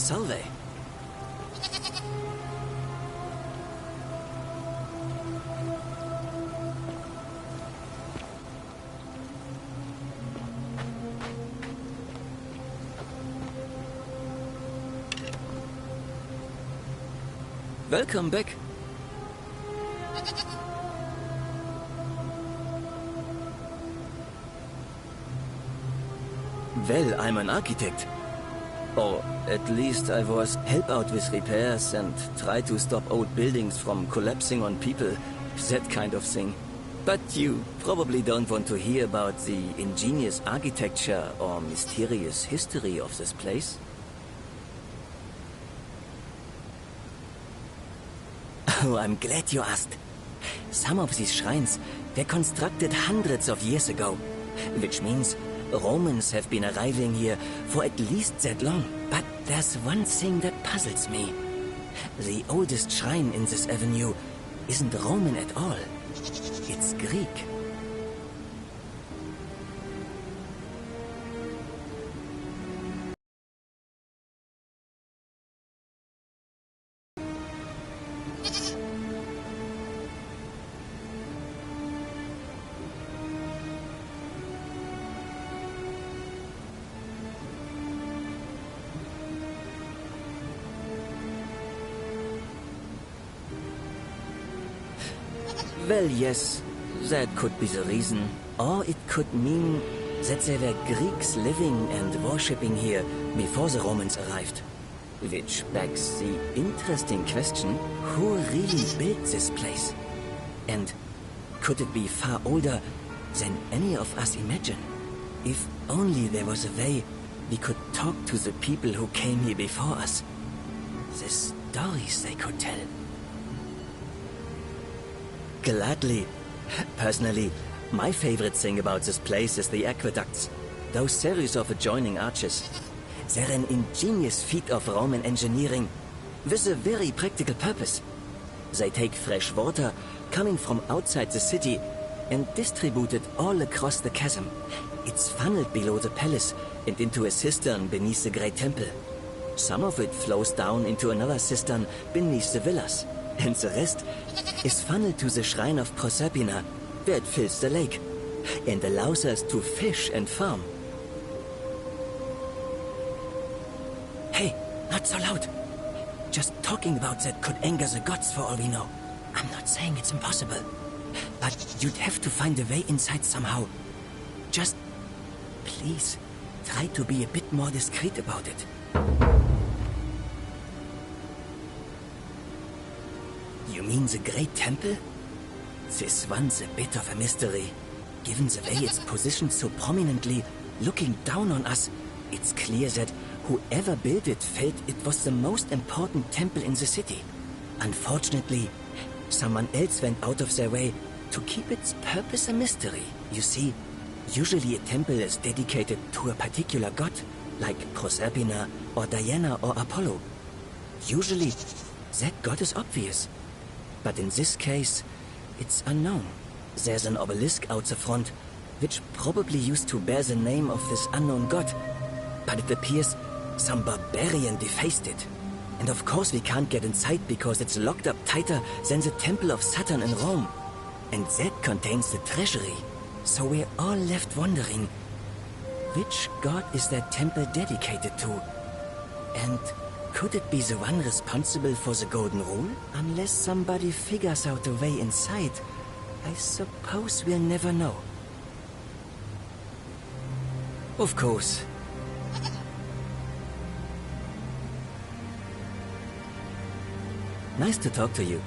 [SPEAKER 5] Salve. Welcome back. Well, I'm an architect. Or at least I was help out with repairs and try to stop old buildings from collapsing on people. That kind of thing. But you probably don't want to hear about the ingenious architecture or mysterious history of this place. Oh, I'm glad you asked. Some of these shrines were constructed hundreds of years ago, which means Romans have been arriving here for at least that long. But there's one thing that puzzles me. The oldest shrine in this avenue isn't Roman at all. It's Greek. Well, yes, that could be the reason. Or it could mean that there were Greeks living and worshipping here before the Romans arrived. Which begs the interesting question, who really built this place? And could it be far older than any of us imagine? If only there was a way we could talk to the people who came here before us. The stories they could tell. Gladly. Personally, my favorite thing about this place is the aqueducts. Those series of adjoining arches. They're an ingenious feat of Roman engineering with a very practical purpose. They take fresh water coming from outside the city and distribute it all across the chasm. It's funneled below the palace and into a cistern beneath the great temple. Some of it flows down into another cistern beneath the villas. And the rest is funneled to the shrine of Proserpina, where it fills the lake, and allows us to fish and farm. Hey, not so loud. Just talking about that could anger the gods for all we know. I'm not saying it's impossible, but you'd have to find a way inside somehow. Just, please, try to be a bit more discreet about it. You mean the Great Temple? This one's a bit of a mystery. Given the way it's positioned so prominently, looking down on us, it's clear that whoever built it felt it was the most important temple in the city. Unfortunately, someone else went out of their way to keep its purpose a mystery. You see, usually a temple is dedicated to a particular god, like Proserpina or Diana or Apollo. Usually, that god is obvious. But in this case, it's unknown. There's an obelisk out the front, which probably used to bear the name of this unknown god. But it appears some barbarian defaced it. And of course we can't get inside because it's locked up tighter than the Temple of Saturn in Rome. And that contains the treasury. So we're all left wondering, which god is that temple dedicated to? And could it be the one responsible for the Golden Rule? Unless somebody figures out a way inside, I suppose we'll never know. Of course. Nice to talk to you.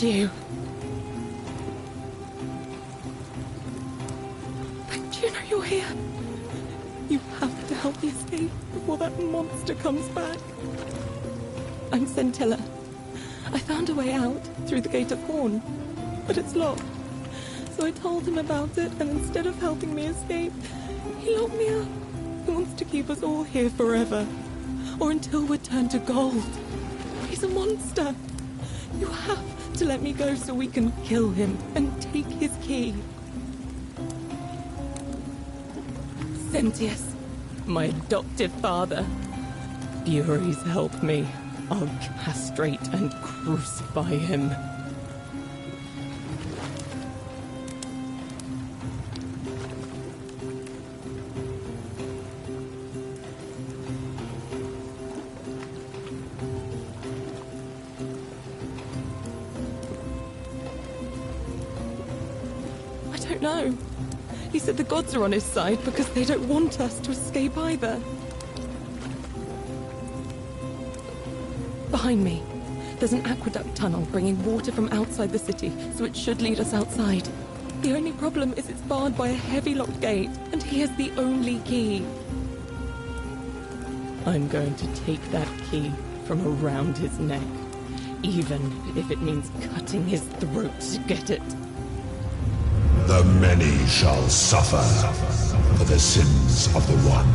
[SPEAKER 20] found you. But you know you're here. You have to help me escape before that monster comes back. I'm Scintilla. I found a way out through the Gate of Horn, but it's locked. So I told him about it, and instead of helping me escape, he locked me up. He wants to keep us all here forever, or until we're turned to gold. He's a monster. You have to let me go so we can kill him and take his key. Sentius, my adoptive father. Furies help me. I'll castrate and crucify him. I don't know. He said the gods are on his side because they don't want us to escape either. Behind me, there's an aqueduct tunnel bringing water from outside the city, so it should lead us outside. The only problem is it's barred by a heavy locked gate, and he has the only key. I'm going to take that key from around his neck, even if it means cutting his throat to get it.
[SPEAKER 6] The many shall suffer for the sins of the one.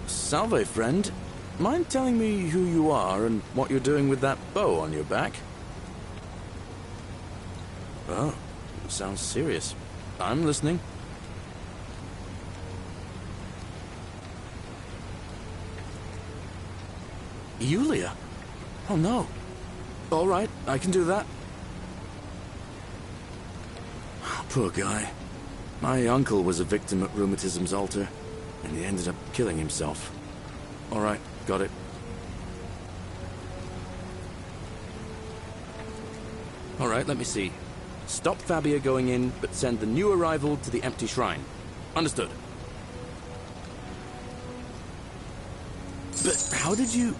[SPEAKER 7] Salve, friend. Mind telling me who you are and what you're doing with that bow on your back? Oh, sounds serious. I'm listening. Yulia? Oh no. All right, I can do that. Poor guy. My uncle was a victim at rheumatism's altar, and he ended up killing himself. All right, got it. All right, let me see. Stop Fabia going in, but send the new arrival to the empty shrine. Understood. But how did you...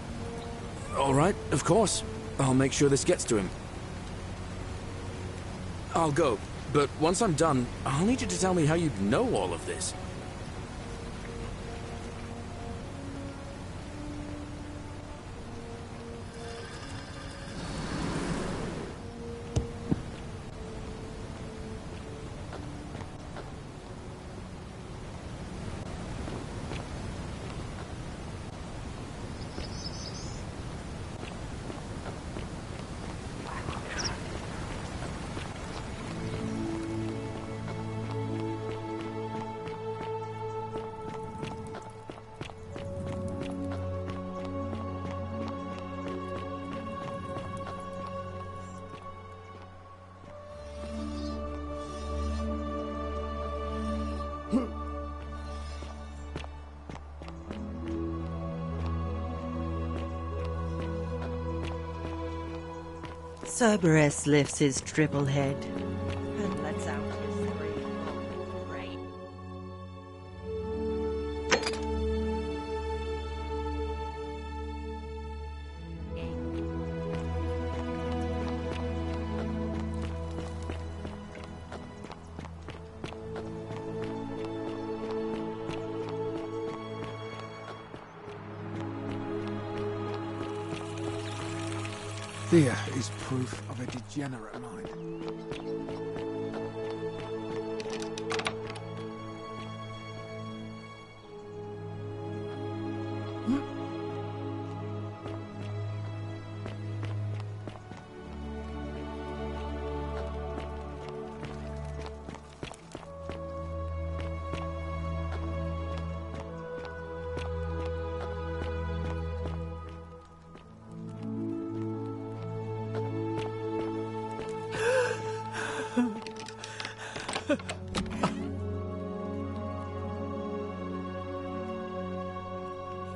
[SPEAKER 7] All right, of course. I'll make sure this gets to him. I'll go, but once I'm done, I'll need you to tell me how you know all of this.
[SPEAKER 8] Cerberus lifts his triple head and lets out his three long rays.
[SPEAKER 3] Thea is proof of a degenerate mind.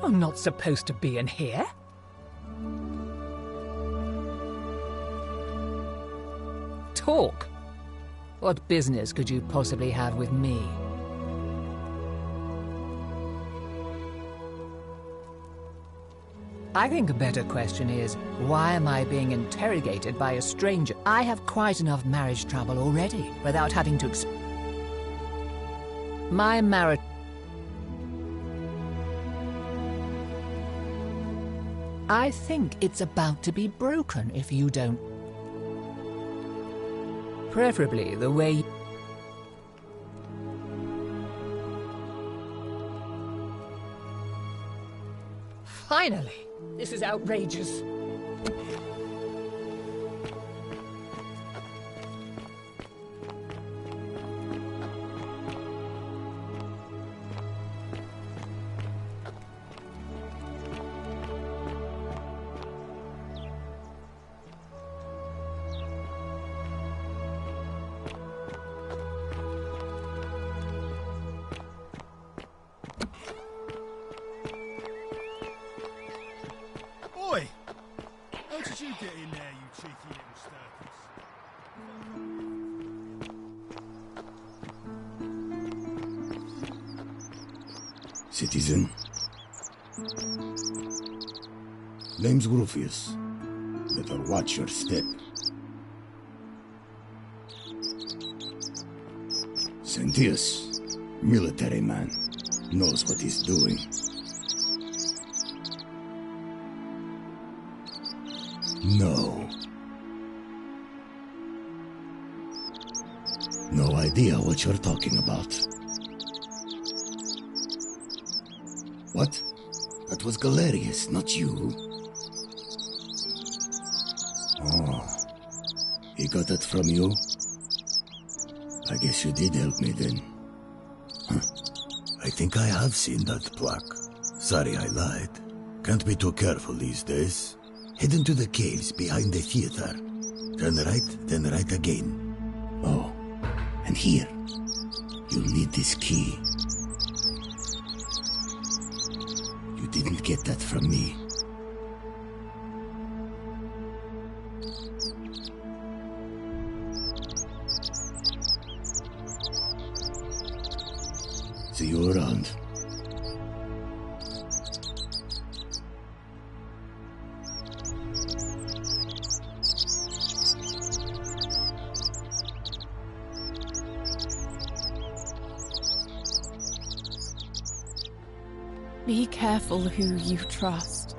[SPEAKER 17] I'm not supposed to be in here. Talk. What business could you possibly have with me? I think a better question is, why am I being interrogated by a stranger? I have quite enough marriage trouble already, without having to My marriage... I think it's about to be broken if you don't. Preferably the way... Finally! This is outrageous.
[SPEAKER 14] Oi! How did you get in there, you cheeky little sturkers?
[SPEAKER 18] Citizen. Name's Rufius. Better watch your step. Sentius, military man, knows what he's doing. No. No idea what you're talking about. What? That was Galerius, not you. Oh. He got that from you? I guess you did help me then. Huh. I think I have seen that plaque. Sorry I lied. Can't be too careful these days. Head into the caves behind the theater. Turn right, then right again. Oh, and here. You'll need this key. You didn't get that from me. see you around.
[SPEAKER 10] Be careful who you trust.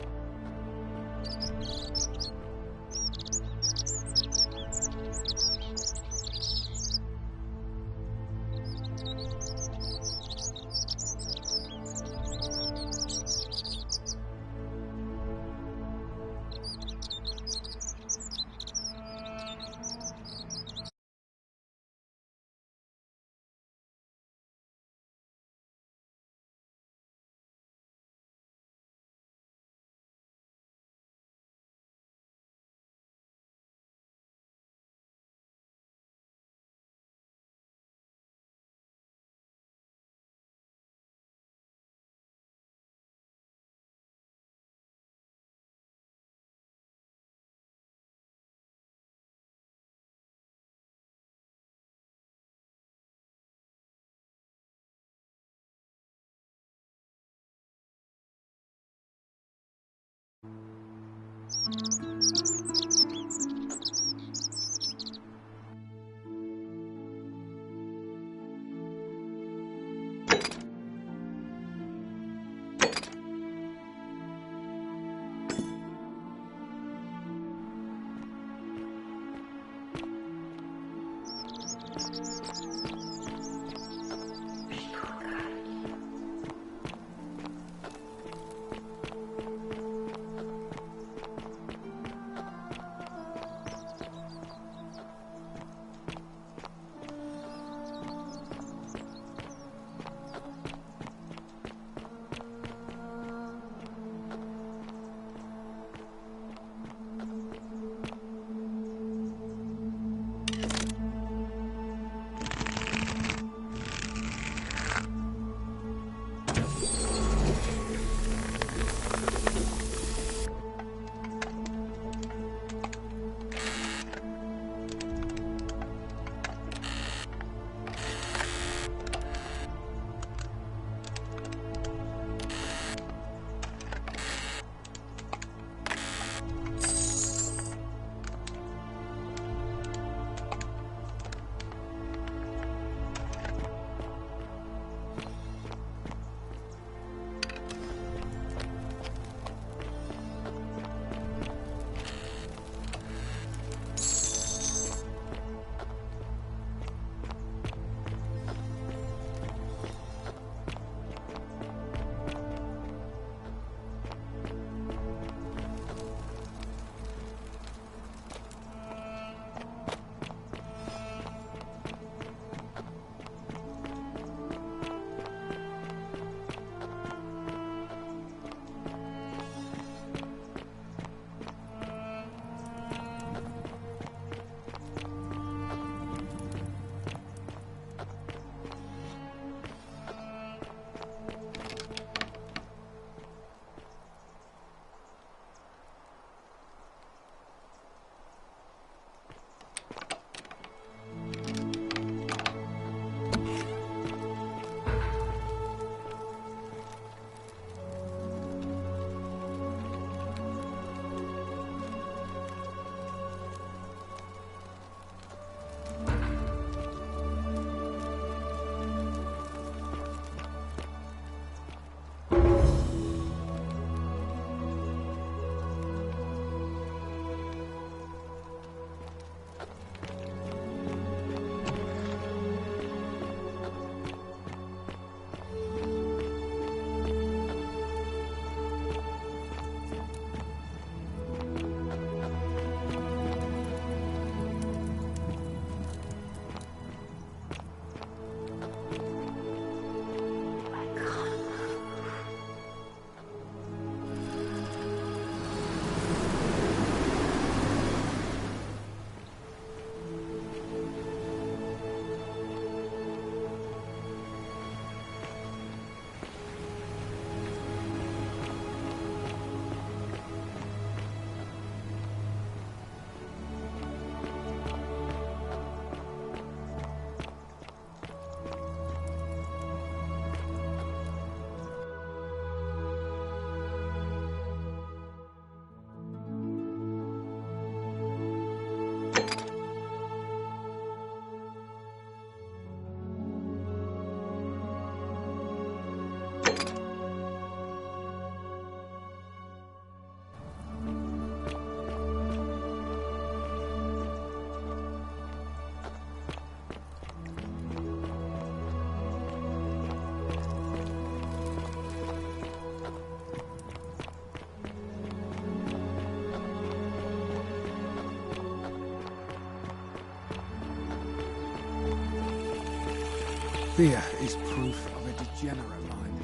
[SPEAKER 3] Fear is proof of a degenerate mind.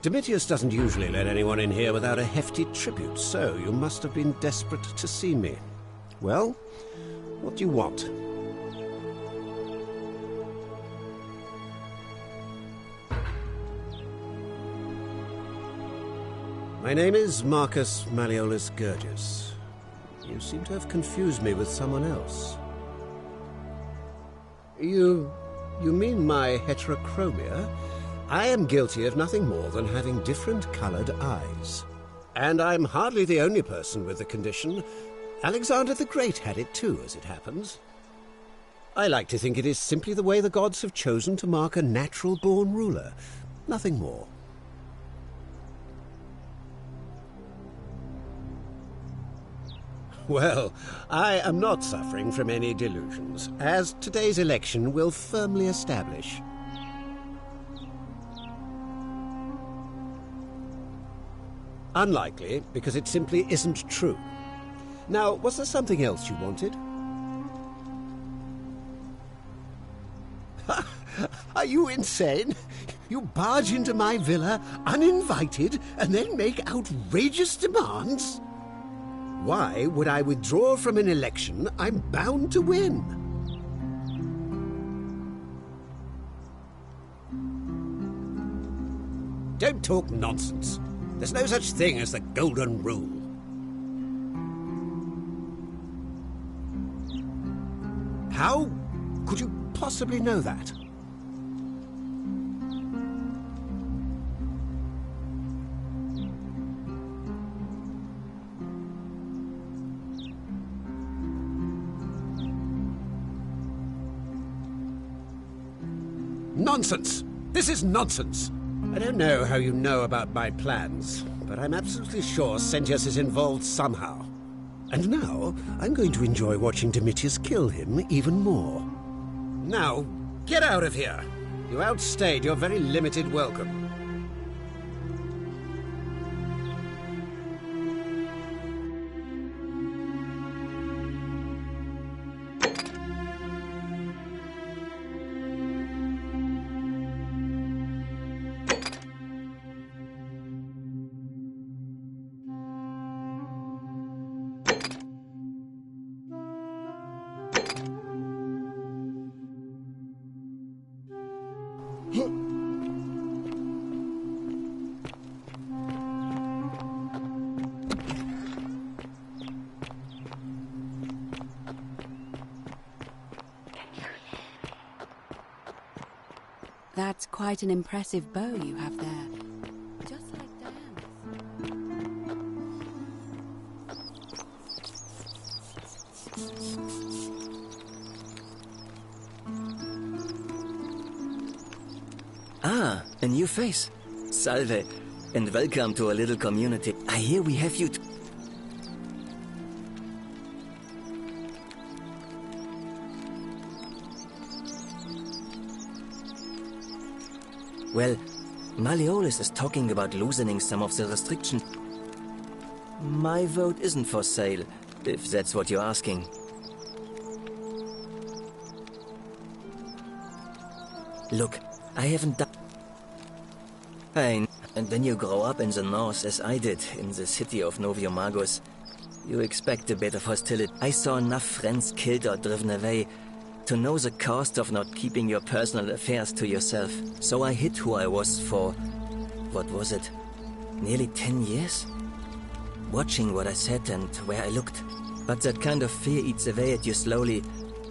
[SPEAKER 12] Domitius doesn't usually let anyone in here without a hefty tribute, so you must have been desperate to see me. Well, what do you want? My name is Marcus Malleolus Gurgis. You seem to have confused me with someone else. You mean my heterochromia? I am guilty of nothing more than having different-coloured eyes. And I'm hardly the only person with the condition. Alexander the Great had it too, as it happens. I like to think it is simply the way the gods have chosen to mark a natural-born ruler. Nothing more. Well, I am not suffering from any delusions, as today's election will firmly establish. Unlikely, because it simply isn't true. Now, was there something else you wanted? Are you insane? You barge into my villa, uninvited, and then make outrageous demands? Why would I withdraw from an election I'm bound to win? Don't talk nonsense. There's no such thing as the Golden Rule. How could you possibly know that? Nonsense! This is nonsense! I don't know how you know about my plans, but I'm absolutely sure Sentius is involved somehow. And now, I'm going to enjoy watching Domitius kill him even more. Now, get out of here! You outstayed your very limited welcome.
[SPEAKER 2] That's quite an impressive bow you have there. Just like
[SPEAKER 5] Ah, a new face. Salve, and welcome to a little community. I hear we have you Well, Malleolus is talking about loosening some of the restrictions. My vote isn't for sale, if that's what you're asking. Look, I haven't done... Fine. And when you grow up in the north, as I did, in the city of Noviomagus, you expect a bit of hostility. I saw enough friends killed or driven away to know the cost of not keeping your personal affairs to yourself. So I hid who I was for, what was it, nearly 10 years? Watching what I said and where I looked. But that kind of fear eats away at you slowly,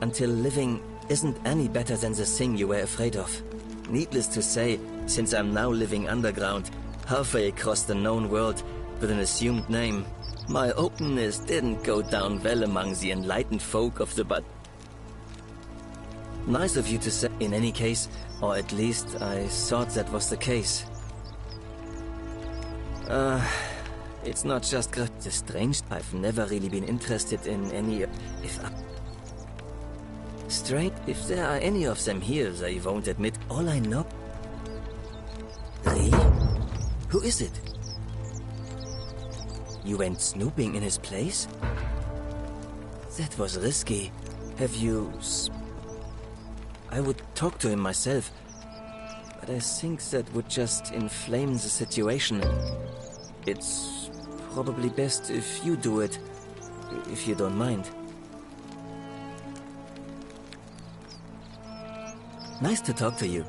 [SPEAKER 5] until living isn't any better than the thing you were afraid of. Needless to say, since I'm now living underground, halfway across the known world, with an assumed name, my openness didn't go down well among the enlightened folk of the Nice of you to say, in any case, or at least I thought that was the case. It's not just the strange. I've never really been interested in any... If there are any of them here, they won't admit. All I know... Really? Who is it? You went snooping in his place? That was risky. Have you... I would talk to him myself, but I think that would just inflame the situation. It's probably best if you do it, if you don't mind. Nice to talk to you.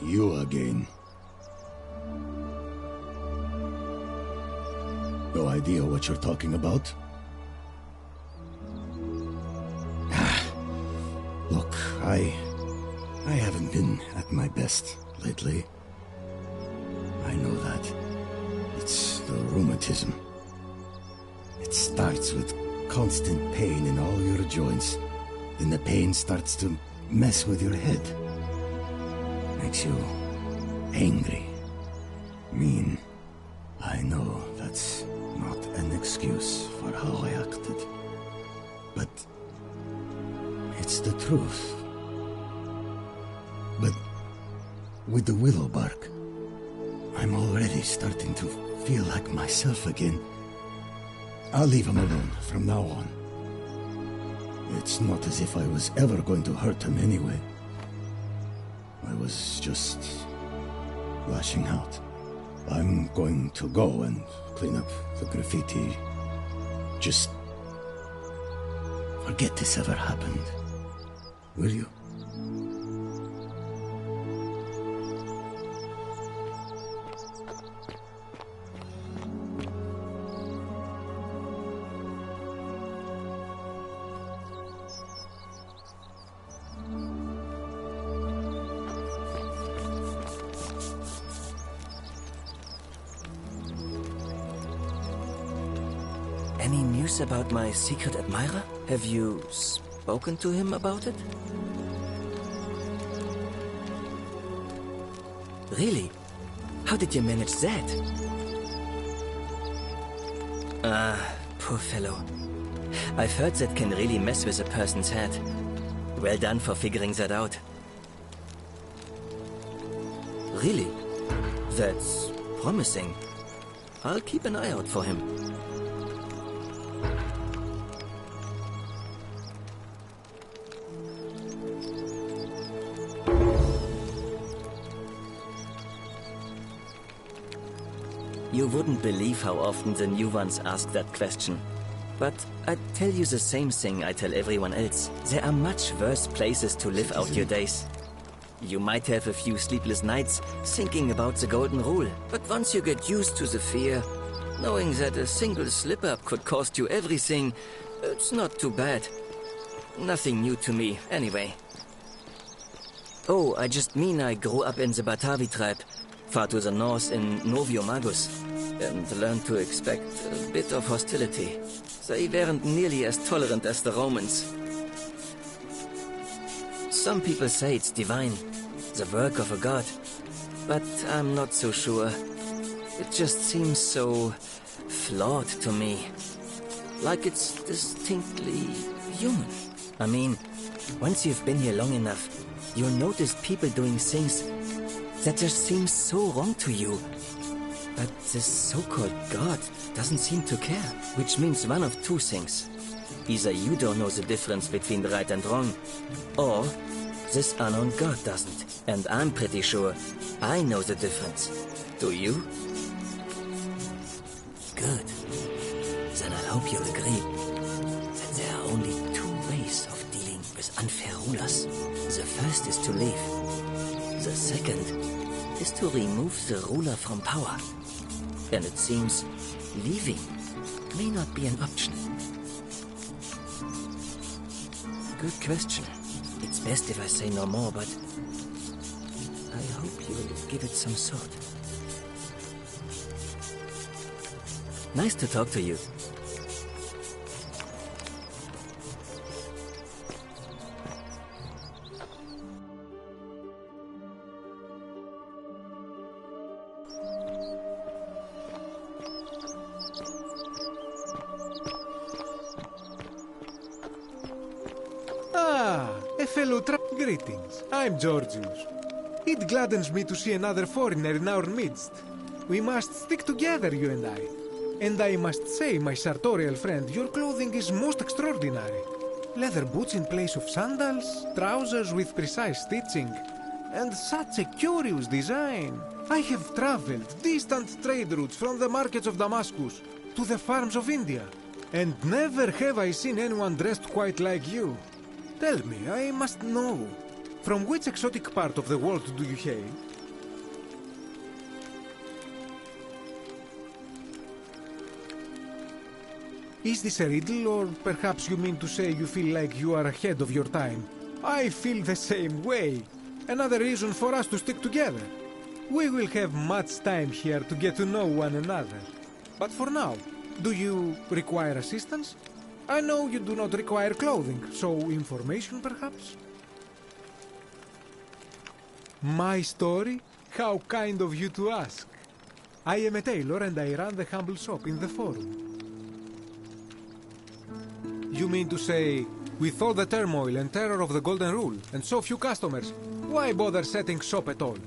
[SPEAKER 18] You again. No idea what you're talking about? Look, I haven't been at my best lately. I know that. It's the rheumatism. It starts with constant pain in all your joints. Then the pain starts to mess with your head. Makes you angry, mean. I know that's not an excuse for how I acted, but it's the truth. But with the willow bark, I'm already starting to feel like myself again. I'll leave him alone from now on. It's not as if I was ever going to hurt him anyway. I was just lashing out. I'm going to go and clean up the graffiti. Just forget this ever happened, will you?
[SPEAKER 5] Any news about my secret admirer? Have you spoken to him about it? Really? How did you manage that? Poor fellow. I've heard that can really mess with a person's head. Well done for figuring that out. Really? That's promising. I'll keep an eye out for him. You wouldn't believe how often the new ones ask that question. But I'd tell you the same thing I tell everyone else. There are much worse places to live out your days. You might have a few sleepless nights thinking about the golden rule, but once you get used to the fear, knowing that a single slip-up could cost you everything, it's not too bad. Nothing new to me, anyway. Oh, I just mean I grew up in the Batavi tribe, far to the north in Noviomagus, and learned to expect a bit of hostility. They weren't nearly as tolerant as the Romans. Some people say it's divine, the work of a god, but I'm not so sure. It just seems so flawed to me, like it's distinctly human. I mean, once you've been here long enough, you'll notice people doing things that just seems so wrong to you. But this so-called god doesn't seem to care, which means one of two things. Either you don't know the difference between right and wrong, or this unknown god doesn't. And I'm pretty sure I know the difference. Do you? Good. Then I hope you'll agree that there are only two ways of dealing with unfair rulers. The first is to leave. The second is to remove the ruler from power. And it seems leaving may not be an option. Good question. It's best if I say no more, but I hope you'll give it some thought. Nice to talk to you.
[SPEAKER 11] A fellow greetings. I'm Georgius. It gladdens me to see another foreigner in our midst. We must stick together, you and I. And I must say, my sartorial friend, your clothing is most extraordinary. Leather boots in place of sandals, trousers with precise stitching, and such a curious design. I have traveled distant trade routes from the markets of Damascus to the farms of India, and never have I seen anyone dressed quite like you. Tell me, I must know, from which exotic part of the world do you hail? Is this a riddle, or perhaps you mean to say you feel like you are ahead of your time? I feel the same way. Another reason for us to stick together. We will have much time here to get to know one another. But for now, do you require assistance? I know you do not require clothing, so information perhaps? My story? How kind of you to ask. I am a tailor and I run the humble shop in the Forum. You mean to say, with all the turmoil and terror of the Golden Rule, and so few customers, why bother setting shop at all?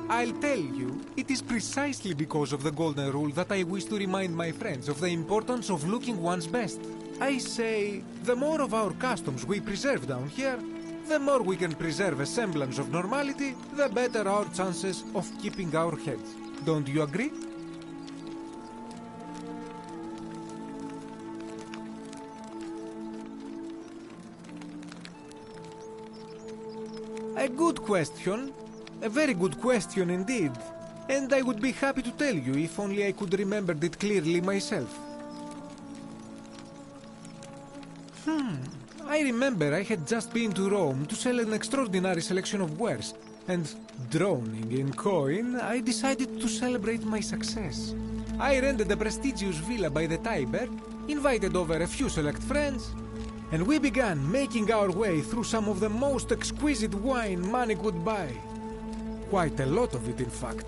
[SPEAKER 11] I'll tell you, it is precisely because of the Golden Rule that I wish to remind my friends of the importance of looking one's best. I say, the more of our customs we preserve down here, the more we can preserve a semblance of normality, the better our chances of keeping our heads. Don't you agree? A good question. A very good question indeed. And I would be happy to tell you if only I could remember it clearly myself. I remember I had just been to Rome to sell an extraordinary selection of wares, and drowning in coin, I decided to celebrate my success. I rented a prestigious villa by the Tiber, invited over a few select friends, and we began making our way through some of the most exquisite wine money could buy. Quite a lot of it, in fact.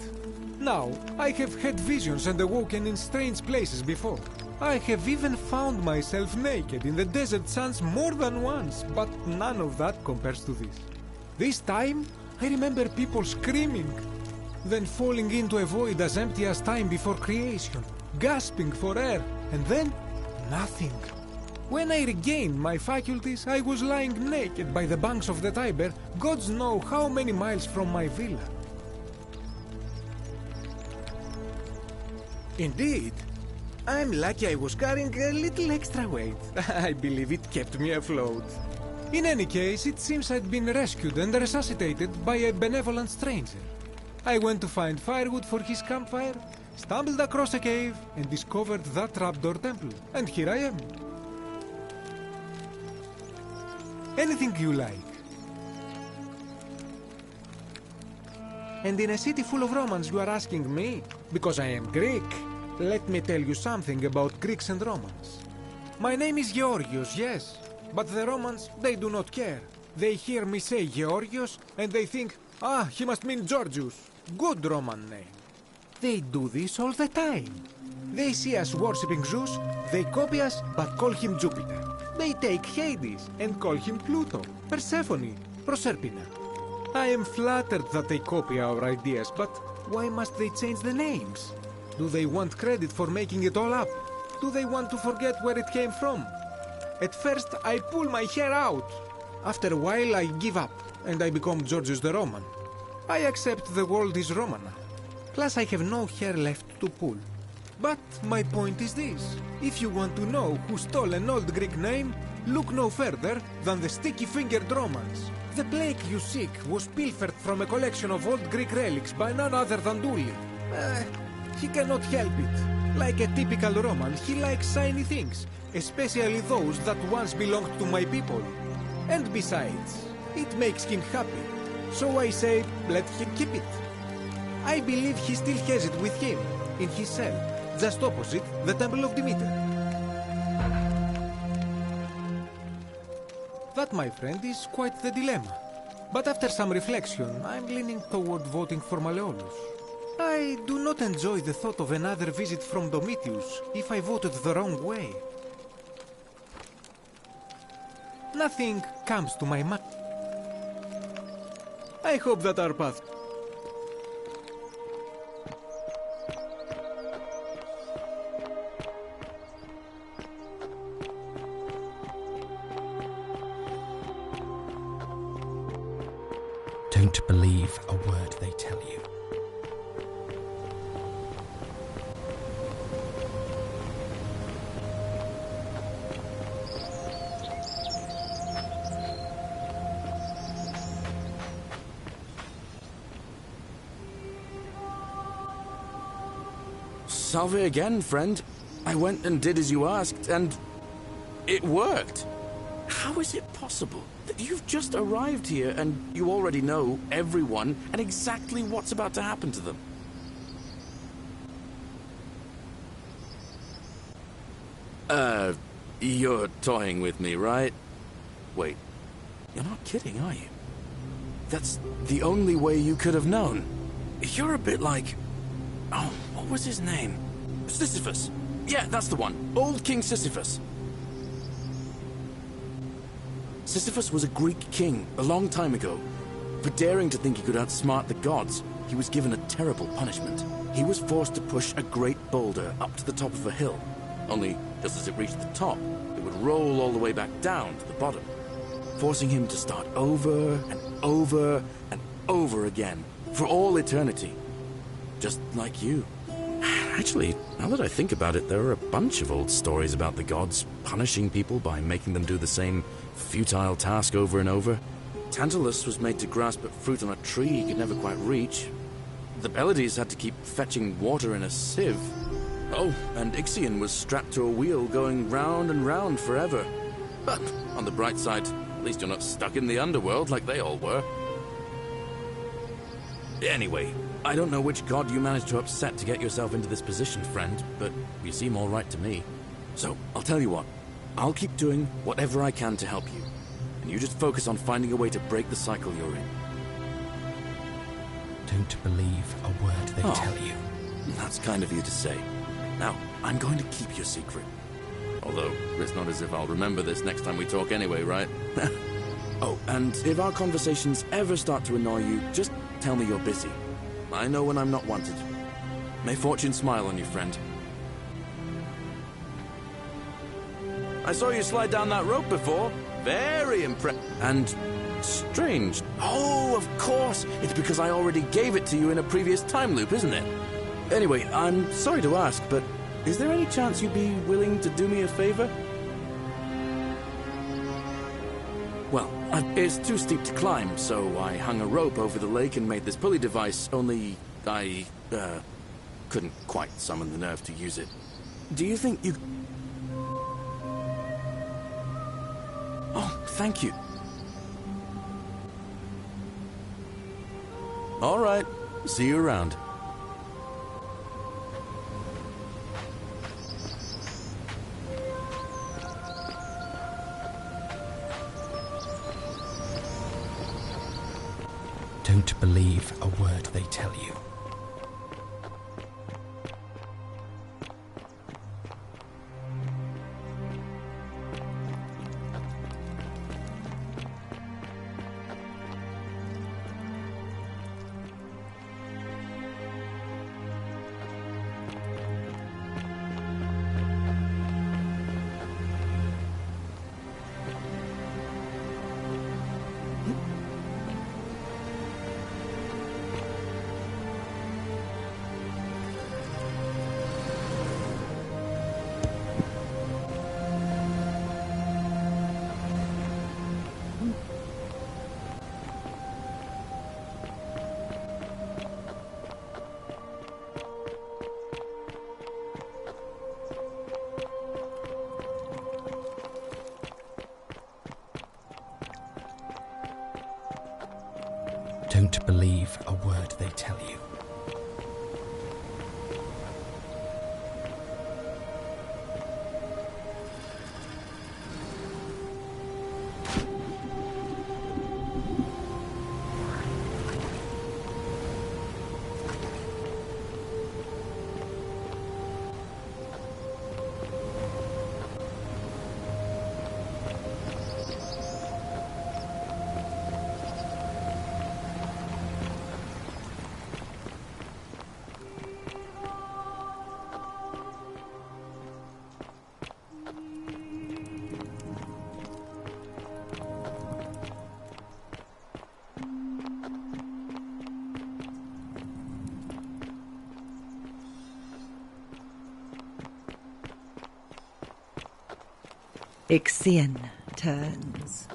[SPEAKER 11] Now, I have had visions and awoken in strange places before. I have even found myself naked in the desert sands more than once, but none of that compares to this. This time, I remember people screaming, then falling into a void as empty as time before creation, gasping for air, and then nothing. When I regained my faculties, I was lying naked by the banks of the Tiber, gods know how many miles from my villa. Indeed. I'm lucky I was carrying a little extra weight. I believe it kept me afloat. In any case, it seems I'd been rescued and resuscitated by a benevolent stranger. I went to find firewood for his campfire, stumbled across a cave, and discovered that trapdoor temple. And here I am. Anything you like. And in a city full of Romans, you are asking me? Because I am Greek. Let me tell you something about Greeks and Romans. My name is Georgios, yes, but the Romans, they do not care. They hear me say Georgios, and they think, ah, he must mean Georgius. Good Roman name. They do this all the time. They see us worshipping Zeus, they copy us, but call him Jupiter. They take Hades and call him Pluto, Persephone, Proserpina. I am flattered that they copy our ideas, but why must they change the names? Do they want credit for making it all up? Do they want to forget where it came from? At first, I pull my hair out. After a while, I give up, and I become Georgius the Roman. I accept the world is Romana. Plus, I have no hair left to pull. But my point is this. If you want to know who stole an old Greek name, look no further than the sticky-fingered Romans. The plague you seek was pilfered from a collection of old Greek relics by none other than Duli. He cannot help it. Like a typical Roman, he likes shiny things, especially those that once belonged to my people. And besides, it makes him happy. So I say, let him keep it. I believe he still has it with him. in his cell, just opposite the Temple of Demeter. That, my friend, is quite the dilemma. But after some reflection, I'm leaning toward voting for Malleolus. I do not enjoy the thought of another visit from Domitius if I voted the wrong way. Nothing comes to my mind. I hope that our path...
[SPEAKER 19] Don't believe a word they tell you.
[SPEAKER 7] Salve again, friend. I went and did as you asked, and it worked. How is it possible that you've just arrived here and you already know everyone and exactly what's about to happen to them? You're toying with me, right? Wait, you're not kidding, are you? That's the only way you could have known. You're a bit like... Oh, what was his name? Sisyphus. Yeah, that's the one. Old King Sisyphus. Sisyphus was a Greek king a long time ago. For daring to think he could outsmart the gods, he was given a terrible punishment. He was forced to push a great boulder up to the top of a hill. Only, just as it reached the top, it would roll all the way back down to the bottom, forcing him to start over and over and over again, for all eternity. Just like you. Actually, now that I think about it, there are a bunch of old stories about the gods punishing people by making them do the same futile task over and over. Tantalus was made to grasp at fruit on a tree he could never quite reach. The Pleiades had to keep fetching water in a sieve. Oh, and Ixion was strapped to a wheel going round and round forever. But on the bright side, at least you're not stuck in the underworld like they all were. Anyway, I don't know which god you managed to upset to get yourself into this position, friend, but you seem all right to me. So, I'll tell you what. I'll keep doing whatever I can to help you. And you just focus on finding a way to break the cycle you're in.
[SPEAKER 19] Don't believe a word they tell you.
[SPEAKER 7] That's kind of you to say. Now, I'm going to keep your secret. Although, it's not as if I'll remember this next time we talk anyway, right? Oh, and if our conversations ever start to annoy you, just tell me you're busy. I know when I'm not wanted. May fortune smile on you, friend. I saw you slide down that rope before. Very impressive. And strange. Oh, of course. It's because I already gave it to you in a previous time loop, isn't it? Anyway, I'm sorry to ask, but is there any chance you'd be willing to do me a favor? Well, it's too steep to climb, so I hung a rope over the lake and made this pulley device, only I, couldn't quite summon the nerve to use it. Do you think you... Oh, thank you. All right. See you around.
[SPEAKER 19] Don't believe a word they tell you. Don't believe a word they tell you.
[SPEAKER 8] Ixion turns.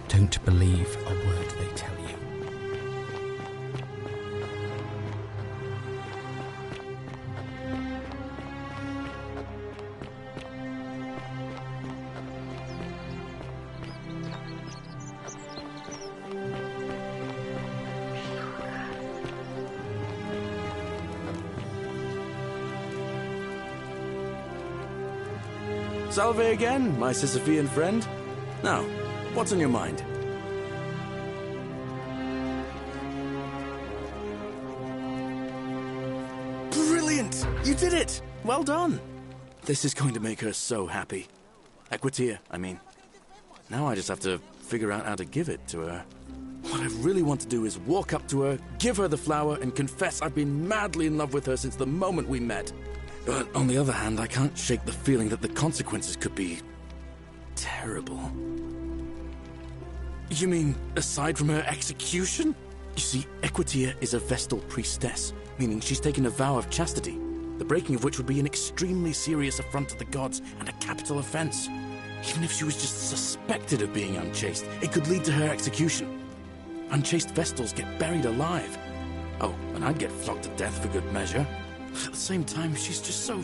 [SPEAKER 19] Don't believe a word they tell you.
[SPEAKER 7] Salve again, my Sisyphean friend. Now, what's on your mind? Brilliant! You did it! Well done! This is going to make her so happy. Equitia, I mean. Now I just have to figure out how to give it to her. What I really want to do is walk up to her, give her the flower, and confess I've been madly in love with her since the moment we met. But on the other hand, I can't shake the feeling that the consequences could be terrible. You mean, aside from her execution? You see, Equitia is a Vestal priestess, meaning she's taken a vow of chastity, the breaking of which would be an extremely serious affront to the gods and a capital offense. Even if she was just suspected of being unchaste, it could lead to her execution. Unchaste Vestals get buried alive. Oh, and I'd get flogged to death for good measure. But at the same time, she's just so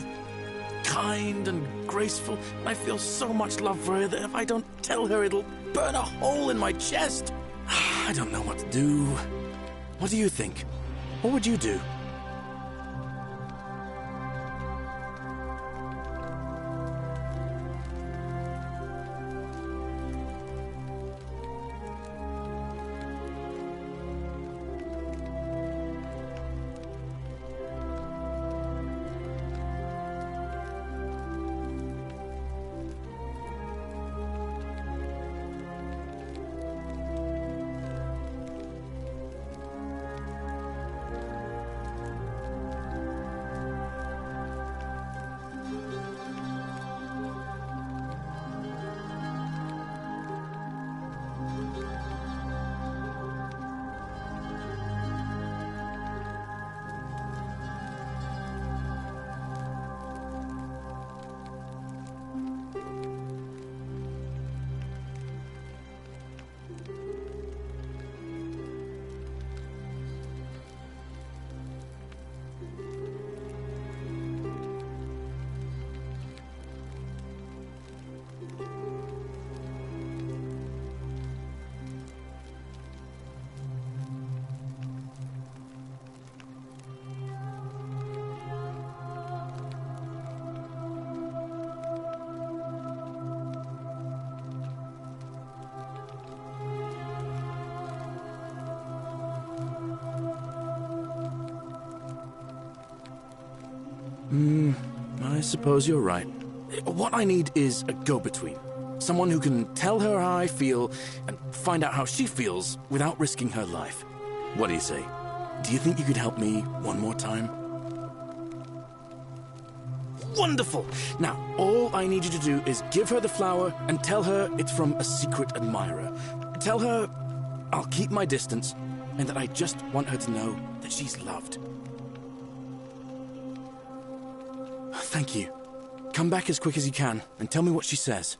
[SPEAKER 7] kind and graceful, and I feel so much love for her that if I don't tell her, it'll burn a hole in my chest. I don't know what to do. What do you think? What would you do? I suppose you're right. What I need is a go-between. Someone who can tell her how I feel and find out how she feels without risking her life. What do you say? Do you think you could help me one more time? Wonderful! Now, all I need you to do is give her the flower and tell her it's from a secret admirer. Tell her I'll keep my distance, and that I just want her to know that she's loved. Thank you. Come back as quick as you can, and tell me what she says.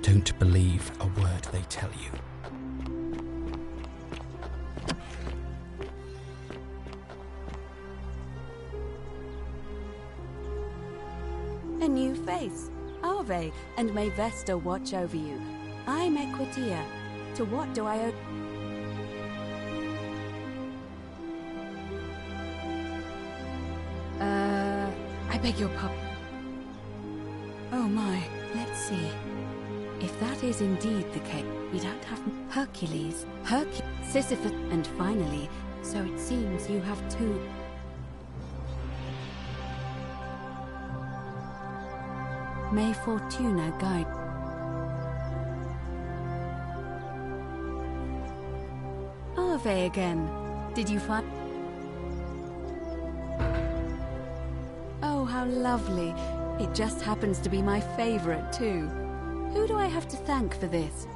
[SPEAKER 19] Don't believe a word they tell you.
[SPEAKER 2] A new face. Ave, and may Vesta watch over you. I'm Equitia. To what do I owe... I beg your pardon. Oh my, let's see. If that is indeed the case, we don't have Hercules, Sisyphus, and finally, so it seems you have two... May Fortuna guide. Ave again. Did you find... Oh, how lovely. It just happens to be my favorite, too. Who do I have to thank for this?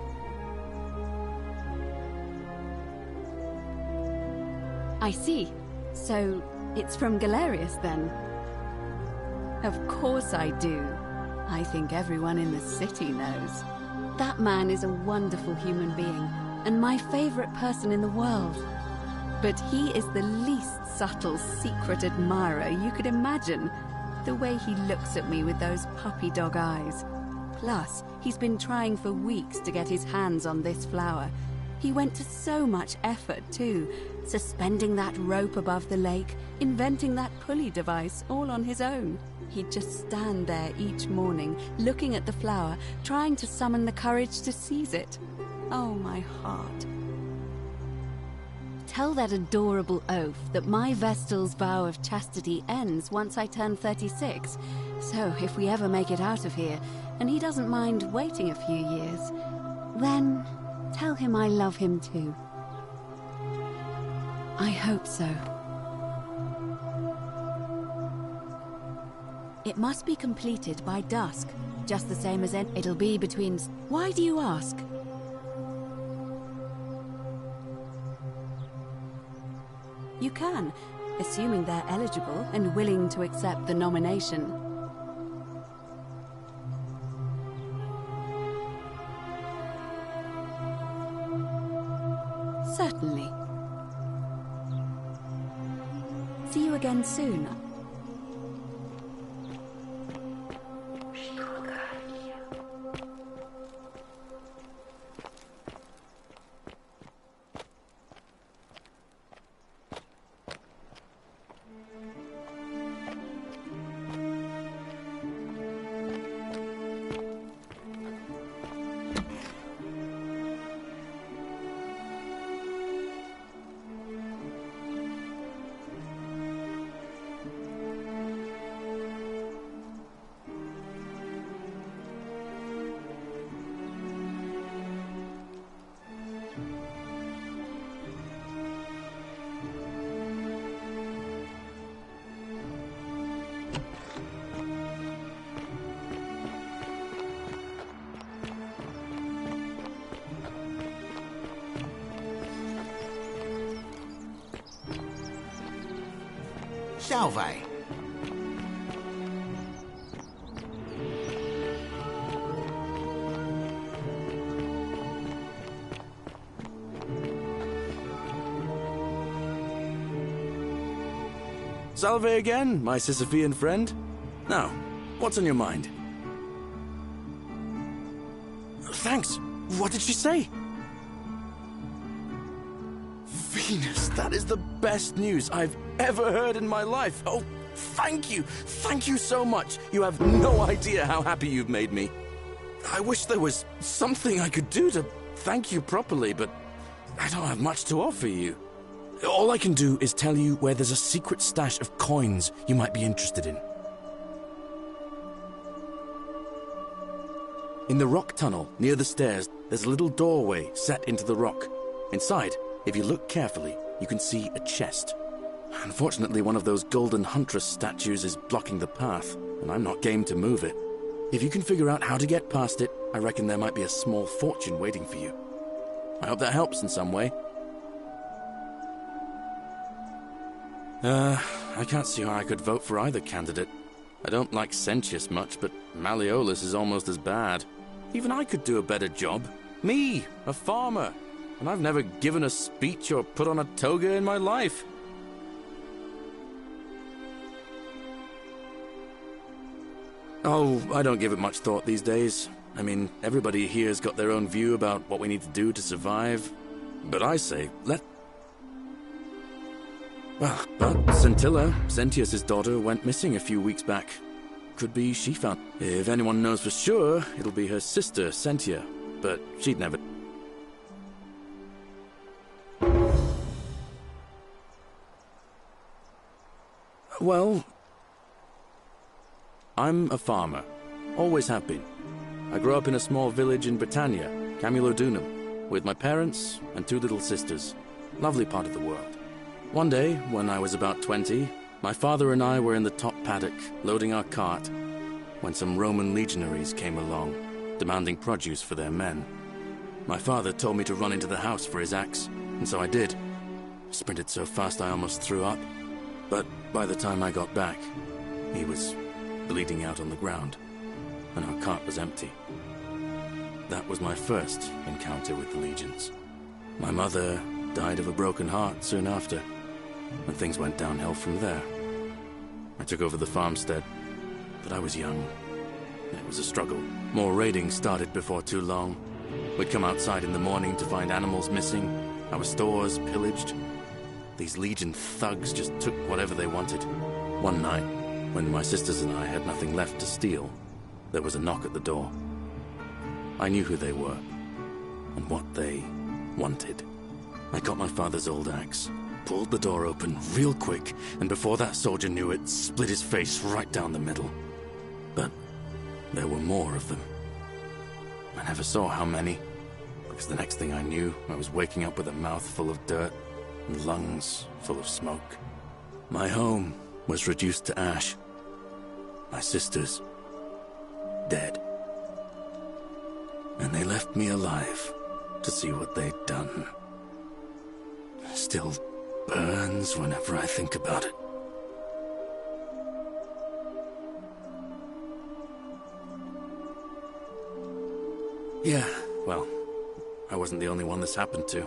[SPEAKER 2] I see. So, it's from Galerius, then? Of course I do. I think everyone in the city knows. That man is a wonderful human being, and my favorite person in the world. But he is the least subtle, secret admirer you could imagine. The way he looks at me with those puppy dog eyes. Plus, he's been trying for weeks to get his hands on this flower. He went to so much effort, too. Suspending that rope above the lake, inventing that pulley device all on his own. He'd just stand there each morning, looking at the flower, trying to summon the courage to seize it. Oh, my heart. Tell that adorable oaf that my Vestal's vow of chastity ends once I turn 36. So if we ever make it out of here, and he doesn't mind waiting a few years, then tell him I love him too. I hope so. It must be completed by dusk, just the same as it'll be between... Why do you ask? You can, assuming they're eligible and willing to accept the nomination. Certainly. See you again soon.
[SPEAKER 1] Salve.
[SPEAKER 7] Salve again, my Sisyphean friend. Now, what's on your mind? Thanks. What did she say? Venus, that is the best news I've ever heard in my life. Oh, thank you. Thank you so much. You have no idea how happy you've made me. I wish there was something I could do to thank you properly, but I don't have much to offer you. All I can do is tell you where there's a secret stash of coins you might be interested in. In the rock tunnel, near the stairs, there's a little doorway set into the rock. Inside, if you look carefully, you can see a chest. Unfortunately, one of those golden huntress statues is blocking the path, and I'm not game to move it. If you can figure out how to get past it, I reckon there might be a small fortune waiting for you. I hope that helps in some way. I can't see how I could vote for either candidate. I don't like Sentius much, but Malleolus is almost as bad. Even I could do a better job. Me, a farmer. And I've never given a speech or put on a toga in my life. Oh, I don't give it much thought these days. I mean, everybody here's got their own view about what we need to do to survive. But I say, but Scintilla, Sentius' daughter, went missing a few weeks back. Could be she found. If anyone knows for sure, it'll be her sister, Sentia. But she'd never... Well, I'm a farmer. Always have been. I grew up in a small village in Britannia, Camulodunum, with my parents and 2 little sisters. Lovely part of the world. One day, when I was about 20, my father and I were in the top paddock, loading our cart, when some Roman legionaries came along, demanding produce for their men. My father told me to run into the house for his axe, and so I did. I sprinted so fast I almost threw up, but by the time I got back, he was bleeding out on the ground, and our cart was empty. That was my first encounter with the legions. My mother died of a broken heart soon after, and things went downhill from there. I took over the farmstead, but I was young. It was a struggle. More raiding started before too long. We'd come outside in the morning to find animals missing, our stores pillaged. These Legion thugs just took whatever they wanted. One night, when my sisters and I had nothing left to steal, there was a knock at the door. I knew who they were, and what they wanted. I got my father's old axe, pulled the door open real quick, and before that soldier knew it, split his face right down the middle. But there were more of them. I never saw how many, because the next thing I knew, I was waking up with a mouth full of dirt and lungs full of smoke. My home was reduced to ash. My sisters, dead. And they left me alive to see what they'd done. Still burns whenever I think about it. Yeah, well, I wasn't the only one this happened to.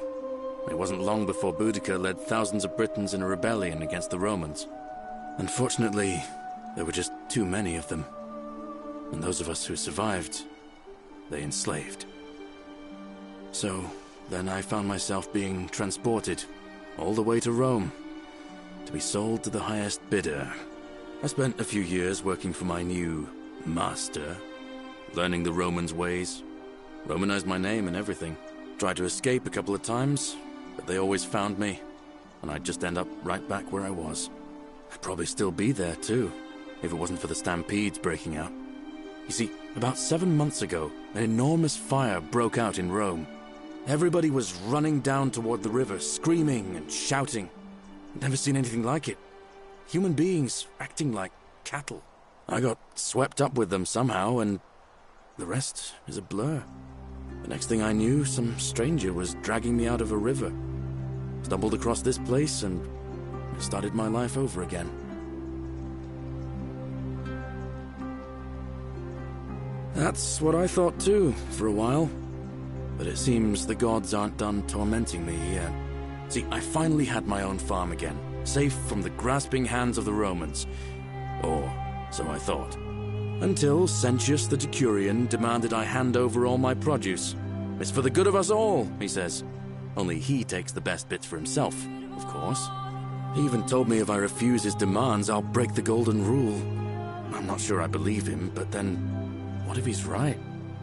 [SPEAKER 7] It wasn't long before Boudica led thousands of Britons in a rebellion against the Romans. Unfortunately, there were just too many of them. And those of us who survived, they enslaved. So, then I found myself being transported all the way to Rome, to be sold to the highest bidder. I spent a few years working for my new master, learning the Romans' ways, Romanized my name and everything. Tried to escape a couple of times, but they always found me, and I'd just end up right back where I was. I'd probably still be there too, if it wasn't for the stampedes breaking out. You see, about 7 months ago, an enormous fire broke out in Rome. Everybody was running down toward the river, screaming and shouting. I'd never seen anything like it. Human beings acting like cattle. I got swept up with them somehow, and the rest is a blur. The next thing I knew, some stranger was dragging me out of a river. Stumbled across this place and started my life over again. That's what I thought too, for a while. But it seems the gods aren't done tormenting me yet. See, I finally had my own farm again, safe from the grasping hands of the Romans. Or so I thought. Until Sentius the Decurion demanded I hand over all my produce. It's for the good of us all, he says. Only he takes the best bits for himself, of course. He even told me if I refuse his demands, I'll break the golden rule. I'm not sure I believe him, but then, what if he's right?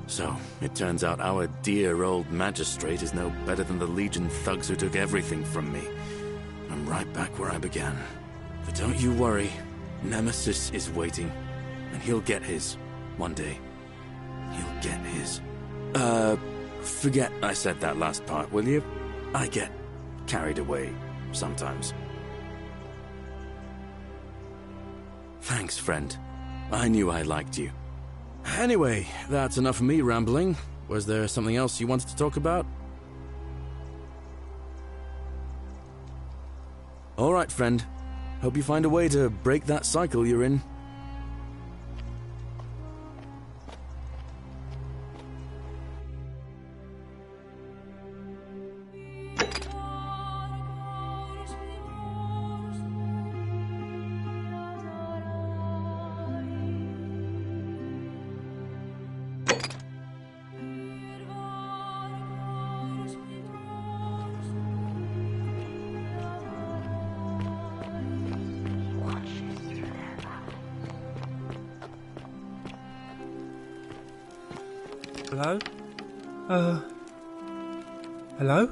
[SPEAKER 7] So, it turns out our dear old magistrate is no better than the Legion thugs who took everything from me. I'm right back where I began. But don't you worry, Nemesis is waiting, and he'll get his one day. He'll get his... forget I said that last part, will you? I get carried away sometimes. Thanks, friend. I knew I liked you. Anyway, that's enough of me rambling. Was there something else you wanted to talk about? All right, friend. Hope you find a way to break that cycle you're in.
[SPEAKER 9] Hello? Hello?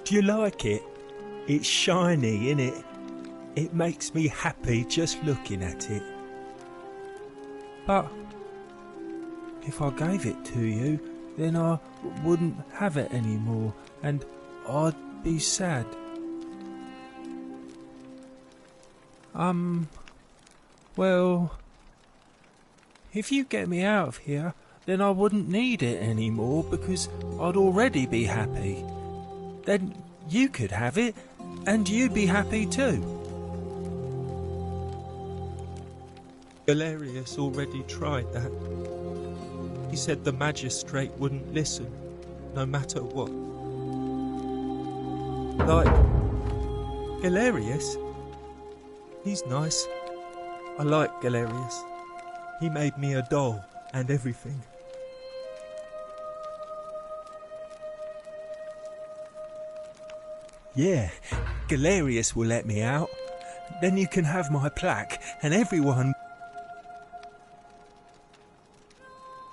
[SPEAKER 9] Do you like it? It's shiny, innit? It makes me happy just looking at it. But if I gave it to you, then I wouldn't have it anymore, and I'd be sad. Well... if you get me out of here, then I wouldn't need it anymore because I'd already be happy. Then you could have it, and you'd be happy too. Galerius already tried that. He said the magistrate wouldn't listen, no matter what. Like, Galerius? He's nice. I like Galerius. He made me a doll and everything. Yeah, Galerius will let me out. Then you can have my plaque and everyone...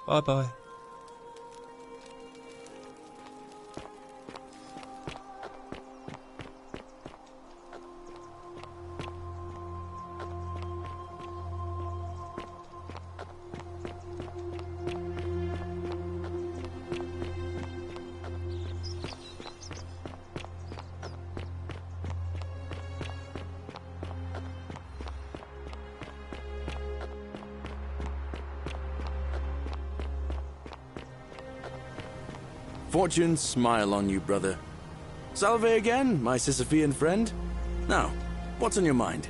[SPEAKER 9] Bye-bye.
[SPEAKER 7] Fortune smile on you, brother. Salve again, my Sisyphean friend. Now, what's on your mind?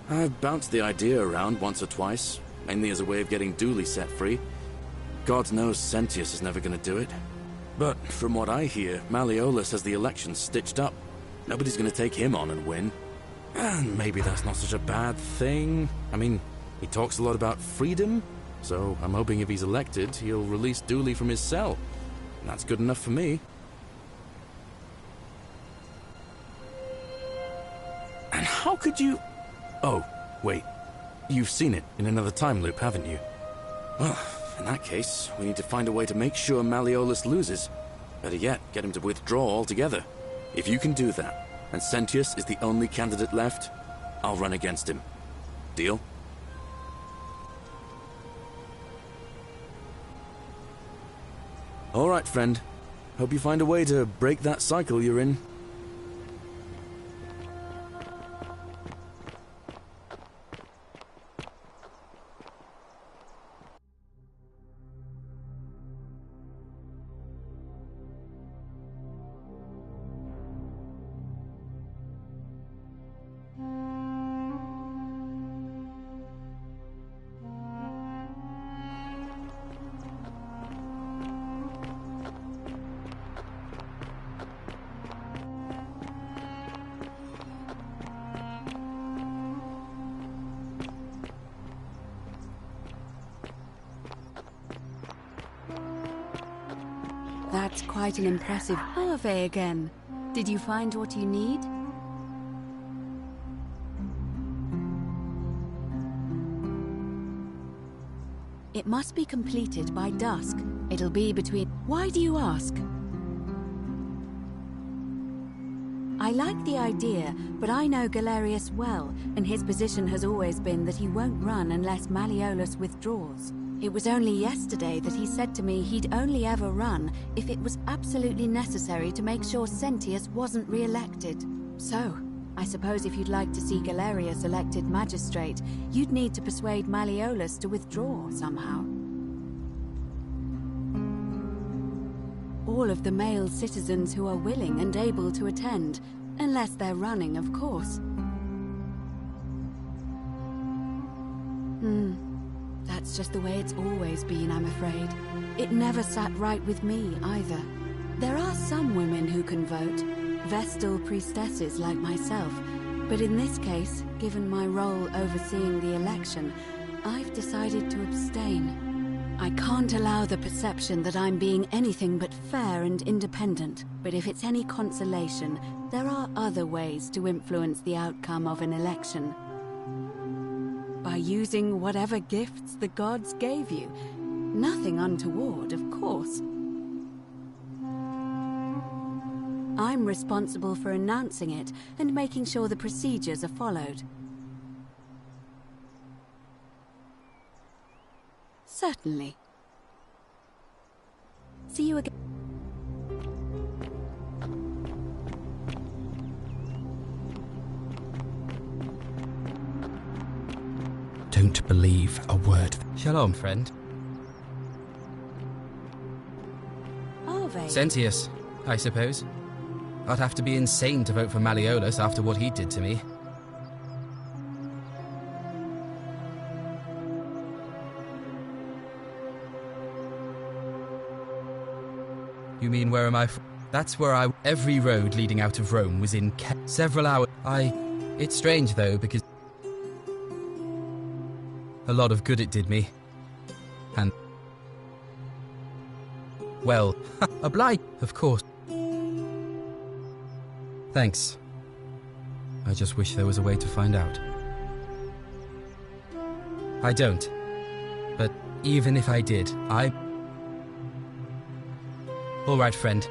[SPEAKER 7] I've bounced the idea around once or twice, mainly as a way of getting Dooley set free. God knows Sentius is never going to do it. But from what I hear, Malleolus has the election stitched up. Nobody's going to take him on and win. And maybe that's not such a bad thing. I mean, he talks a lot about freedom. So I'm hoping if he's elected, he'll release Dooley from his cell. And that's good enough for me. And how could you... Oh, wait. You've seen it in another time loop, haven't you? Well, in that case, we need to find a way to make sure Malleolus loses. Better yet, get him to withdraw altogether. If you can do that, and Sentius is the only candidate left, I'll run against him. Deal? All right, friend. Hope you find a way to break that cycle you're in.
[SPEAKER 2] That's quite an impressive survey again. Did you find what you need? It must be completed by dusk. It'll be between... Why do you ask? I like the idea, but I know Galerius well, and his position has always been that he won't run unless Malleolus withdraws. It was only yesterday that he said to me he'd only ever run if it was absolutely necessary to make sure Sentius wasn't re-elected. So, I suppose if you'd like to see Galerius elected magistrate, you'd need to persuade Malleolus to withdraw somehow. All of the male citizens who are willing and able to attend, unless they're running, of course. That's just the way it's always been, I'm afraid. It never sat right with me, either. There are some women who can vote, Vestal priestesses like myself, but in this case, given my role overseeing the election, I've decided to abstain. I can't allow the perception that I'm being anything but fair and independent, but if it's any consolation, there are other ways to influence the outcome of an election. By using whatever gifts the gods gave you. Nothing untoward, of course. I'm responsible for announcing it and making sure the procedures are followed. Certainly. See you again.
[SPEAKER 19] Don't believe a word. Shalom, friend.
[SPEAKER 2] Arve.
[SPEAKER 19] Sentius, I suppose. I'd have to be insane to vote for Malleolus after what he did to me. You mean where am I from? That's where every road leading out of Rome was in several hours. It's strange though, because a lot of good it did me. And well, oblige, of course. Thanks. I just wish there was a way to find out. I don't. But even if I did, all right, friend.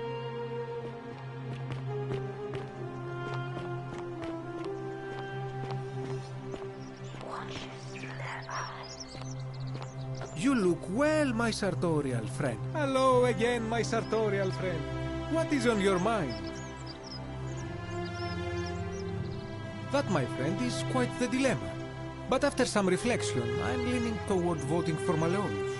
[SPEAKER 11] You look well, my sartorial friend. Hello again, my sartorial friend. What is on your mind? That, my friend, is quite the dilemma. But after some reflection, I'm leaning toward voting for Malleolus.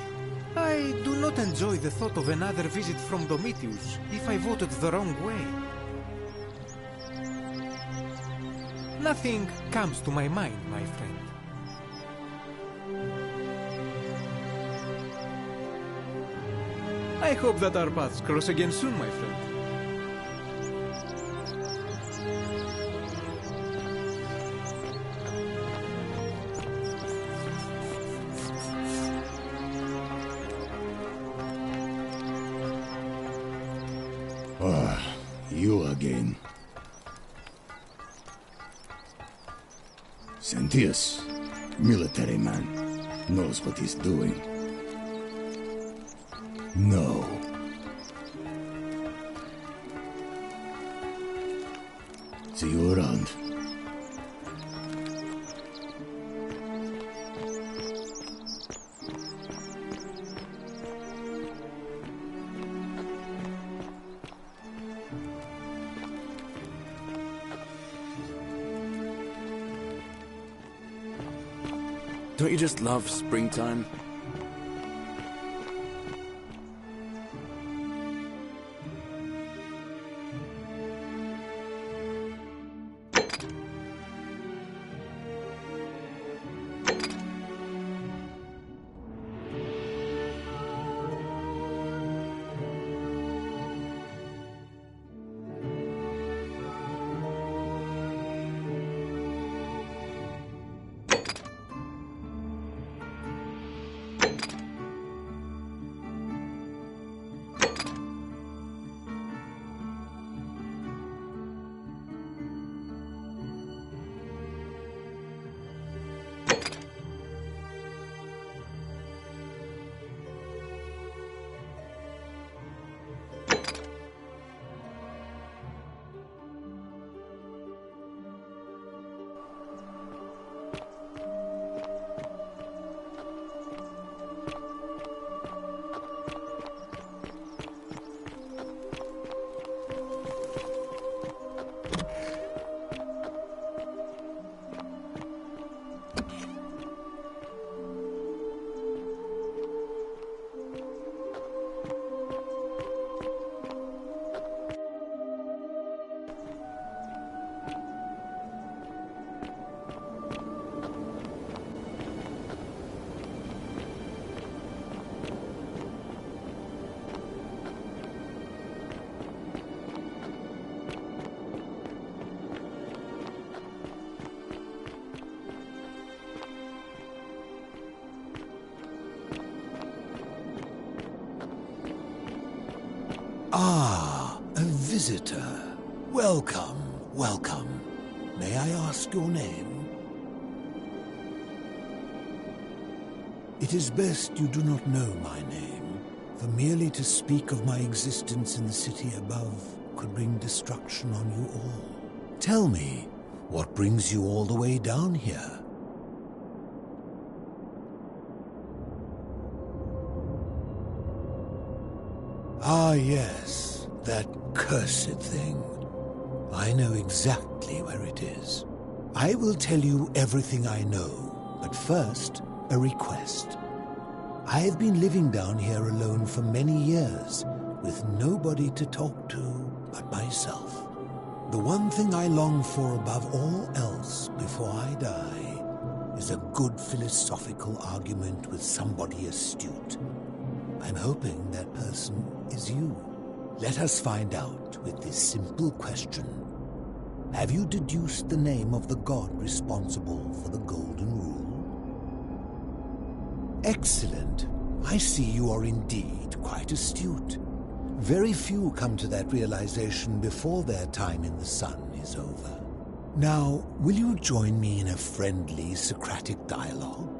[SPEAKER 11] I do not enjoy the thought of another visit from Domitius if I voted the wrong way. Nothing comes to my mind, my friend. I hope that our paths cross again soon, my friend.
[SPEAKER 18] You again. Sentius, military man, knows what he's doing. No. See you around.
[SPEAKER 7] Don't you just love springtime?
[SPEAKER 21] Ah, a visitor. Welcome, welcome. May I ask your name? It is best you do not know my name, for merely to speak of my existence in the city above could bring destruction on you all. Tell me, what brings you all the way down here? Ah, yes, that cursed thing. I know exactly where it is. I will tell you everything I know, but first, a request. I have been living down here alone for many years, with nobody to talk to but myself. The one thing I long for above all else before I die is a good philosophical argument with somebody astute. I'm hoping that person is you. Let us find out with this simple question. Have you deduced the name of the god responsible for the Golden Rule? Excellent. I see you are indeed quite astute. Very few come to that realization before their time in the sun is over. Now, will you join me in a friendly Socratic dialogue?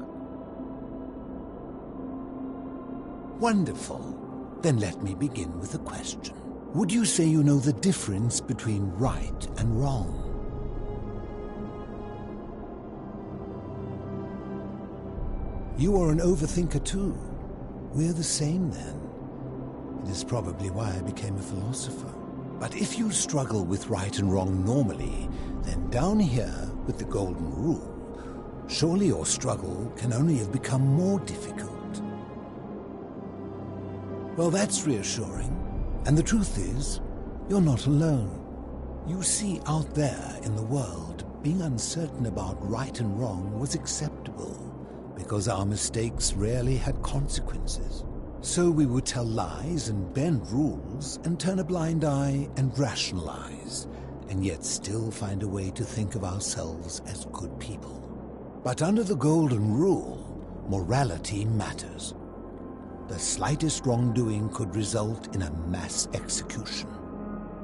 [SPEAKER 21] Wonderful. Then let me begin with a question. Would you say you know the difference between right and wrong? You are an overthinker too. We're the same then. It is probably why I became a philosopher. But if you struggle with right and wrong normally, then down here with the Golden Rule, surely your struggle can only have become more difficult. Well, that's reassuring. And the truth is, you're not alone. You see, out there in the world, being uncertain about right and wrong was acceptable, because our mistakes rarely had consequences. So we would tell lies and bend rules and turn a blind eye and rationalize, and yet still find a way to think of ourselves as good people. But under the Golden Rule, morality matters. The slightest wrongdoing could result in a mass execution.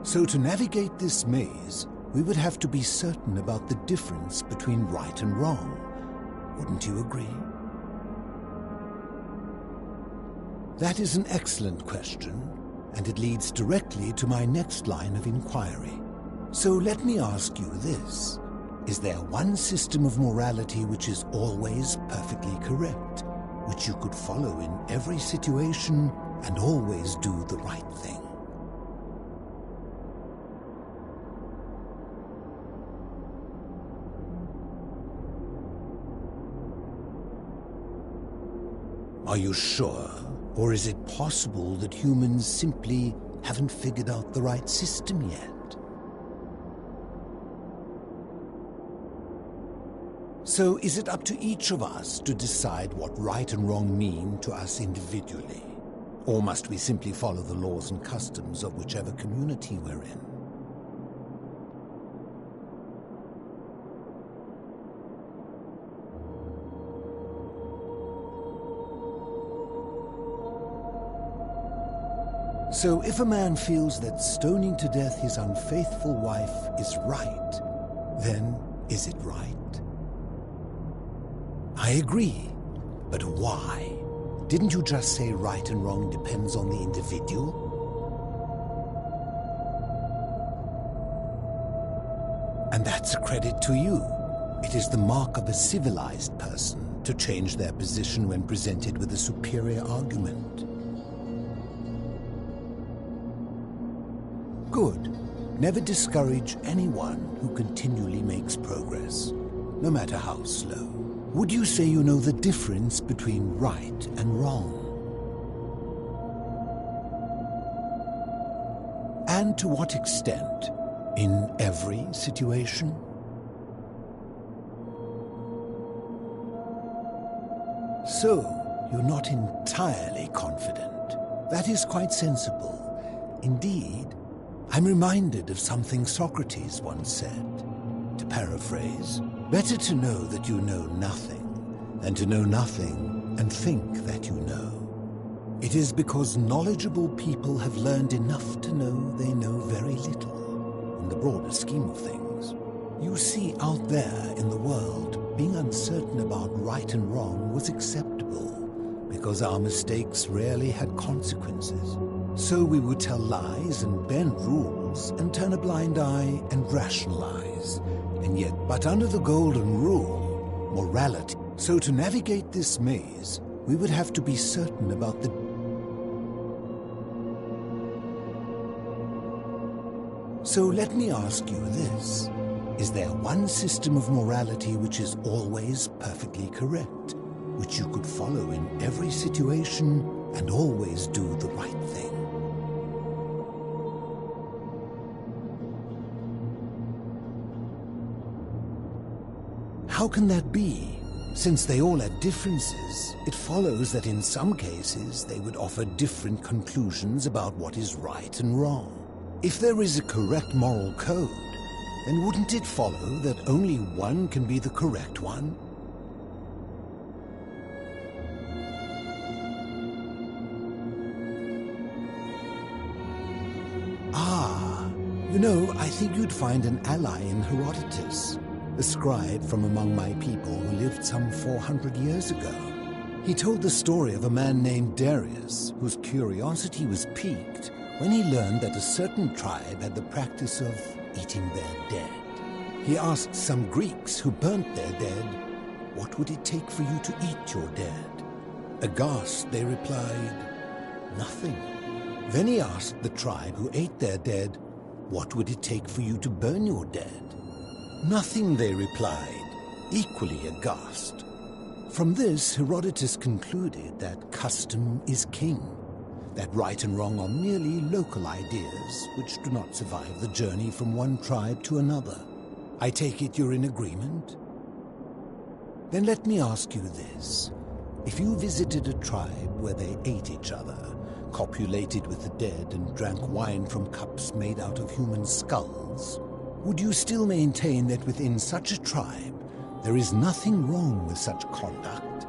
[SPEAKER 21] So to navigate this maze, we would have to be certain about the difference between right and wrong. Wouldn't you agree? That is an excellent question, and it leads directly to my next line of inquiry. So let me ask you this. Is there one system of morality which is always perfectly correct, which you could follow in every situation and always do the right thing? Are you sure? Or is it possible that humans simply haven't figured out the right system yet? So is it up to each of us to decide what right and wrong mean to us individually? Or must we simply follow the laws and customs of whichever community we're in? So if a man feels that stoning to death his unfaithful wife is right, then is it right? I agree, but why? Didn't you just say right and wrong depends on the individual? And that's a credit to you. It is the mark of a civilized person to change their position when presented with a superior argument. Good. Never discourage anyone who continually makes progress, no matter how slow. Would you say you know the difference between right and wrong? And to what extent? In every situation? So, you're not entirely confident. That is quite sensible. Indeed, I'm reminded of something Socrates once said. To paraphrase, better to know that you know nothing than to know nothing and think that you know. It is because knowledgeable people have learned enough to know they know very little, in the broader scheme of things. You see, out there in the world, being uncertain about right and wrong was acceptable, because our mistakes rarely had consequences. So we would tell lies and bend rules and turn a blind eye and rationalize. And yet, but under the golden rule, morality. So to navigate this maze, we would have to be certain about the... So let me ask you this. Is there one system of morality which is always perfectly correct, which you could follow in every situation and always do the right thing? How can that be? Since they all had differences, it follows that in some cases they would offer different conclusions about what is right and wrong. If there is a correct moral code, then wouldn't it follow that only one can be the correct one? Ah, you know, I think you'd find an ally in Herodotus, a scribe from among my people who lived some 400 years ago. He told the story of a man named Darius, whose curiosity was piqued when he learned that a certain tribe had the practice of eating their dead. He asked some Greeks who burnt their dead, "What would it take for you to eat your dead?" Aghast, they replied, "Nothing." Then he asked the tribe who ate their dead, "What would it take for you to burn your dead?" "Nothing," they replied, equally aghast. From this, Herodotus concluded that custom is king, that right and wrong are merely local ideas which do not survive the journey from one tribe to another. I take it you're in agreement? Then let me ask you this. If you visited a tribe where they ate each other, copulated with the dead, and drank wine from cups made out of human skulls, would you still maintain that within such a tribe there is nothing wrong with such conduct?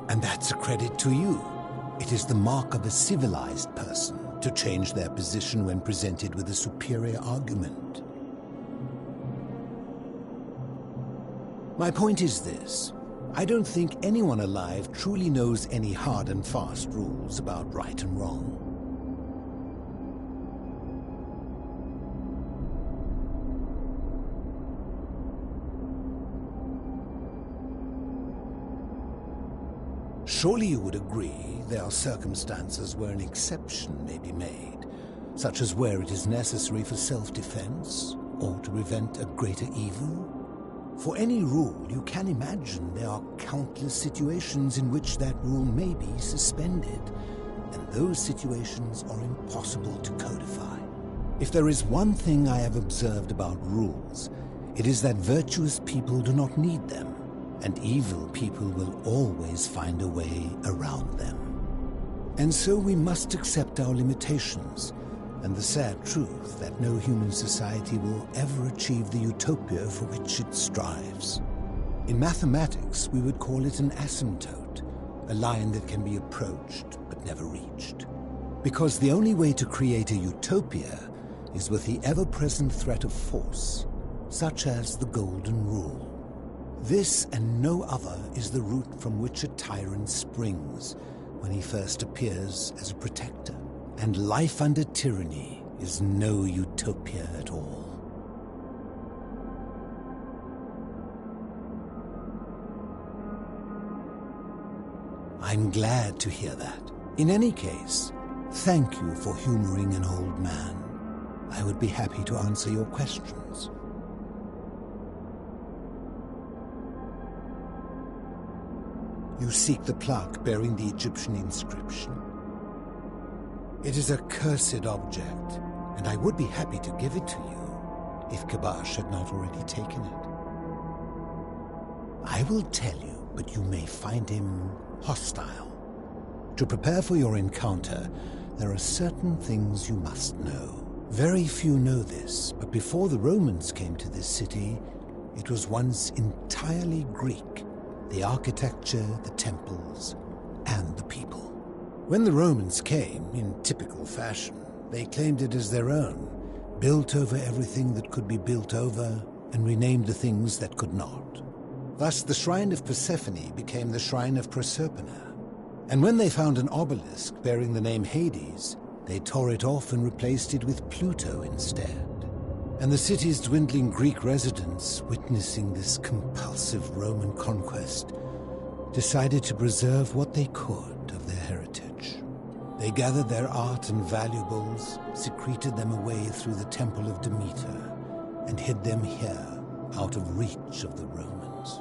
[SPEAKER 21] And that's a credit to you. It is the mark of a civilized person to change their position when presented with a superior argument. My point is this. I don't think anyone alive truly knows any hard and fast rules about right and wrong. Surely you would agree there are circumstances where an exception may be made, such as where it is necessary for self-defense or to prevent a greater evil? For any rule, you can imagine there are countless situations in which that rule may be suspended, and those situations are impossible to codify. If there is one thing I have observed about rules, it is that virtuous people do not need them, and evil people will always find a way around them. And so we must accept our limitations, and the sad truth that no human society will ever achieve the utopia for which it strives. In mathematics, we would call it an asymptote, a line that can be approached but never reached. Because the only way to create a utopia is with the ever-present threat of force, such as the Golden Rule. This and no other is the root from which a tyrant springs when he first appears as a protector. And life under tyranny is no utopia at all. I'm glad to hear that. In any case, thank you for humoring an old man. I would be happy to answer your questions. You seek the plaque bearing the Egyptian inscription. It is a cursed object, and I would be happy to give it to you, if Kabash had not already taken it. I will tell you, but you may find him hostile. To prepare for your encounter, there are certain things you must know. Very few know this, but before the Romans came to this city, It was once entirely Greek. The architecture, the temples, and the people. When the Romans came, in typical fashion, they claimed it as their own, built over everything that could be built over, and renamed the things that could not. Thus, the Shrine of Persephone became the Shrine of Proserpina. And when they found an obelisk bearing the name Hades, they tore it off and replaced it with Pluto instead. And the city's dwindling Greek residents, witnessing this compulsive Roman conquest, decided to preserve what they could of their heritage. They gathered their art and valuables, secreted them away through the Temple of Demeter, and hid them here, out of reach of the Romans.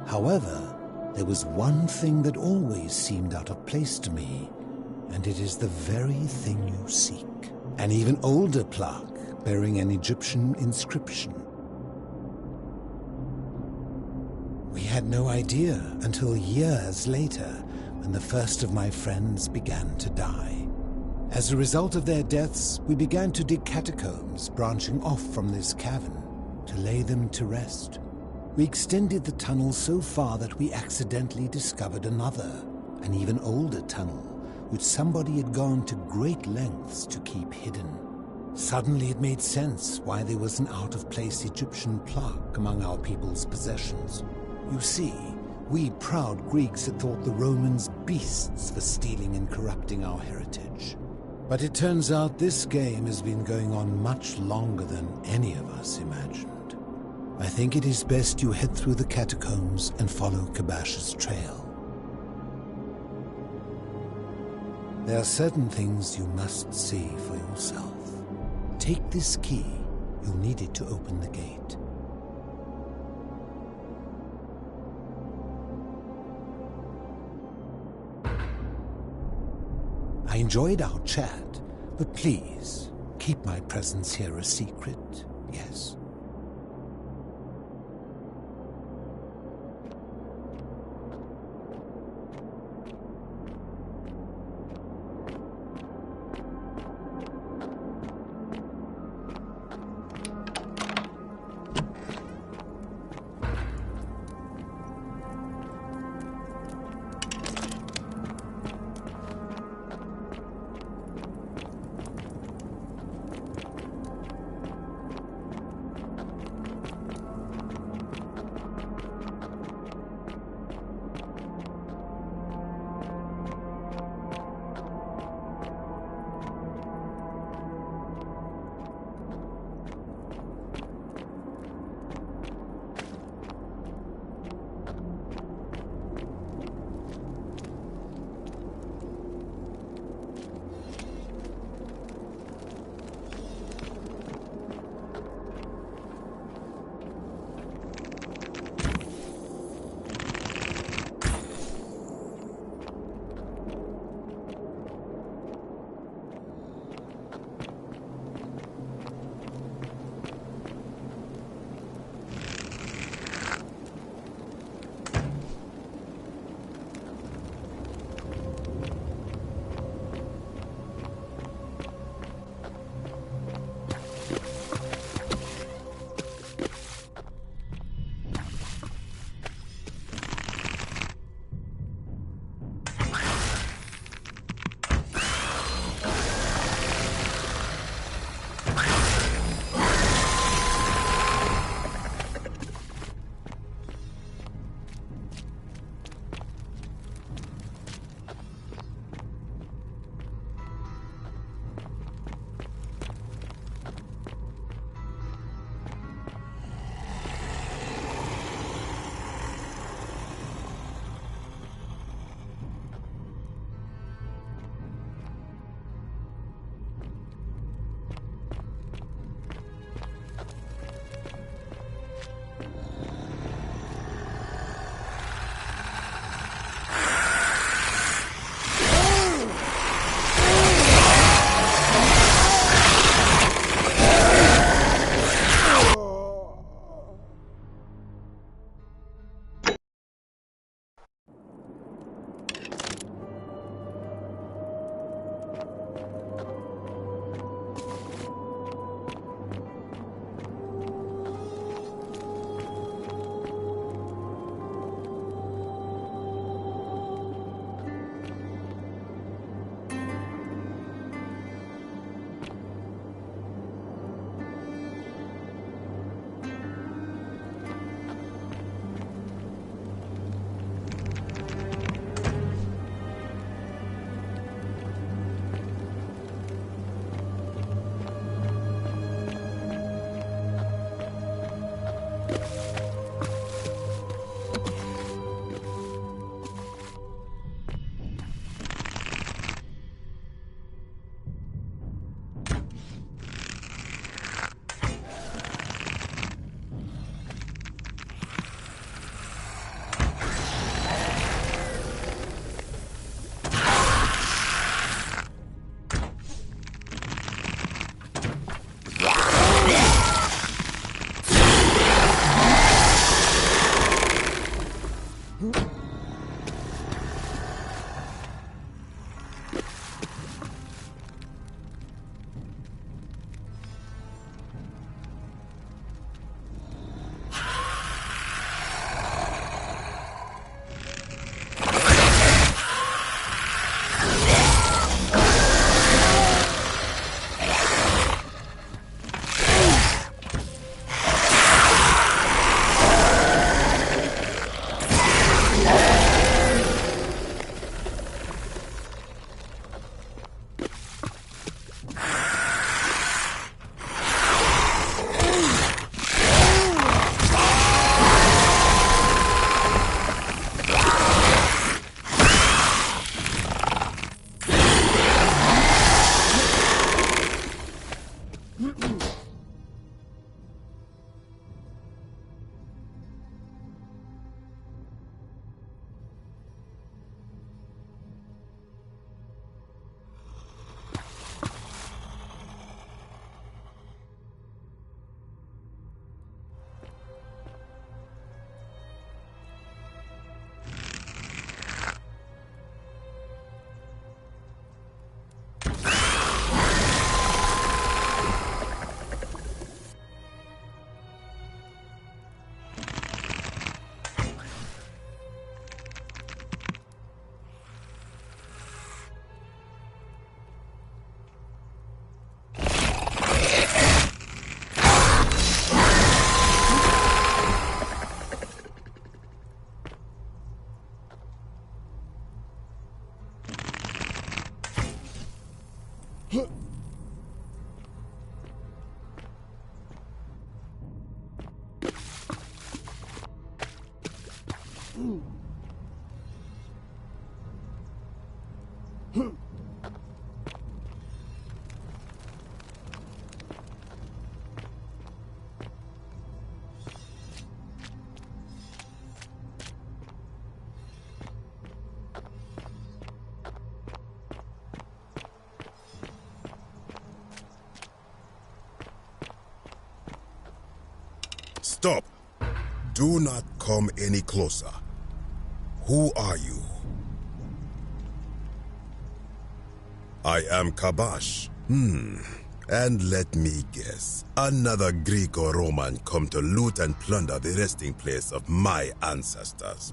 [SPEAKER 21] However, there was one thing that always seemed out of place to me, and it is the very thing you seek. An even older plaque bearing an Egyptian inscription. We had no idea until years later, when the first of my friends began to die. As a result of their deaths, we began to dig catacombs branching off from this cavern to lay them to rest. We extended the tunnel so far that we accidentally discovered another, an even older tunnel, which somebody had gone to great lengths to keep hidden. Suddenly it made sense why there was an out-of-place Egyptian plaque among our people's possessions. You see, we proud Greeks had thought the Romans beasts for stealing and corrupting our heritage. But it turns out this game has been going on much longer than any of us imagined. I think it is best you head through the catacombs and follow Kabash's trail. There are certain things you must see for yourself. Take this key. You'll need it to open the gate. I enjoyed our chat, but please, keep my presence here a secret, yes?
[SPEAKER 6] Stop! Do not come any closer. Who are you? I am Kabash. And let me guess. Another Greek or Roman come to loot and plunder the resting place of my ancestors,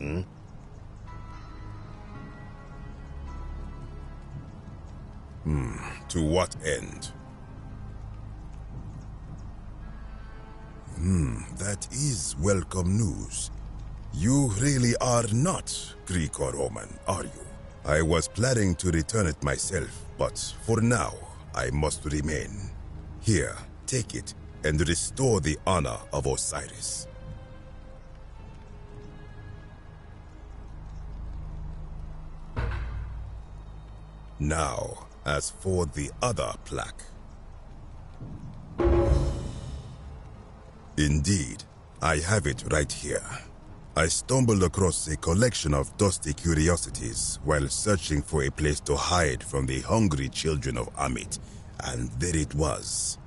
[SPEAKER 6] To what end? That is welcome news. You really are not Greek or Roman, are you? I was planning to return it myself, but for now, I must remain. Here, take it, and restore the honor of Osiris. Now, as for the other plaque. Indeed, I have it right here. I stumbled across a collection of dusty curiosities while searching for a place to hide from the hungry children of Amit, and there it was.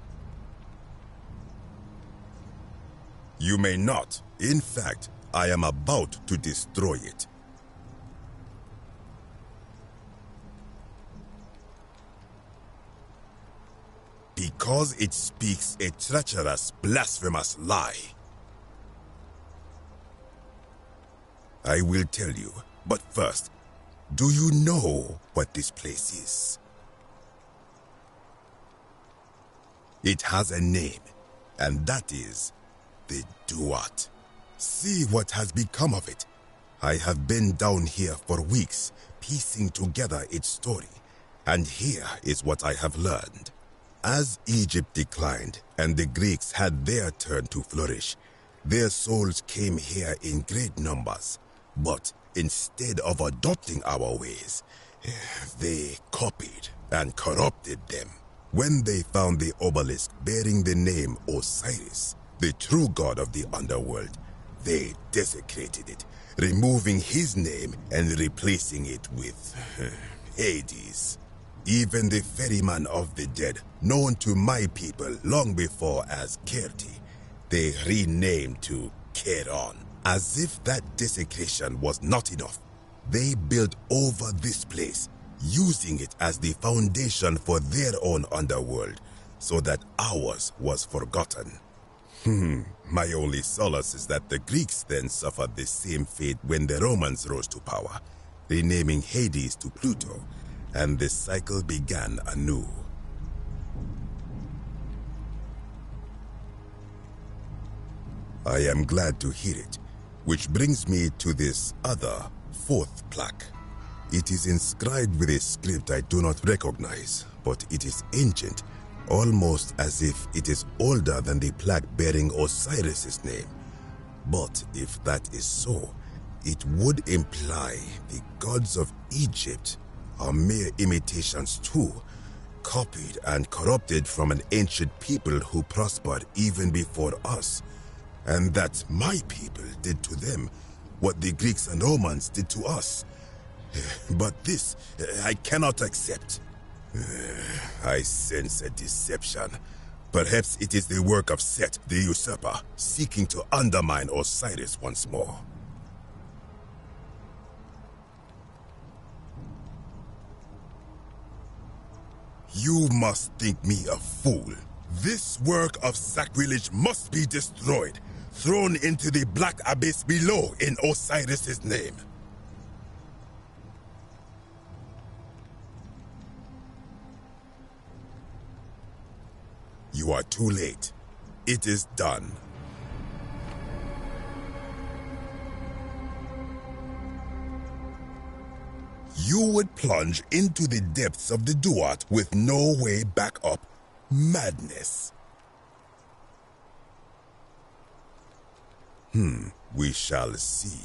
[SPEAKER 6] You may not. In fact, I am about to destroy it. Because it speaks a treacherous, blasphemous lie. I will tell you, but first, do you know what this place is? It has a name, and that is the Duat. See what has become of it. I have been down here for weeks, piecing together its story, and here is what I have learned. As Egypt declined and the Greeks had their turn to flourish, their souls came here in great numbers. But instead of adopting our ways, they copied and corrupted them. When they found the obelisk bearing the name Osiris, the true god of the underworld, they desecrated it, removing his name and replacing it with Hades. Even the ferryman of the dead, known to my people long before as Kerti, they renamed to Keron. As if that desecration was not enough, they built over this place, using it as the foundation for their own underworld, so that ours was forgotten. My only solace is that the Greeks then suffered the same fate when the Romans rose to power, renaming Hades to Pluto, and the cycle began anew. I am glad to hear it, which brings me to this other, fourth plaque. It is inscribed with a script I do not recognize, but it is ancient, almost as if it is older than the plaque bearing Osiris's name. But if that is so, it would imply the gods of Egypt are mere imitations too, copied and corrupted from an ancient people who prospered even before us, and that my people did to them what the Greeks and Romans did to us. But this, I cannot accept. I sense a deception. Perhaps it is the work of Set, the usurper, seeking to undermine Osiris once more. You must think me a fool. This work of sacrilege must be destroyed, thrown into the black abyss below in Osiris's name. You are too late. It is done. You would plunge into the depths of the Duat with no way back up. Madness. We shall see.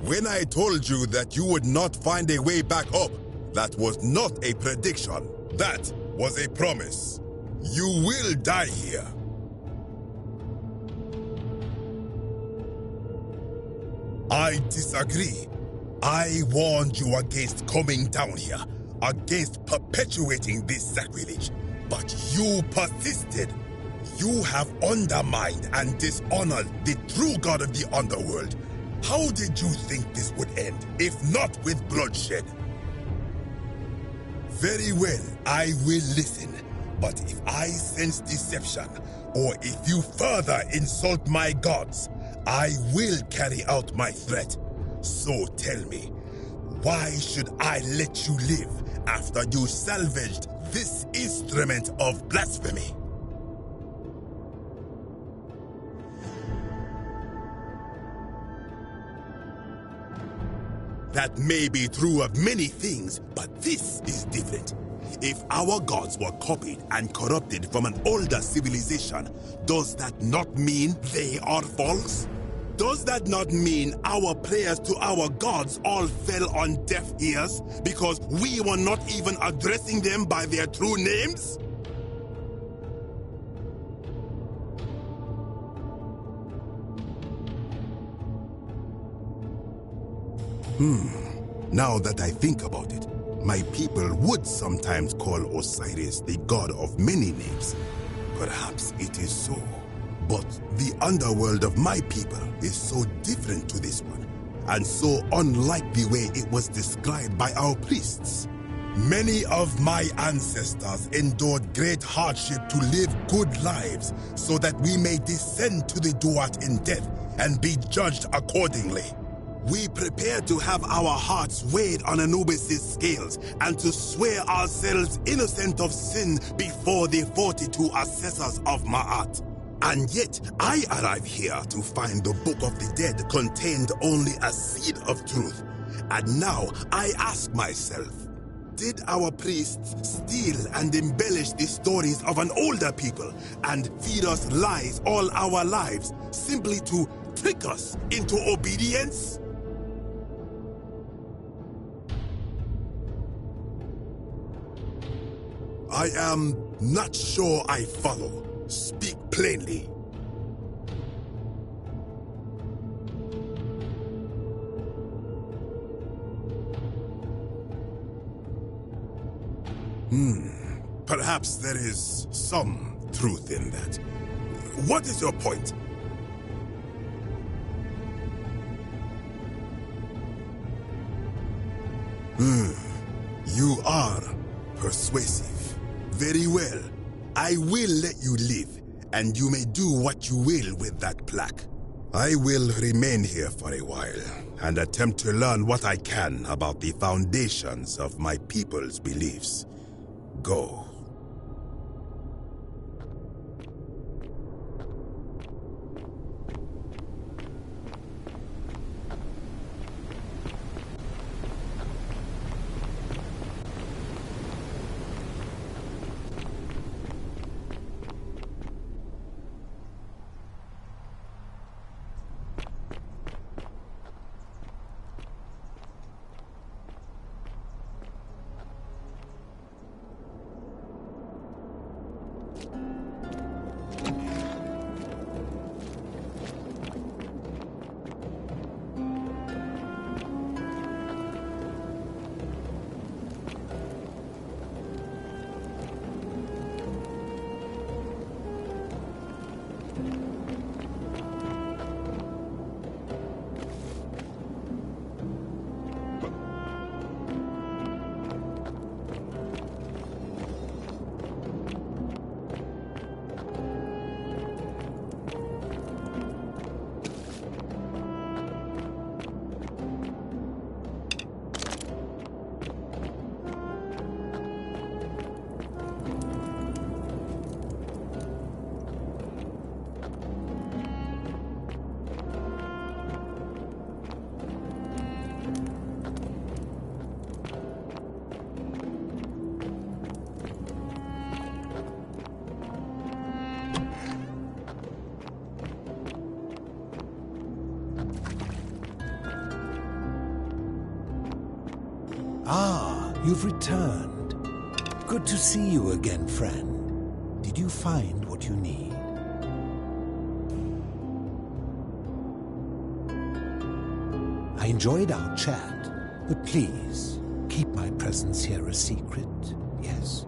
[SPEAKER 6] When I told you that you would not find a way back up, that was not a prediction. That was a promise. You will die here. I disagree. I warned you against coming down here, against perpetuating this sacrilege, but you persisted. You have undermined and dishonored the true god of the underworld. How did you think this would end, if not with bloodshed? Very well, I will listen. But if I sense deception, or if you further insult my gods, I will carry out my threat. So tell me, why should I let you live after you salvaged this instrument of blasphemy? That may be true of many things, but this is different. If our gods were copied and corrupted from an older civilization, does that not mean they are false? Does that not mean our prayers to our gods all fell on deaf ears because we were not even addressing them by their true names? Now that I think about it, my people would sometimes call Osiris the god of many names. Perhaps it is so. But the underworld of my people is so different to this one, and so unlike the way it was described by our priests. Many of my ancestors endured great hardship to live good lives so that we may descend to the Duat in death and be judged accordingly. We prepare to have our hearts weighed on Anubis' scales and to swear ourselves innocent of sin before the 42 assessors of Ma'at. And yet, I arrive here to find the Book of the Dead contained only a seed of truth. And now, I ask myself, did our priests steal and embellish the stories of an older people and feed us lies all our lives simply to trick us into obedience? I am not sure I follow. Speak plainly. Perhaps there is some truth in that. What is your point? You are persuasive. Very well. I will let you live, and you may do what you will with that plaque. I will remain here for a while, and attempt to learn what I can about the foundations of my people's beliefs. Go.
[SPEAKER 21] Ah, you've returned. Good to see you again, friend. Did you find what you need? I enjoyed our chat, but please, keep my presence here a secret, yes?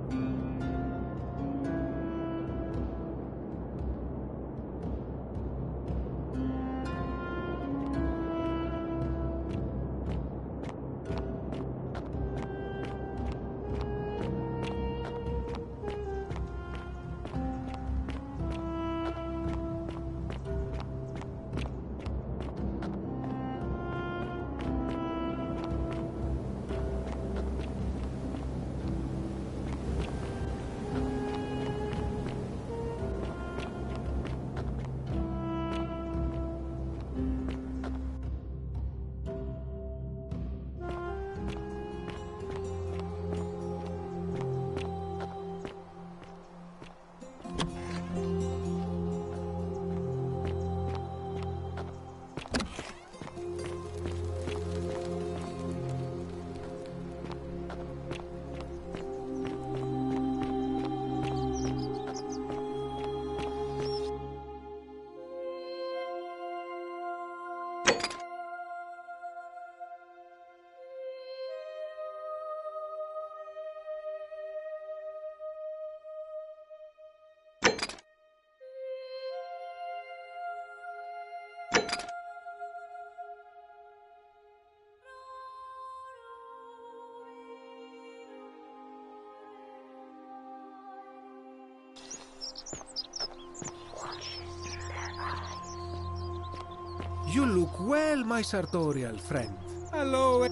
[SPEAKER 11] You look well, my sartorial friend. Hello.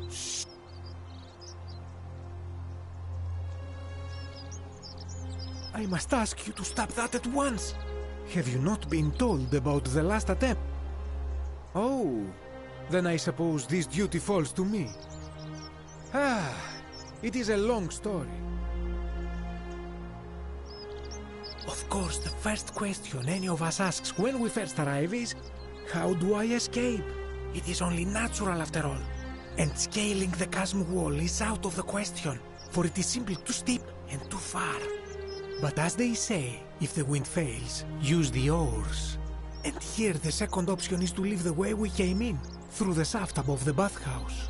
[SPEAKER 11] Shh. I must ask you to stop that at once. Have you not been told about the last attempt? Oh, then I suppose this duty falls to me. Ah, it is a long story. Of course, the first question any of us asks when we first arrive is, how do I escape? It is only natural after all. And scaling the chasm wall is out of the question, for it is simply too steep and too far. But as they say, if the wind fails, use the oars. And here the second option is to leave the way we came in, through the shaft above the bathhouse.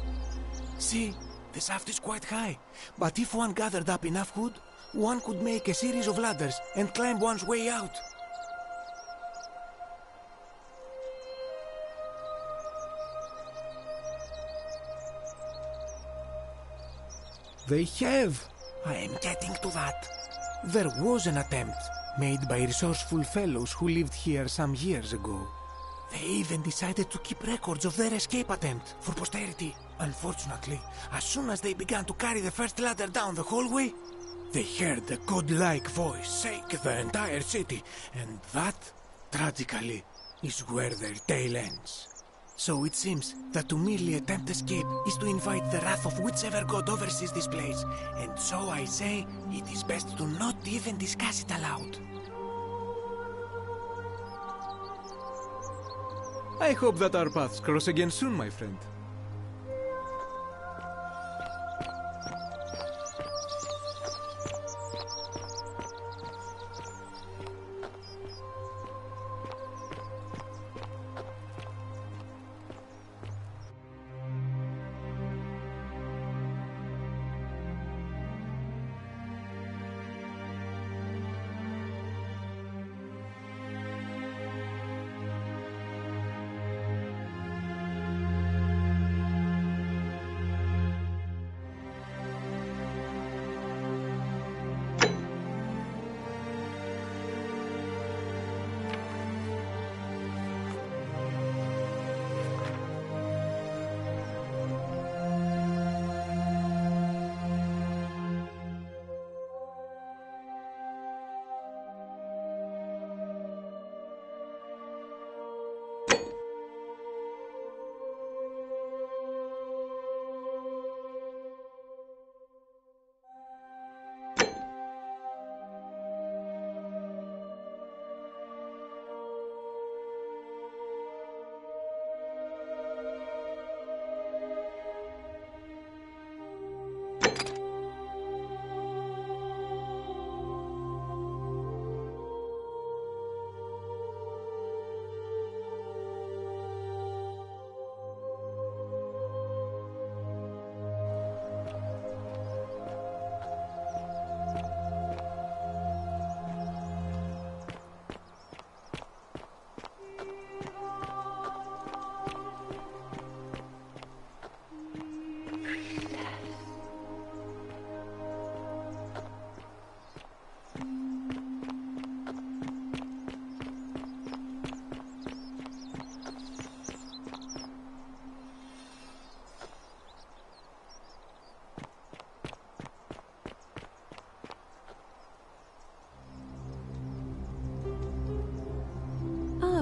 [SPEAKER 11] See, the shaft is quite high, but if one gathered up enough wood, one could make a series of ladders and climb one's way out. They have. I am getting to that. There was an attempt made by resourceful fellows who lived here some years ago. They even decided to keep records of their escape attempt for posterity. Unfortunately, as soon as they began to carry the first ladder down the hallway, they heard a godlike voice shake the entire city, and that, tragically, is where their tale ends. So it seems that to merely attempt escape is to invite the wrath of whichever god oversees this place, and so I say it is best to not even discuss it aloud. I hope that our paths cross again soon, my friend.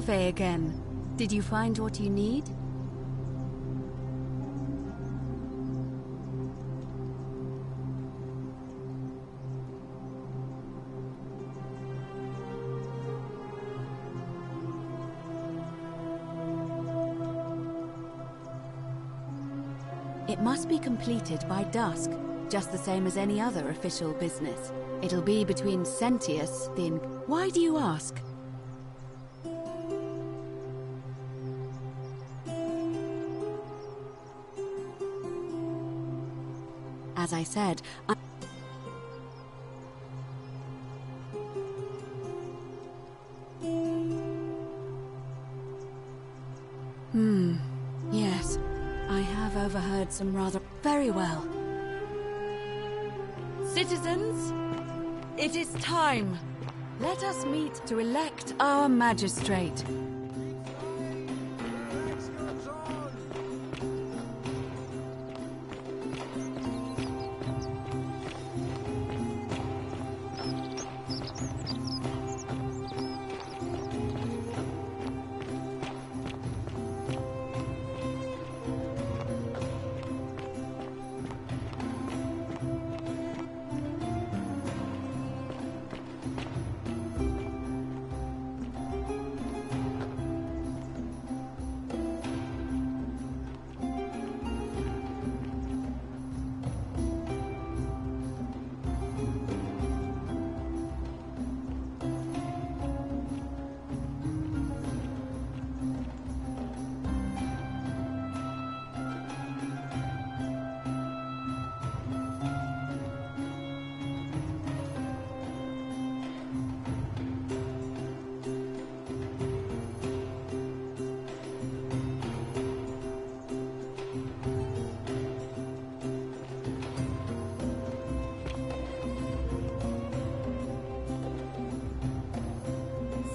[SPEAKER 2] cafe again. Did you find what you need? It must be completed by dusk, just the same as any other official business. It'll be between Sentius, the... Why do you ask? As I said, Yes. I have overheard some rather... Very well. Citizens, it is time. Let us meet to elect our magistrate.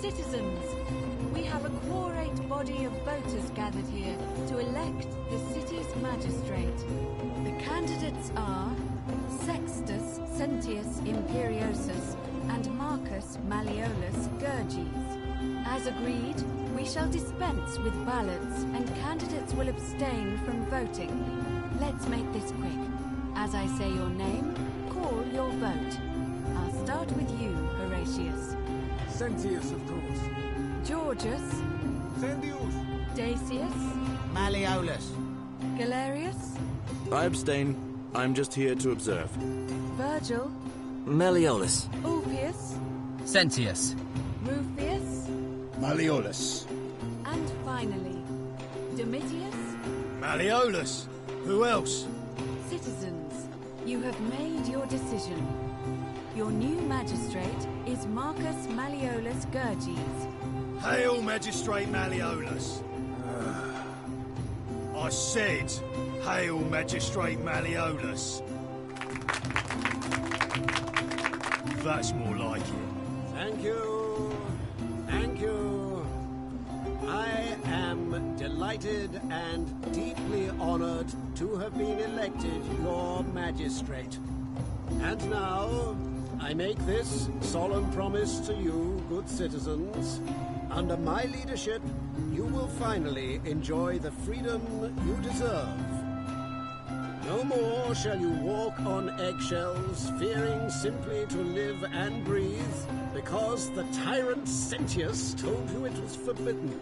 [SPEAKER 2] Citizens, we have a quorate body of voters gathered here to elect the city's magistrate. The candidates are Sextus Sentius Imperiosus and Marcus Malleolus Gurges. As agreed, we shall dispense with ballots and candidates will abstain from voting. Let's make this quick. As I say your name, call your vote. I'll start with you, Horatius.
[SPEAKER 3] Sentius, of course.
[SPEAKER 2] Georgius.
[SPEAKER 11] Sentius.
[SPEAKER 2] Dacius.
[SPEAKER 1] Malleolus.
[SPEAKER 2] Galerius.
[SPEAKER 7] I abstain. I'm just here to observe.
[SPEAKER 2] Virgil.
[SPEAKER 5] Malleolus.
[SPEAKER 2] Ulpius.
[SPEAKER 19] Sentius.
[SPEAKER 2] Rufius.
[SPEAKER 14] Malleolus.
[SPEAKER 2] And finally, Domitius.
[SPEAKER 14] Malleolus. Who else?
[SPEAKER 2] Citizens, you have made your decision. Your new magistrate is Marcus Malleolus Gurges.
[SPEAKER 14] Hail, Magistrate Malleolus. I said, hail, Magistrate Malleolus. That's more like it.
[SPEAKER 12] Thank you. Thank you. I am delighted and deeply honored to have been elected your magistrate. And now, I make this solemn promise to you, good citizens. Under my leadership, you will finally enjoy the freedom you deserve. No more shall you walk on eggshells, fearing simply to live and breathe, because the tyrant Sentius told you it was forbidden.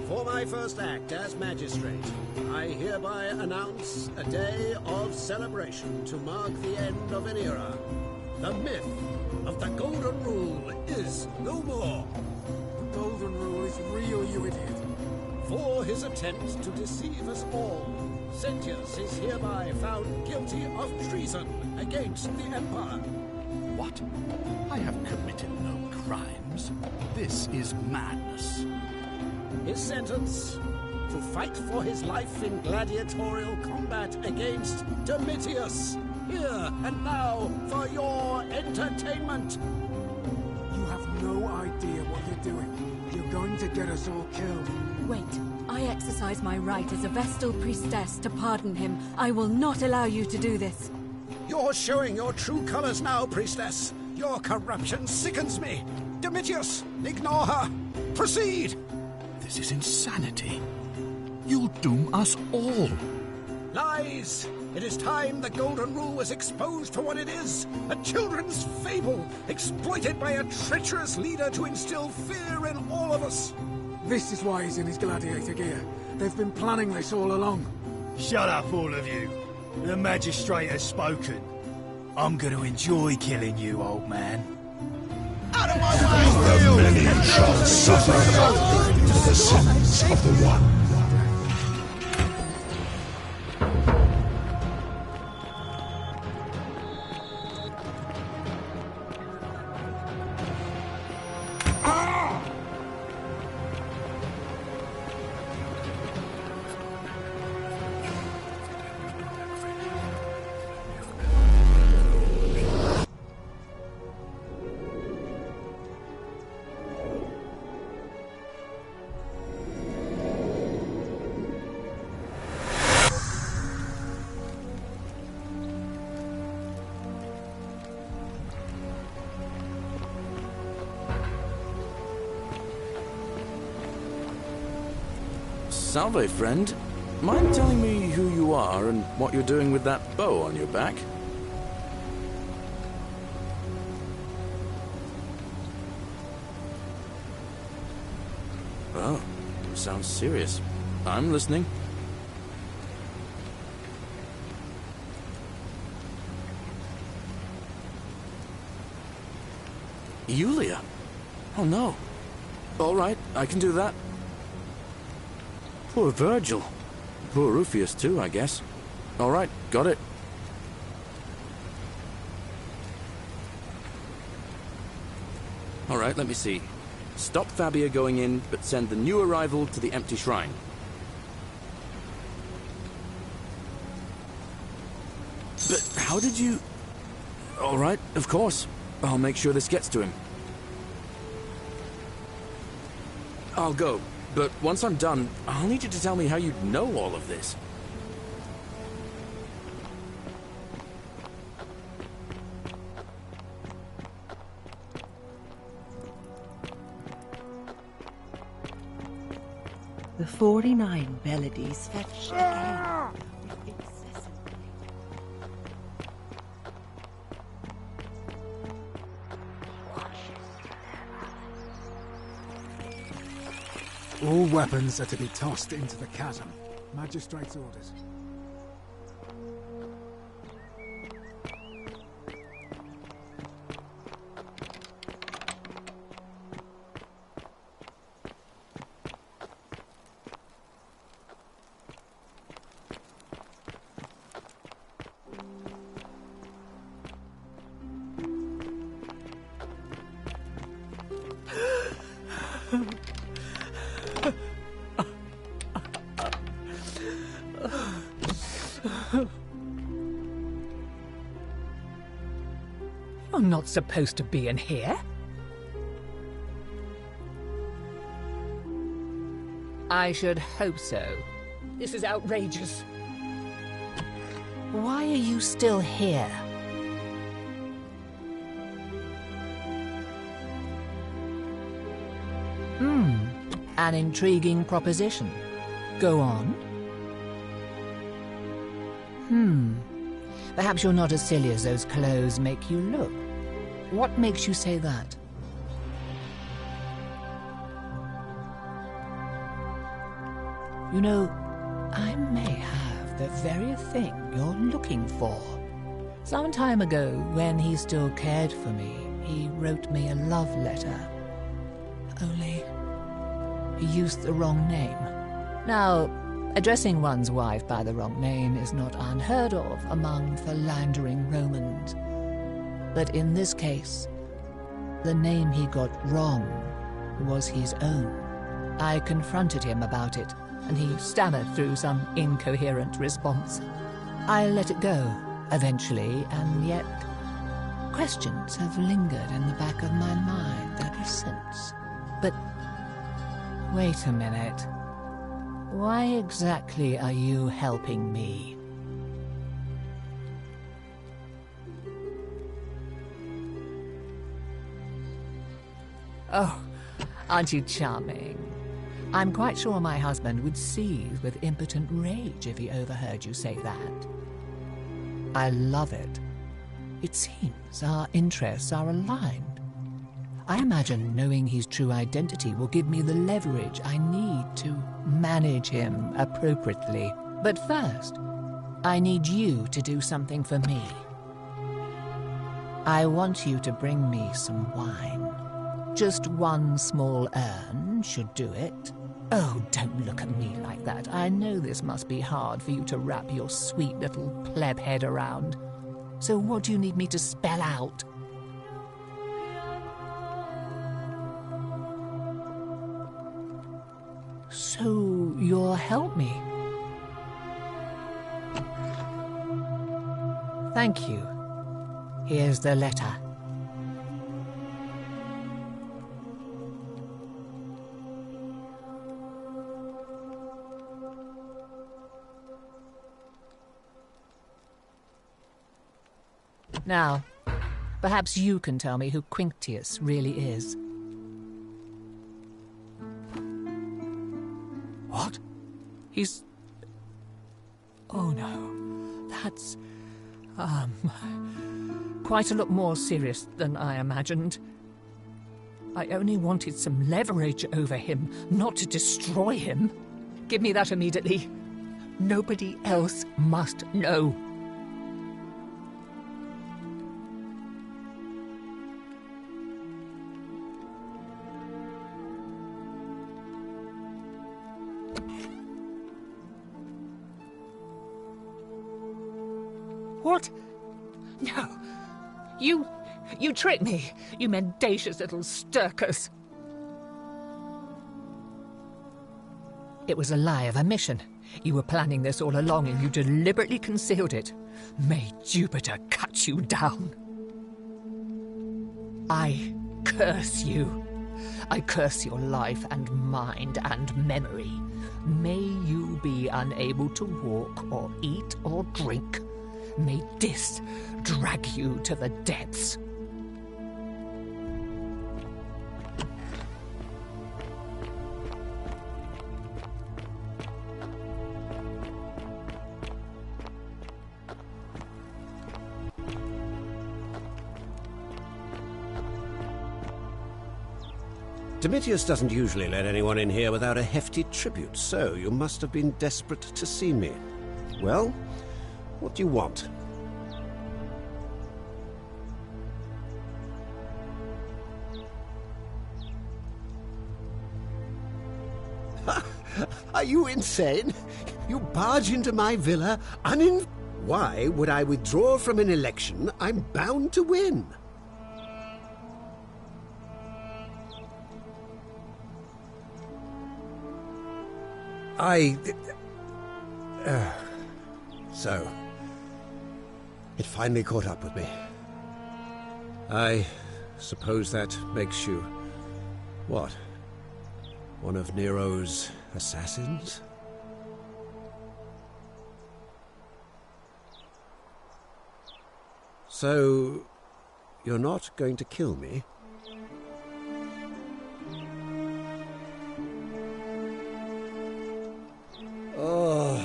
[SPEAKER 12] For my first act as magistrate, I hereby announce a day of celebration to mark the end of an era. The myth of the Golden Rule is no more.
[SPEAKER 3] The Golden Rule is real, you idiot.
[SPEAKER 12] For his attempt to deceive us all, Sentius is hereby found guilty of treason against the Empire.
[SPEAKER 16] What? I have committed no crimes. This is madness.
[SPEAKER 12] His sentence: to fight for his life in gladiatorial combat against Domitius. Here and now for your entertainment.
[SPEAKER 3] You have no idea what you're doing. You're going to get us all killed.
[SPEAKER 2] Wait, I exercise my right as a Vestal priestess to pardon him. I will not allow you to do this.
[SPEAKER 12] You're showing your true colors now, priestess. Your corruption sickens me. Domitius, ignore her. Proceed.
[SPEAKER 16] This is insanity. You'll doom us all.
[SPEAKER 12] Lies! It is time the Golden Rule was exposed for what it is. A children's fable, exploited by a treacherous leader to instill fear in all of us.
[SPEAKER 3] This is why he's in his gladiator gear. They've been planning this all along.
[SPEAKER 14] Shut up, all of you. The magistrate has spoken. I'm going to enjoy killing you, old man.
[SPEAKER 12] Out of my way!
[SPEAKER 4] The many shall suffer the sins of the one.
[SPEAKER 7] Salve, friend. Mind telling me who you are and what you're doing with that bow on your back? Oh, sounds serious. I'm listening. Yulia? Oh no. All right, I can do that. Poor Virgil. Poor Rufius too, I guess. All right, got it. All right, let me see. Stop Fabia going in, but send the new arrival to the empty shrine. But how did you... All right, of course. I'll make sure this gets to him. I'll go. But once I'm done, I'll need you to tell me how you know all of this.
[SPEAKER 8] The 49 Belades fetched again.
[SPEAKER 3] All weapons are to be tossed into the chasm. Magistrate's orders.
[SPEAKER 17] You're not supposed to be in here. I should hope so. This is outrageous. Why are you still here? An intriguing proposition. Go on. Perhaps you're not as silly as those clothes make you look. What makes you say that? You know, I may have the very thing you're looking for. Some time ago, when he still cared for me, he wrote me a love letter. Only, he used the wrong name. Now, addressing one's wife by the wrong name is not unheard of among philandering Romans. But in this case, the name he got wrong was his own. I confronted him about it, and he stammered through some incoherent response. I let it go, eventually, and yet questions have lingered in the back of my mind ever since. But wait a minute. Why exactly are you helping me? Oh, aren't you charming? I'm quite sure my husband would seethe with impotent rage if he overheard you say that. I love it. It seems our interests are aligned. I imagine knowing his true identity will give me the leverage I need to manage him appropriately. But first, I need you to do something for me. I want you to bring me some wine. Just one small urn should do it. Oh, don't look at me like that. I know this must be hard for you to wrap your sweet little pleb head around. So what do you need me to spell out? So you'll help me? Thank you. Here's the letter. Now, perhaps you can tell me who Quinctius really is.
[SPEAKER 11] What?
[SPEAKER 17] He's... Oh no, that's... quite a lot more serious than I imagined. I only wanted some leverage over him, not to destroy him. Give me that immediately. Nobody else must know. What? No. You tricked me, you mendacious little Sturkus. It was a lie of a mission. You were planning this all along and you deliberately concealed it. May Jupiter cut you down. I curse you. I curse your life and mind and memory. May you be unable to walk or eat or drink. May this drag you to the depths.
[SPEAKER 12] Domitius doesn't usually let anyone in here without a hefty tribute, so you must have been desperate to see me. Well, what do you want? Are you insane? You barge into my villa Why would I withdraw from an election I'm bound to win? So, it finally caught up with me. I suppose that makes you... what? One of Nero's assassins? So, you're not going to kill me? Oh,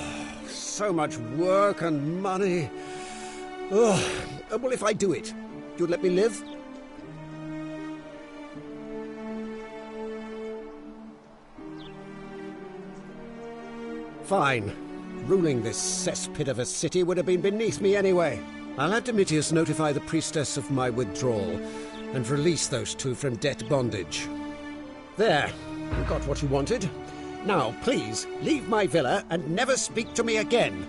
[SPEAKER 12] so much work and money. Oh, well, if I do it, you'd let me live? Fine. Ruling this cesspit of a city would have been beneath me anyway. I'll have Domitius notify the priestess of my withdrawal and release those two from debt bondage. There, you got what you wanted. Now, please, leave my villa and never speak to me again.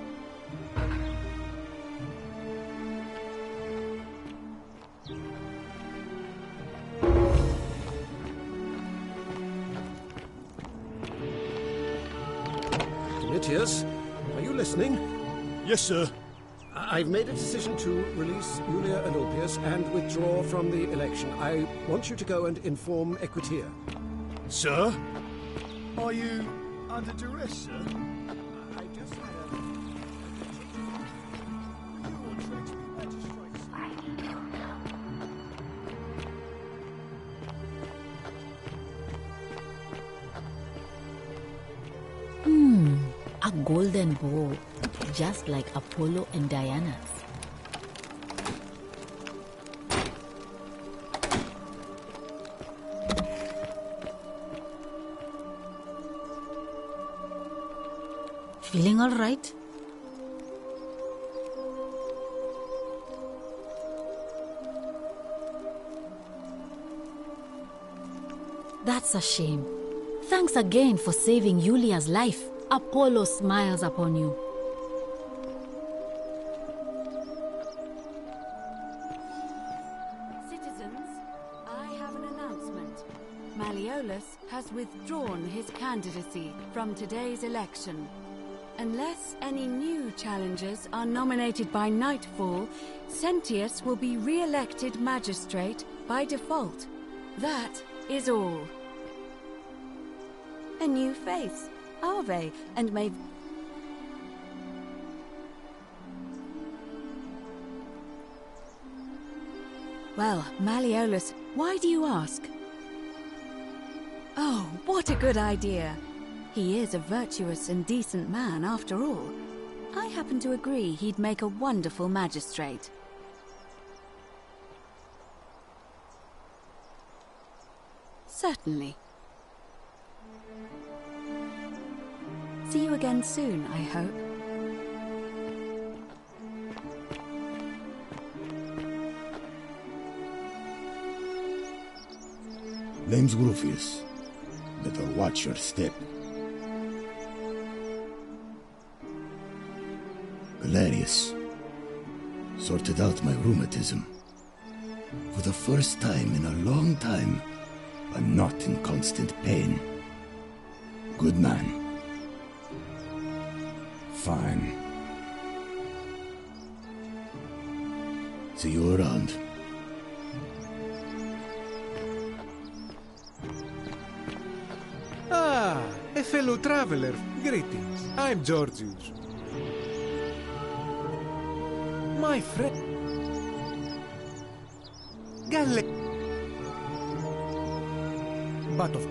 [SPEAKER 12] Domitius, are you listening?
[SPEAKER 14] Yes, sir.
[SPEAKER 12] I've made a decision to release Julia Adolpius and withdraw from the election. I want you to go and inform Equitia.
[SPEAKER 14] Sir? Are you under duress, sir?
[SPEAKER 12] I just
[SPEAKER 13] A golden bow, just like Apollo and Diana's. Feeling all right? That's a shame. Thanks again for saving Yulia's life. Apollo smiles upon you.
[SPEAKER 2] Citizens, I have an announcement. Malleolus has withdrawn his candidacy from today's election. Unless any new challengers are nominated by nightfall, Sentius will be re-elected magistrate by default. That is all. A new face, Ave, and may... Well, Malleolus, why do you ask? Oh, what a good idea. He is a virtuous and decent man, after all. I happen to agree he'd make a wonderful magistrate. Certainly. See you again soon, I hope.
[SPEAKER 18] Name's Rufius. Better watch your step. Galerius. Sorted out my rheumatism. For the first time in a long time, I'm not in constant pain. Good man. Fine. See you around.
[SPEAKER 11] Ah, a fellow traveler. Greetings. I'm Georgius. My friend... But of...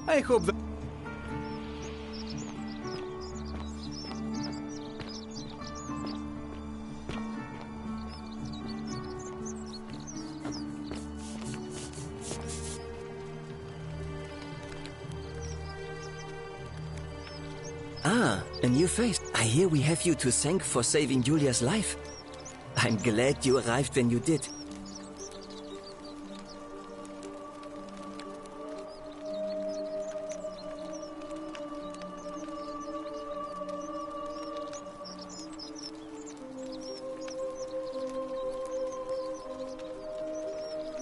[SPEAKER 11] I hope that...
[SPEAKER 5] Ah, a new face. I hear we have you to thank for saving Julia's life. I'm glad you arrived when you did.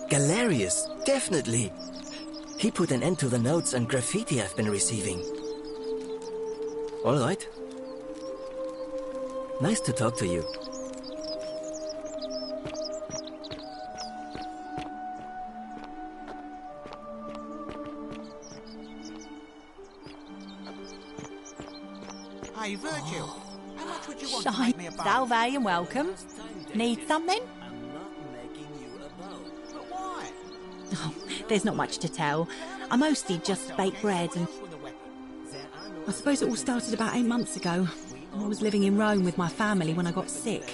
[SPEAKER 5] Galerius, definitely. He put an end to the notes and graffiti I've been receiving. All right. Nice to talk to you.
[SPEAKER 1] Hey, Virgil, how much would you want to
[SPEAKER 22] Shine.
[SPEAKER 1] make me a bow?
[SPEAKER 22] Salve and welcome. Need something? Oh, there's not much to tell. I mostly just bake bread and... I suppose it all started about 8 months ago. I was living in Rome with my family when I got sick.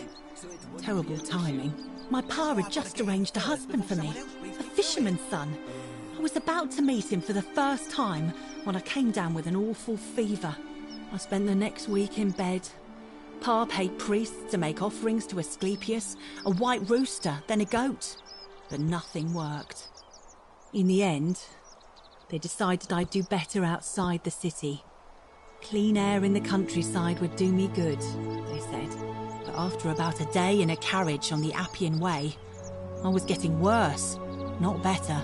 [SPEAKER 22] Terrible timing. My pa had just arranged a husband for me, a fisherman's son. I was about to meet him for the first time when I came down with an awful fever. I spent the next week in bed. Pa paid priests to make offerings to Asclepius, a white rooster, then a goat. But nothing worked. In the end, they decided I'd do better outside the city. Clean air in the countryside would do me good, they said. But after about a day in a carriage on the Appian Way, I was getting worse, not better.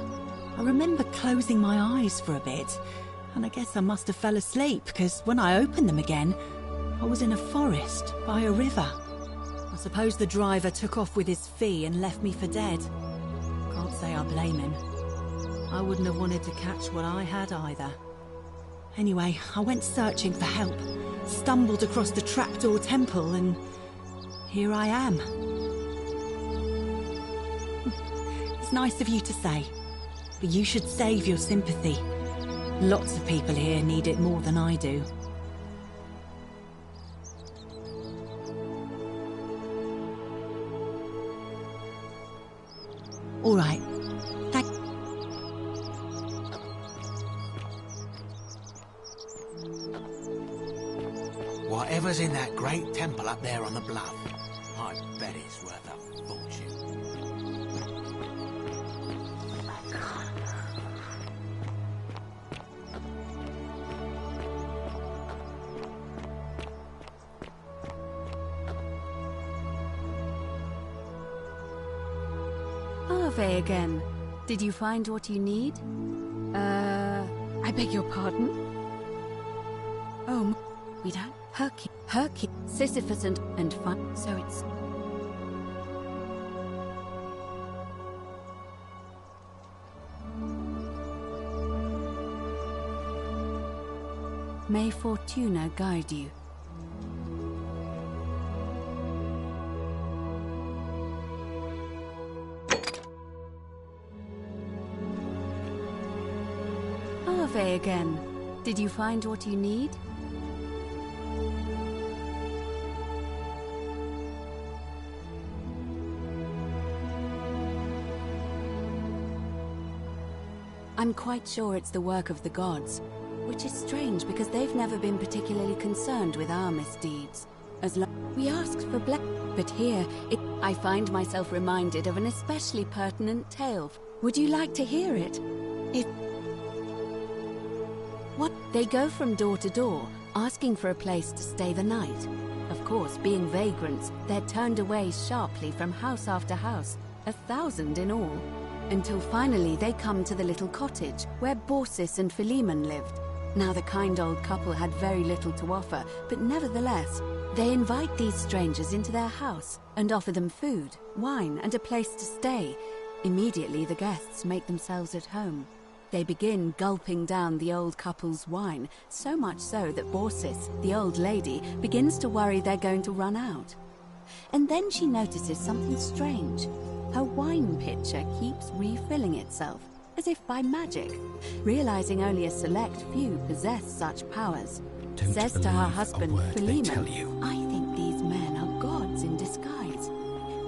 [SPEAKER 22] I remember closing my eyes for a bit, and I guess I must have fell asleep, because when I opened them again, I was in a forest by a river. I suppose the driver took off with his fee and left me for dead. Can't say I blame him. I wouldn't have wanted to catch what I had either. Anyway, I went searching for help, stumbled across the trapdoor temple, and here I am. It's nice of you to say, but you should save your sympathy. Lots of people here need it more than I do. All right.
[SPEAKER 1] Whatever's in that great temple up there on the bluff, I bet it's worth a fortune.
[SPEAKER 2] Ave again. Did you find what you need? I beg your pardon? Oh, we don't. Hercules, Sisyphus and fun. So it's... May Fortuna guide you. Ave again. Did you find what you need? I'm quite sure it's the work of the gods, which is strange because they've never been particularly concerned with our misdeeds. As long we asked for but here I find myself reminded of an especially pertinent tale. Would you like to hear it? What? They go from door to door, asking for a place to stay the night. Of course, being vagrants, they're turned away sharply from house after house, 1,000 in all. Until finally they come to the little cottage where Baucis and Philemon lived. Now the kind old couple had very little to offer, but nevertheless, they invite these strangers into their house and offer them food, wine, and a place to stay. Immediately the guests make themselves at home. They begin gulping down the old couple's wine, so much so that Baucis, the old lady, begins to worry they're going to run out. And then she notices something strange. Her wine pitcher keeps refilling itself, as if by magic. Realizing only a select few possess such powers, says to her husband Philemon, I think these men are gods in disguise.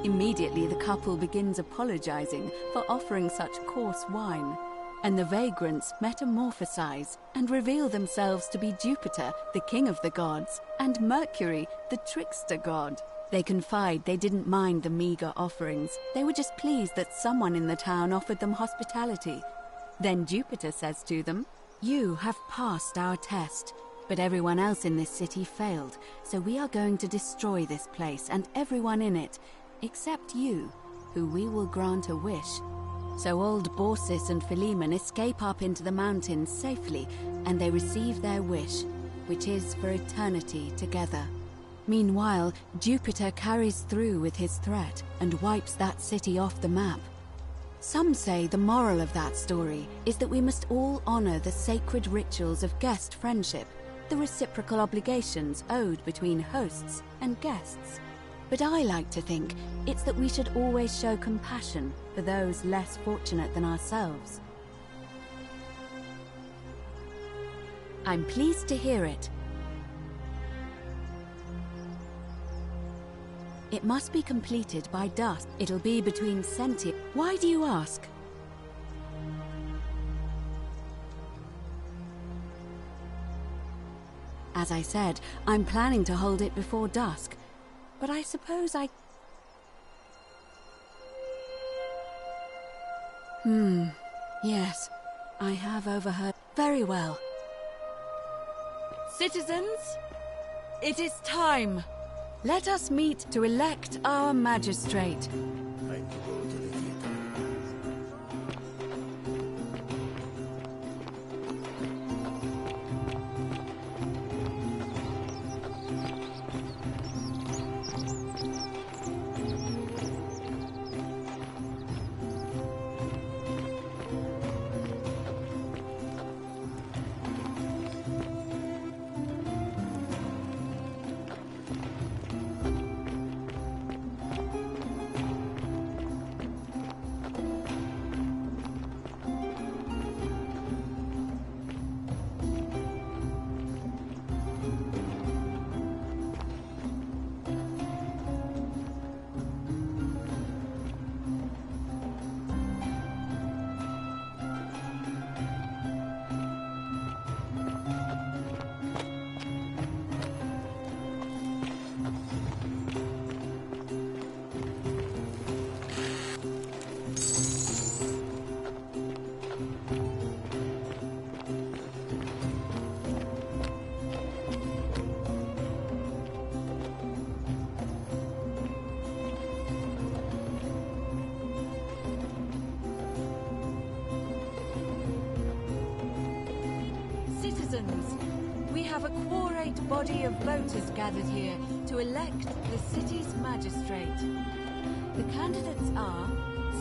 [SPEAKER 2] Immediately the couple begins apologizing for offering such coarse wine, and the vagrants metamorphosize and reveal themselves to be Jupiter, the king of the gods, and Mercury, the trickster god. They confide they didn't mind the meager offerings. They were just pleased that someone in the town offered them hospitality. Then Jupiter says to them, you have passed our test, but everyone else in this city failed, so we are going to destroy this place and everyone in it, except you, who we will grant a wish. So old Baucis and Philemon escape up into the mountains safely, and they receive their wish, which is for eternity together. Meanwhile, Jupiter carries through with his threat and wipes that city off the map. Some say the moral of that story is that we must all honor the sacred rituals of guest friendship, the reciprocal obligations owed between hosts and guests. But I like to think it's that we should always show compassion for those less fortunate than ourselves. I'm pleased to hear it. It must be completed by dusk. It'll be between sentient. Why do you ask? As I said, I'm planning to hold it before dusk, but I suppose I... Yes, I have overheard. Very well. Citizens, it is time. Let us meet to elect our magistrate. We have a quorate body of voters gathered here to elect the city's magistrate. The candidates are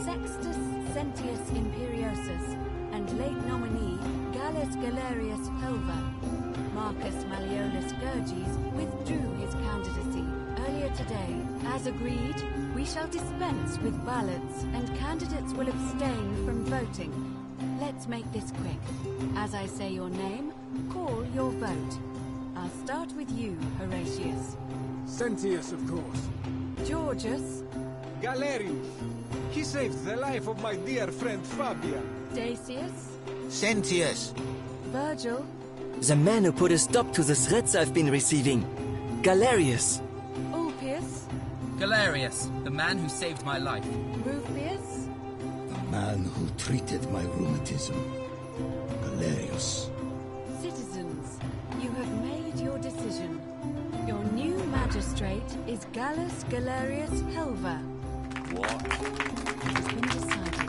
[SPEAKER 2] Sextus Sentius Imperiosus and late nominee Gallus Galerius Helva. Marcus Malleolus Gurges withdrew his candidacy earlier today. As agreed, we shall dispense with ballots and candidates will abstain from voting. Let's make this quick. As I say your name, call your vote. I'll start with you, Horatius.
[SPEAKER 11] Sentius, of course.
[SPEAKER 2] Georgius.
[SPEAKER 11] Galerius. He saved the life of my dear friend Fabian.
[SPEAKER 2] Dacius.
[SPEAKER 1] Sentius.
[SPEAKER 2] Virgil.
[SPEAKER 5] The man who put a stop to the threats I've been receiving. Galerius.
[SPEAKER 2] Ulpius.
[SPEAKER 19] Galerius, the man who saved my life.
[SPEAKER 2] Rufius.
[SPEAKER 18] The man who treated my rheumatism. Galerius.
[SPEAKER 2] Citizens, you have made your decision. Your new magistrate is Gallus Galerius Helva.
[SPEAKER 7] What?
[SPEAKER 2] It has been decided.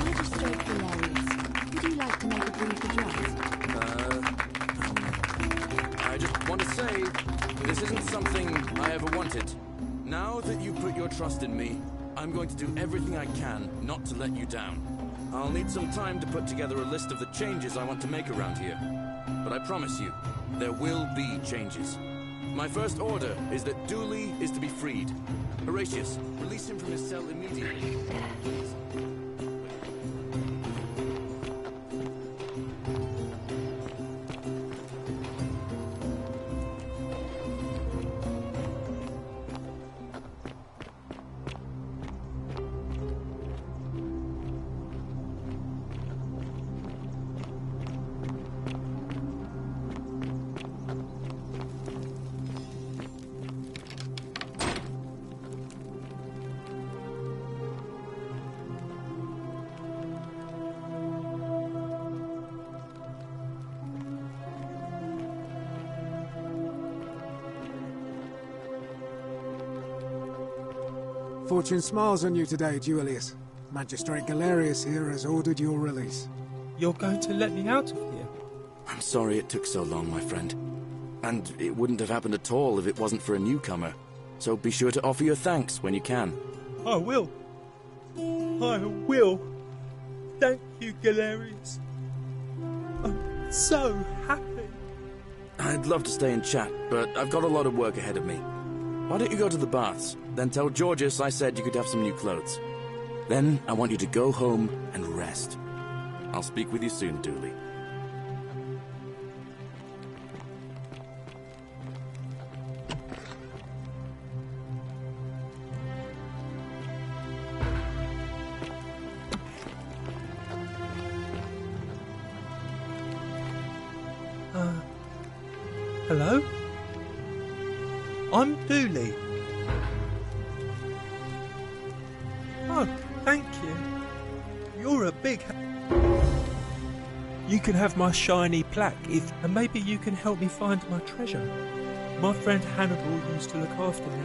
[SPEAKER 2] Magistrate Galerius, would you like to make a brief address?
[SPEAKER 7] I just want to say, this isn't something I ever wanted. Now that you put your trust in me, I'm going to do everything I can not to let you down. I'll need some time to put together a list of the changes I want to make around here. But I promise you, there will be changes. My first order is that Dooley is to be freed. Horatius, release him from his cell immediately.
[SPEAKER 3] Fortune smiles on you today, Julius. Magistrate Galerius here has ordered your release.
[SPEAKER 9] You're going to let me out of here?
[SPEAKER 7] I'm sorry it took so long, my friend. And it wouldn't have happened at all if it wasn't for a newcomer. So be sure to offer your thanks when you can.
[SPEAKER 9] I will. I will. Thank you, Galerius. I'm so happy.
[SPEAKER 7] I'd love to stay and chat, but I've got a lot of work ahead of me. Why don't you go to the baths? Then tell Georgius I said you could have some new clothes. Then I want you to go home and rest. I'll speak with you soon, Dooley.
[SPEAKER 9] Hello? I'm Dooley. Oh, thank you. You're a big... You can have my shiny plaque and maybe you can help me find my treasure. My friend Hannibal used to look after me,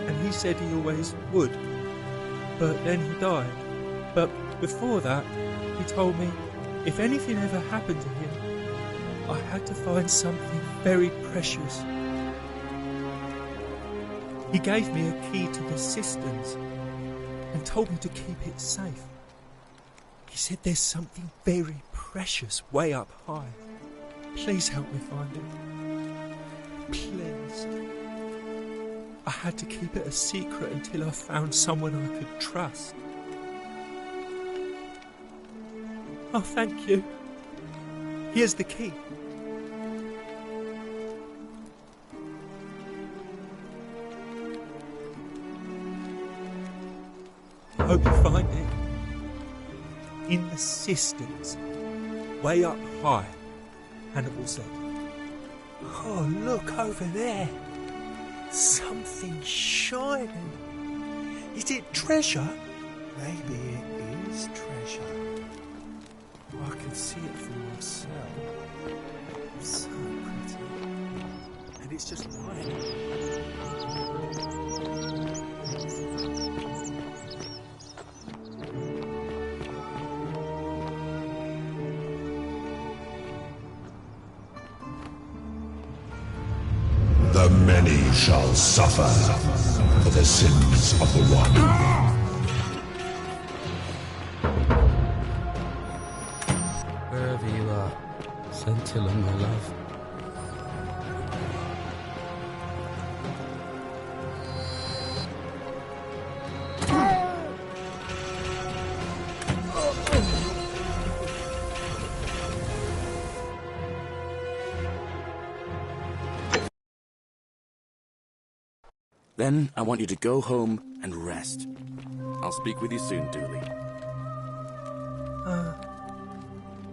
[SPEAKER 9] and he said he always would. But then he died. But before that, he told me if anything ever happened to him, I had to find something very precious. He gave me a key to the cisterns and told me to keep it safe. He said there's something very precious way up high. Please help me find it. Please. I had to keep it a secret until I found someone I could trust. Oh, thank you. Here's the key. I hope you find it. In the cisterns, way up high, Hannibal said. Oh, look over there. Something shining. Is it treasure? Maybe it is treasure. I can see it for myself. So pretty. And it's just lying.
[SPEAKER 4] The many shall suffer for the sins of the one.
[SPEAKER 19] Wherever you are, Scintilla, my love.
[SPEAKER 7] Then I want you to go home and rest. I'll speak with you soon, Dooley.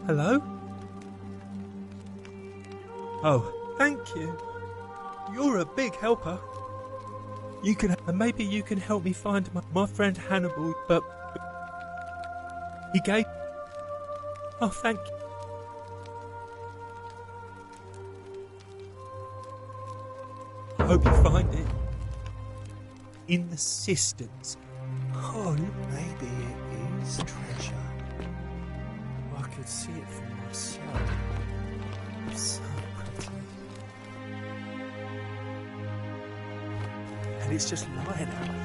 [SPEAKER 9] Hello? Oh, thank you. You're a big helper. Maybe you can help me find my friend Hannibal, but he gave... Oh, thank you. I hope you find it. In the cisterns. Oh,
[SPEAKER 21] maybe it is treasure.
[SPEAKER 9] I could see it for myself. So pretty. And it's just lying out here.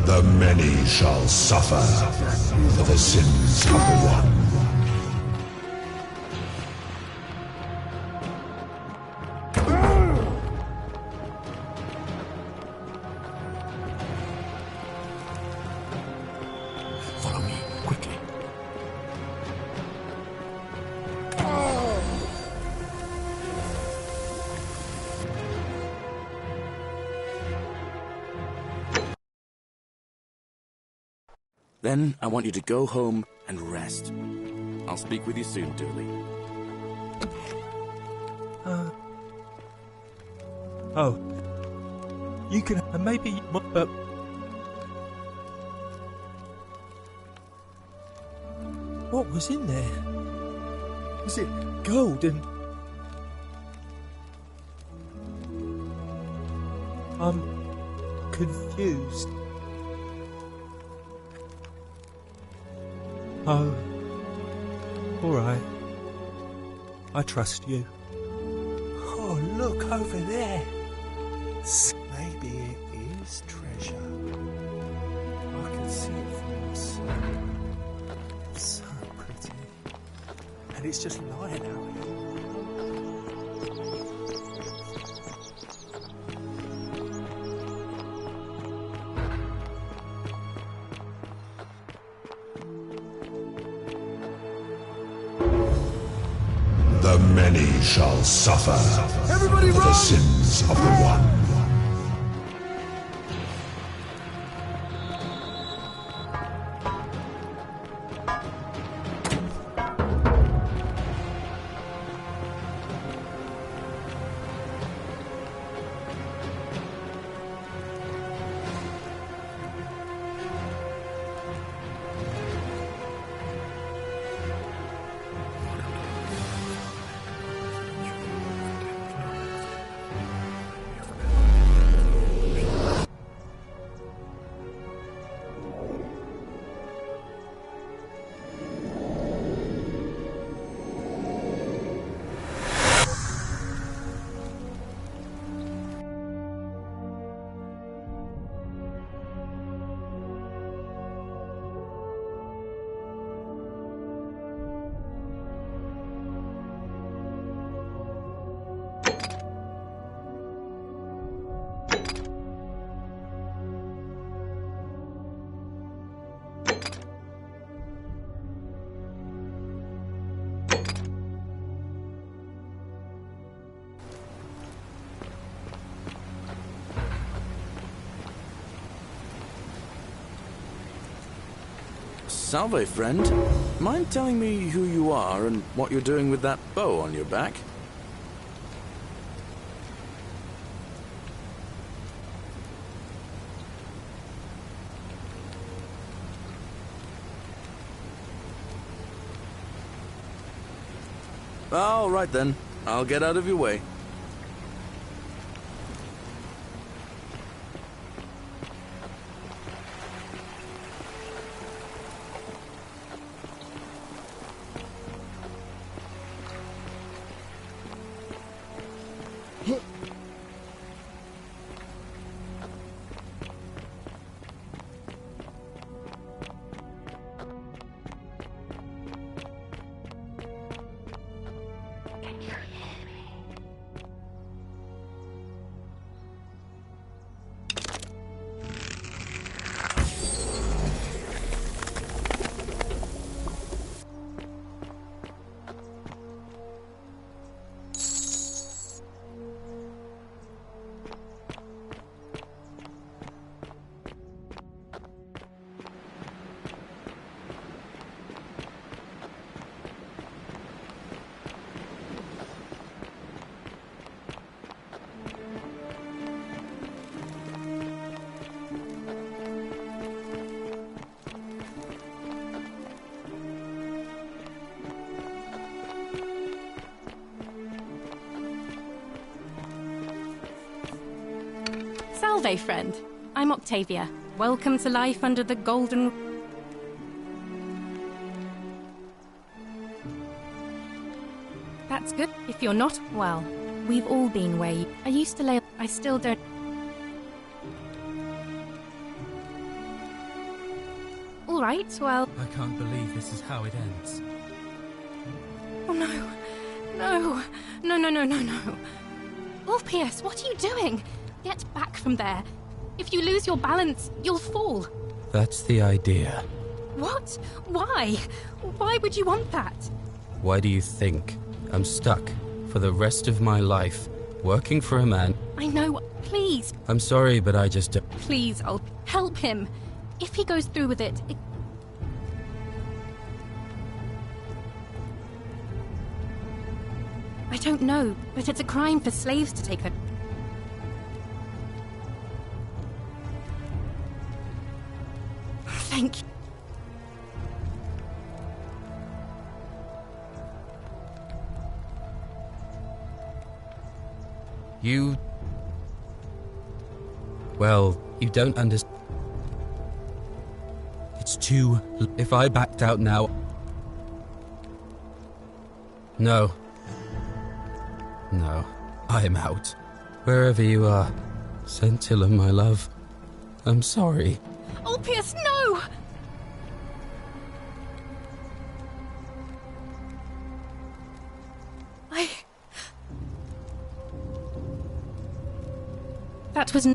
[SPEAKER 4] The many shall suffer for the sins of the one. Follow me, quickly.
[SPEAKER 7] Then I want you to go home and rest. I'll speak with you soon, Dooley.
[SPEAKER 9] Oh. You can... maybe... but... What was in there? Was it gold and... I'm confused. Oh, all right. I trust you. Oh, look over there.
[SPEAKER 21] Maybe it is treasure.
[SPEAKER 9] I can see it for myself. So pretty. And it's just lying out here.
[SPEAKER 4] The many shall suffer for the sins of the one.
[SPEAKER 7] Salve, friend. Mind telling me who you are and what you're doing with that bow on your back? All right then. I'll get out of your way.
[SPEAKER 15] Salve, friend. I'm Octavia. Welcome to life under the golden... That's good. If you're not, well, we've all been where you... I used to lay... I still don't... All right, well...
[SPEAKER 19] I can't believe this is how it ends.
[SPEAKER 15] Oh, no. No. No, no, no, no, no. Ulpius, what are you doing? Get back from there. If you lose your balance, you'll fall.
[SPEAKER 19] That's the idea.
[SPEAKER 15] What? Why? Why would you want that?
[SPEAKER 19] Why do you think I'm stuck for the rest of my life, working for a man?
[SPEAKER 15] I know. Please.
[SPEAKER 19] I'm sorry, but I just don't...
[SPEAKER 15] Please, I'll help him. If he goes through with it... I don't know, but it's a crime for slaves to take her. Thank you.
[SPEAKER 19] You... Well, you don't understand. It's too... If I backed out now... No. No, I'm out. Wherever you are, Scintilla, my love. I'm sorry.
[SPEAKER 15] Ulpius, no! That was...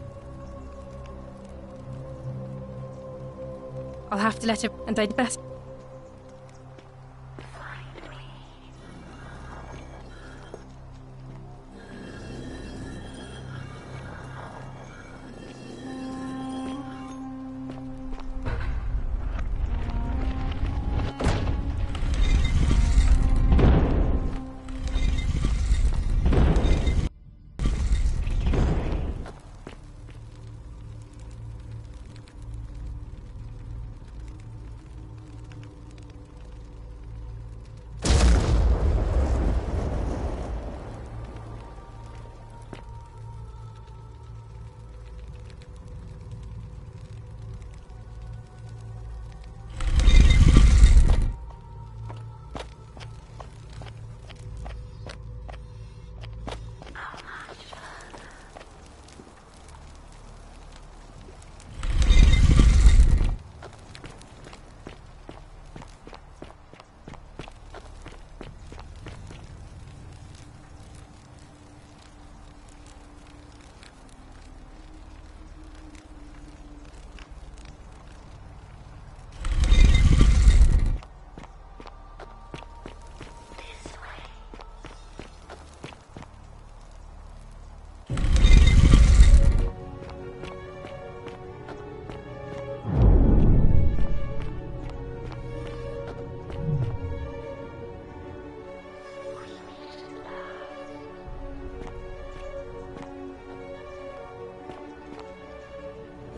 [SPEAKER 15] I'll have to let her... And I'd best...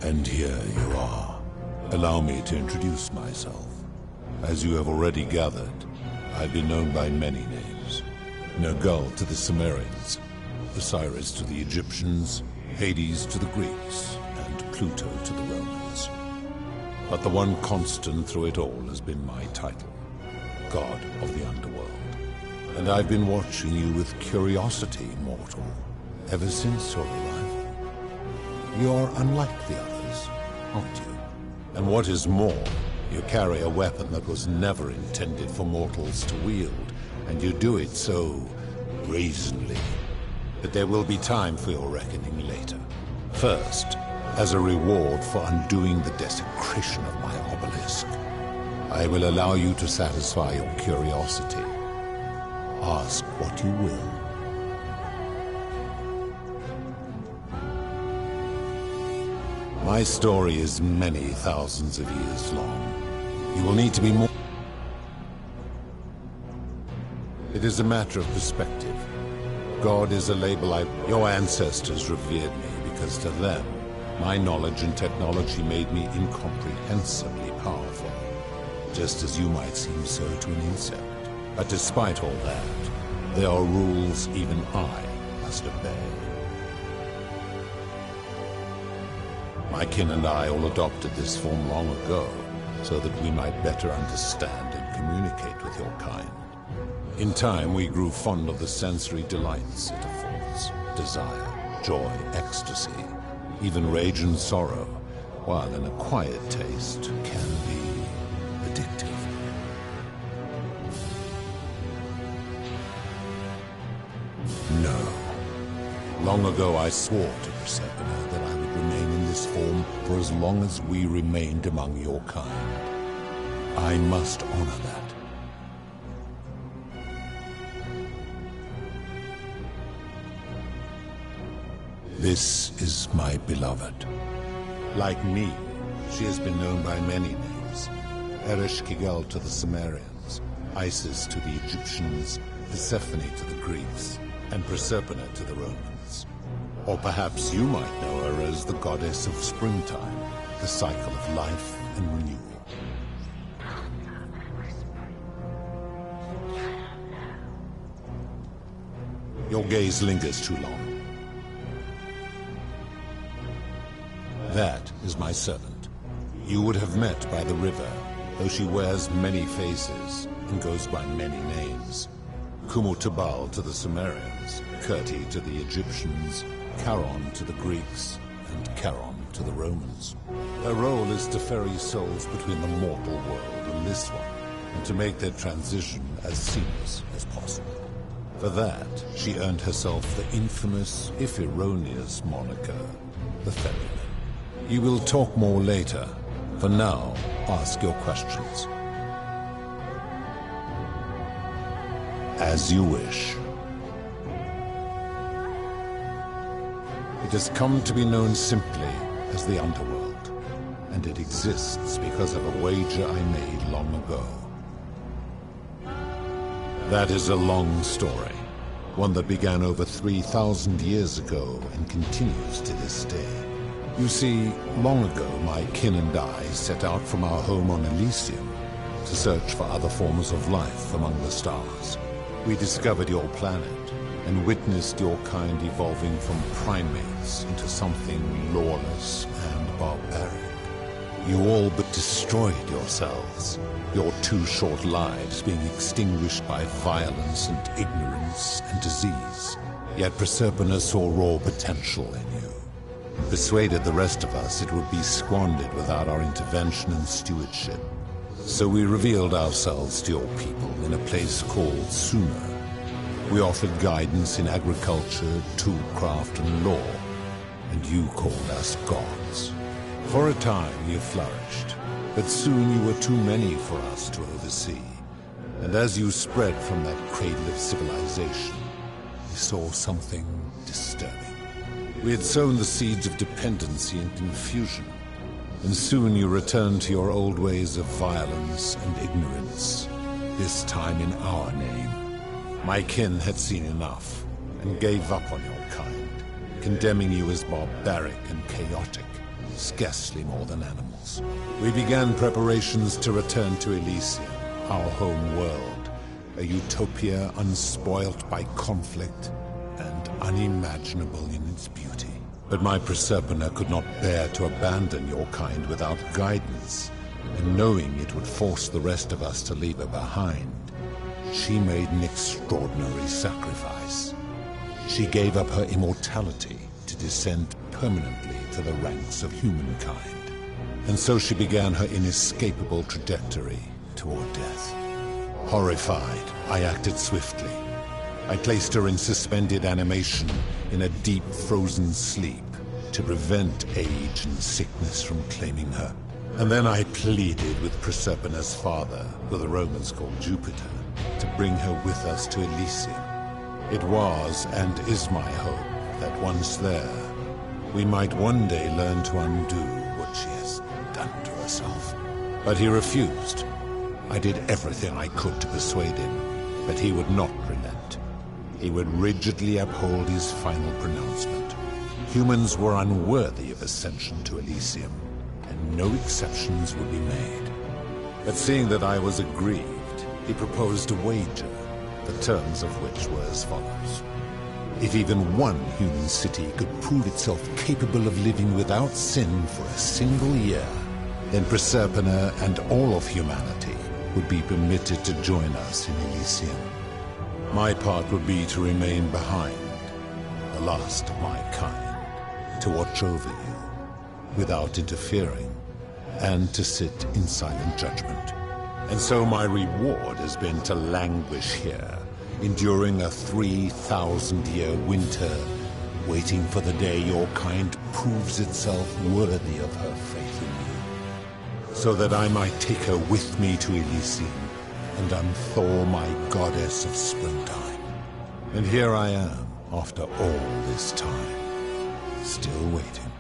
[SPEAKER 4] And here you are. Allow me to introduce myself. As you have already gathered, I've been known by many names. Nergal to the Sumerians, Osiris to the Egyptians, Hades to the Greeks, and Pluto to the Romans. But the one constant through it all has been my title, God of the Underworld. And I've been watching you with curiosity, mortal. ever since your arrival. You're unlike the others, aren't you? And what is more, you carry a weapon that was never intended for mortals to wield, and you do it so brazenly. But there will be time for your reckoning later. First, as a reward for undoing the desecration of my obelisk, I will allow you to satisfy your curiosity. Ask what you will. My story is many thousands of years long. You will need to be more... It is a matter of perspective. God is a label Your ancestors revered me because to them, my knowledge and technology made me incomprehensibly powerful, just as you might seem so to an insect. But despite all that, there are rules even I must obey. My kin and I all adopted this form long ago, so that we might better understand and communicate with your kind. In time, we grew fond of the sensory delights it affords: desire, joy, ecstasy, even rage and sorrow, while an acquired taste can be addictive. No. Long ago I swore to Persephone that I would remain in this form for as long as we remained among your kind. I must honor that. This is my beloved. Like me, she has been known by many names. Ereshkigal to the Sumerians, Isis to the Egyptians, Persephone to the Greeks, and Proserpina to the Romans. Or perhaps you might know her as the goddess of springtime, the cycle of life and renewal. Your gaze lingers too long. That is my servant. You would have met by the river, though she wears many faces and goes by many names. Kumutubal to the Sumerians, Kirti to the Egyptians, Charon to the Greeks, and Charon to the Romans. Her role is to ferry souls between the mortal world and this one, and to make their transition as seamless as possible. For that, she earned herself the infamous, if erroneous, moniker, the Ferryman. You will talk more later. For now, ask your questions. As you wish. It has come to be known simply as the Underworld, and it exists because of a wager I made long ago. That is a long story, one that began over 3,000 years ago and continues to this day. You see, long ago my kin and I set out from our home on Elysium to search for other forms of life among the stars. We discovered your planet and witnessed your kind evolving from primates into something lawless and barbaric. You all but destroyed yourselves, your 2 short lives being extinguished by violence and ignorance and disease. Yet Proserpina saw raw potential in you, and persuaded the rest of us it would be squandered without our intervention and stewardship. So we revealed ourselves to your people in a place called Sumer. We offered guidance in agriculture, toolcraft, and law, and you called us gods. For a time you flourished, but soon you were too many for us to oversee. And as you spread from that cradle of civilization, we saw something disturbing. We had sown the seeds of dependency and confusion, and soon you returned to your old ways of violence and ignorance, this time in our name. My kin had seen enough, and gave up on your kind, condemning you as barbaric and chaotic, scarcely more than animals. We began preparations to return to Elysium, our home world, a utopia unspoilt by conflict and unimaginable in its beauty. But my Proserpina could not bear to abandon your kind without guidance, and knowing it would force the rest of us to leave her behind, she made an extraordinary sacrifice. She gave up her immortality to descend permanently to the ranks of humankind. And so she began her inescapable trajectory toward death. Horrified, I acted swiftly. I placed her in suspended animation in a deep frozen sleep to prevent age and sickness from claiming her. And then I pleaded with Proserpina's father, who the Romans called Jupiter, to bring her with us to Elysium. It was and is my hope that once there, we might one day learn to undo what she has done to herself. But he refused. I did everything I could to persuade him, but he would not relent. He would rigidly uphold his final pronouncement. Humans were unworthy of ascension to Elysium, and no exceptions would be made. But seeing that I was aggrieved, he proposed a wager, the terms of which were as follows. If even one human city could prove itself capable of living without sin for a single year, then Proserpina and all of humanity would be permitted to join us in Elysium. My part would be to remain behind, the last of my kind, to watch over you, without interfering, and to sit in silent judgment. And so my reward has been to languish here, enduring a 3,000-year winter, waiting for the day your kind proves itself worthy of her faith in you, so that I might take her with me to Elysium and unthaw my goddess of springtime. And here I am, after all this time, still waiting.